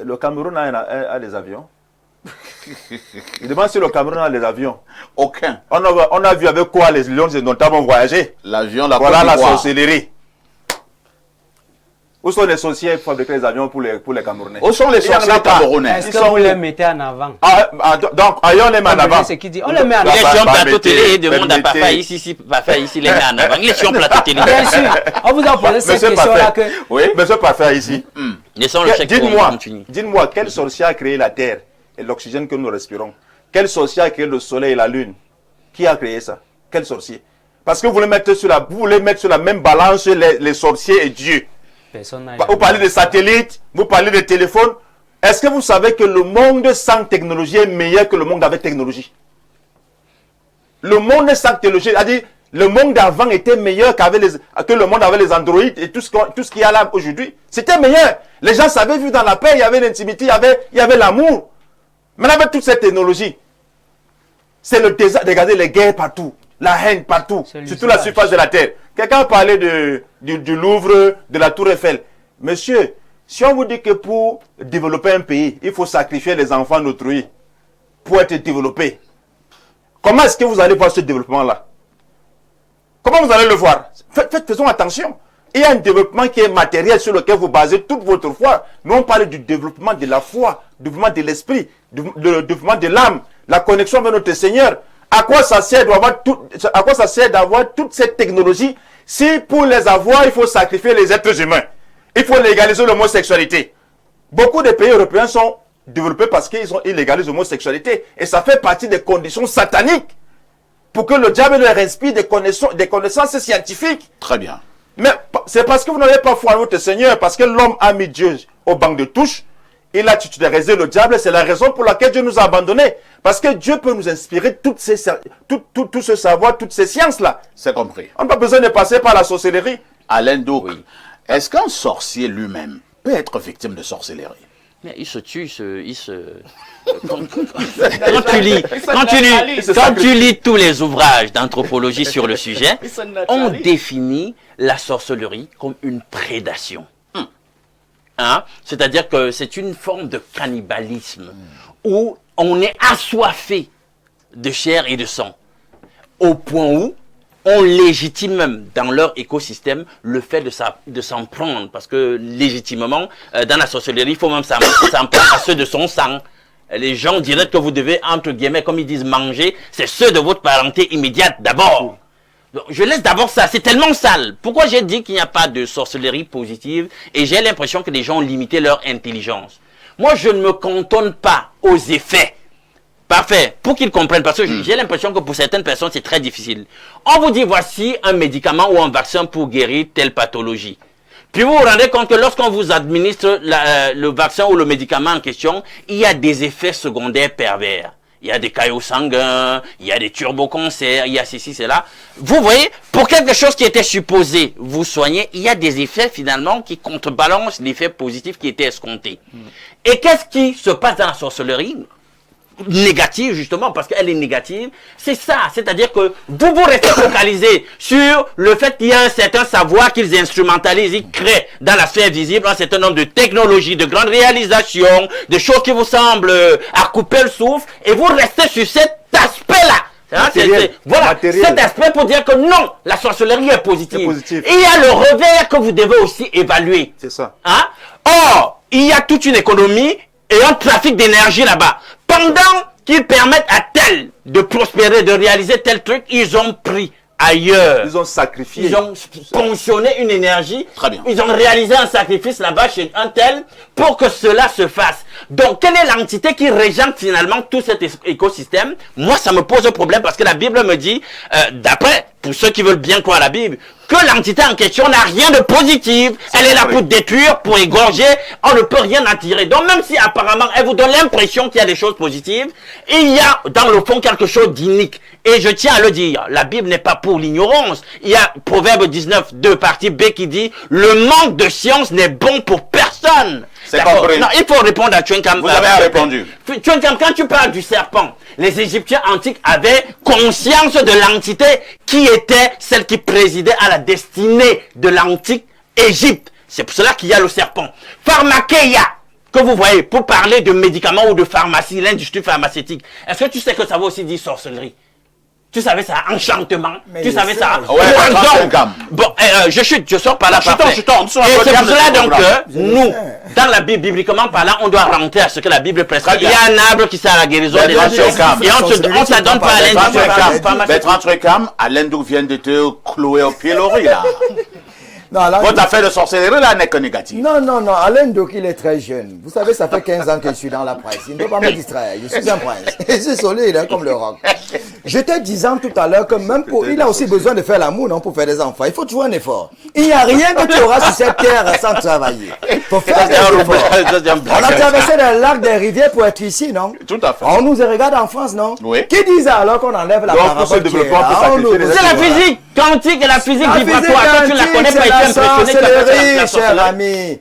Le Cameroun a des avions. Je demande si le Cameroun a des avions. Aucun. On a vu avec quoi les lions et notamment voyager. L'avion, la voilà la sorcellerie. Où sont les sorciers qui fabriquent les avions pour les Camerounais? Où sont les sorciers camerounais? Est-ce que vous les mettez en avant? Donc, on les met en avant. C'est qui dit, on les met en avant. Il est sur un plateau télé et demande à Papa ici, si Papa ici les met en avant. Il est sur un plateau télé. Bien sûr. On vous a posé cette question-là que... Oui, monsieur Parfait ici. Dites-moi, quel sorcier a créé la terre et l'oxygène que nous respirons? Quel sorcier a créé le soleil et la lune? Qui a créé ça? Quel sorcier? Parce que vous voulez mettre sur la même balance les sorciers et Dieu. Vous parlez de satellites, vous parlez de téléphones. Est-ce que vous savez que le monde sans technologie est meilleur que le monde avec technologie? Le monde sans technologie, c'est-à-dire le monde d'avant était meilleur que le monde avec les Android et tout ce qu'il y a là aujourd'hui. C'était meilleur. Les gens savaient vivre dans la paix, il y avait l'intimité, il y avait l'amour. Maintenant avec toute cette technologie, c'est le désastre. Regardez les guerres partout, la haine partout, sur toute la surface de la terre. Quelqu'un parlait du Louvre, de la Tour Eiffel. Monsieur, si on vous dit que pour développer un pays, il faut sacrifier les enfants d'autrui pour être développé, comment est-ce que vous allez voir ce développement-là? Comment vous allez le voir? Faisons attention. Il y a un développement qui est matériel sur lequel vous basez toute votre foi. Nous, on parle du développement de la foi, du développement de l'esprit, du développement de l'âme, la connexion avec notre Seigneur. À quoi ça sert d'avoir toute cette technologie si pour les avoir, il faut sacrifier les êtres humains? Il faut légaliser l'homosexualité. Beaucoup de pays européens sont développés parce qu'ils légalisent l'homosexualité. Et ça fait partie des conditions sataniques pour que le diable leur inspire des connaissances scientifiques. Très bien. Mais c'est parce que vous n'avez pas foi en votre Seigneur, parce que l'homme a mis Dieu au banc de touche. Il a titularisé le diable, c'est la raison pour laquelle Dieu nous a abandonnés. Parce que Dieu peut nous inspirer tout ce savoir, toutes ces sciences-là. C'est compris. On n'a pas besoin de passer par la sorcellerie. Alain Douk, oui. Est-ce qu'un sorcier lui-même peut être victime de sorcellerie? Mais il se tue, quand tu lis tous les ouvrages d'anthropologie sur le sujet, on définit la sorcellerie comme une prédation. C'est-à-dire que c'est une forme de cannibalisme où on est assoiffé de chair et de sang, au point où on légitime même dans leur écosystème le fait de s'en prendre, parce que légitimement, dans la sorcellerie, il faut même s'en prendre à ceux de son sang. Les gens diraient que vous devez, entre guillemets, comme ils disent, manger, c'est ceux de votre parenté immédiate d'abord. Donc, je laisse d'abord ça, c'est tellement sale. Pourquoi j'ai dit qu'il n'y a pas de sorcellerie positive et j'ai l'impression que les gens ont limité leur intelligence? Moi, je ne me cantonne pas aux effets. Parfait, pour qu'ils comprennent, parce que j'ai l'impression que pour certaines personnes, c'est très difficile. On vous dit, voici un médicament ou un vaccin pour guérir telle pathologie. Puis vous vous rendez compte que lorsqu'on vous administre le vaccin ou le médicament en question, il y a des effets secondaires pervers. Il y a des caillots sanguins, il y a des turbocancers, il y a ceci, cela. Vous voyez, pour quelque chose qui était supposé vous soigner, il y a des effets finalement qui contrebalancent l'effet positif qui était escompté. Et qu'est-ce qui se passe dans la sorcellerie? négative, justement, parce qu'elle est négative, c'est ça. C'est-à-dire que vous restez focalisé sur le fait qu'il y a un certain savoir qu'ils instrumentalisent, ils créent dans la sphère visible un certain nombre de technologies, de grandes réalisations, de choses qui vous semblent à couper le souffle, et vous restez sur cet aspect-là. Voilà, cet aspect pour dire que non, la sorcellerie est positive. Et il y a le revers que vous devez aussi évaluer. C'est ça. Hein? Or, il y a toute une économie et un trafic d'énergie là-bas. Pendant qu'ils permettent à tel de prospérer, de réaliser tel truc, ils ont pris ailleurs. Ils ont sacrifié. Ils ont ponctionné une énergie. Très bien. Ils ont réalisé un sacrifice là-bas chez un tel pour que cela se fasse. Donc, quelle est l'entité qui régente finalement tout cet écosystème? Moi, ça me pose un problème parce que la Bible me dit, d'après, pour ceux qui veulent bien croire à la Bible, que l'entité en question n'a rien de positif. Elle est là pour détruire, pour égorger. On ne peut rien en tirer. Donc, même si apparemment, elle vous donne l'impression qu'il y a des choses positives, il y a dans le fond quelque chose d'inique. Et je tiens à le dire, la Bible n'est pas pour l'ignorance. Il y a Proverbe 19, 2, partie B qui dit, le manque de science n'est bon pour personne. C'est compris. Non, il faut répondre à Tchenkam. Vous avez répondu. Tchenkam, quand tu parles du serpent, les Égyptiens antiques avaient conscience de l'entité qui était celle qui présidait à la destinée de l'antique Égypte. C'est pour cela qu'il y a le serpent. Pharmakeia, que vous voyez, pour parler de médicaments ou de pharmacie, l'industrie pharmaceutique. Est-ce que tu sais que ça veut aussi dire sorcellerie? Tu savais ça, enchantement. Mais tu savais ça. Ouais, bon, je chute, je sors par là. Je Et c'est pour cela donc que nous, dans la Bible, bibliquement parlant, on doit rentrer à ce que la Bible prescrit. Il y a un arbre qui sert à la guérison des nations. Et on ne s'adonne pas à l'industrie pharmaceutique. Bertrand Trekam, Alain Douk vient de te clouer au pilori là. Non, Alain Votre affaire de sorcellerie là n'est que négative. Non, non, non. Alain Douk, il est très jeune. Vous savez, ça fait 15 ans que je suis dans la presse. Il ne peut pas me distraire. Je suis un prince. Je suis solide hein, comme le roc. J'étais disant tout à l'heure que même pour... Il a aussi besoin de faire l'amour, non, pour faire des enfants. Il faut toujours un effort. Il n'y a rien que tu auras sur cette terre sans travailler. Il faut faire des efforts. On a traversé des lacs, des rivières pour être ici, non? Tout à fait. On nous regarde en France, non? Oui. Qui disent alors qu'on enlève la parabole? C'est la physique quantique et la physique vibratoire. Toi, tu ne la connais pas. Cher ami.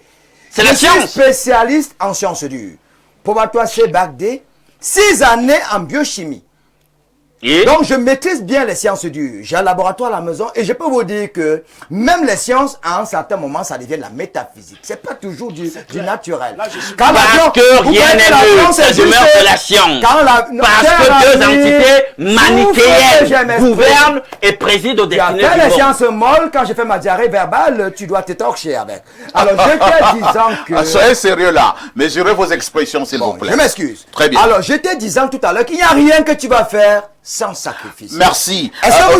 C'est la science. Je suis spécialiste en sciences dures. Probatoire C Bac D, 6 années en biochimie. Et donc, je maîtrise bien les sciences dures. J'ai un laboratoire à la maison et je peux vous dire que même les sciences, à un certain moment, ça devient de la métaphysique. C'est pas toujours du naturel. Parce que rien n'est neutre, ça demeure de la science. Parce que deux entités manichéennes gouvernent et président au destinées du monde. Tu as fait les sciences molles, quand j'ai fait ma diarrhée verbale, tu dois te torcher avec. Alors, j'étais disant que... Soyez sérieux là. Mesurez vos expressions, s'il vous plaît. Je m'excuse. Très bien. Alors, j'étais disant tout à l'heure qu'il n'y a rien que tu vas faire sans sacrifice. Merci.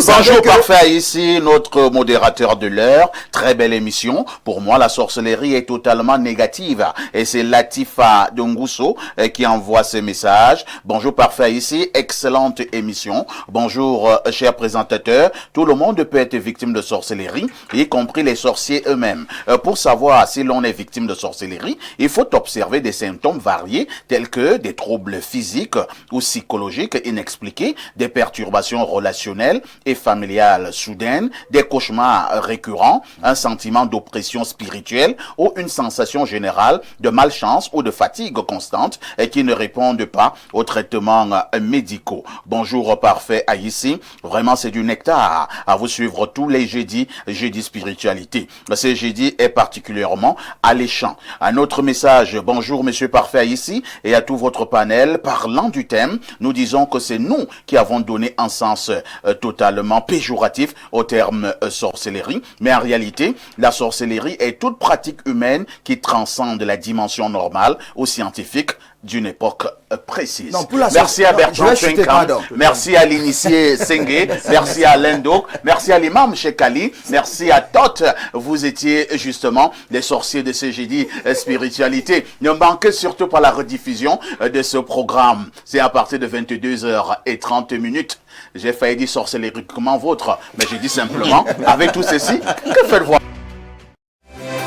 Bonjour parfait, ici notre modérateur de l'heure. Très belle émission. Pour moi, la sorcellerie est totalement négative. Et c'est Latifa Dongousso qui envoie ce message. Bonjour parfait, ici. Excellente émission. Bonjour, cher présentateur. Tout le monde peut être victime de sorcellerie, y compris les sorciers eux-mêmes. Pour savoir si l'on est victime de sorcellerie, il faut observer des symptômes variés tels que des troubles physiques ou psychologiques inexpliqués, des perturbations relationnelles et familiales soudaines, des cauchemars récurrents, un sentiment d'oppression spirituelle ou une sensation générale de malchance ou de fatigue constante et qui ne répondent pas aux traitements médicaux. Bonjour parfait à ici. Vraiment, c'est du nectar à vous suivre tous les jeudis spiritualité. Ce jeudi est particulièrement alléchant. Un autre message. Bonjour monsieur parfait à ici et à tout votre panel. Parlant du thème, nous disons que c'est nous qui avons donné un sens totalement péjoratif au terme sorcellerie. Mais en réalité, la sorcellerie est toute pratique humaine qui transcende la dimension normale ou scientifique d'une époque précise. Non, merci à Bertrand Tchenkam, merci à l'initié Sengue, merci à Lendok, merci à l'imam Chekali, merci à Tot. Vous étiez justement les sorciers de ce jeudi spiritualité. Ne manquez surtout pas la rediffusion de ce programme. C'est à partir de 22h30. J'ai failli dire sorcellerie comme vôtre, mais j'ai dit simplement, avec tout ceci, que faites-vous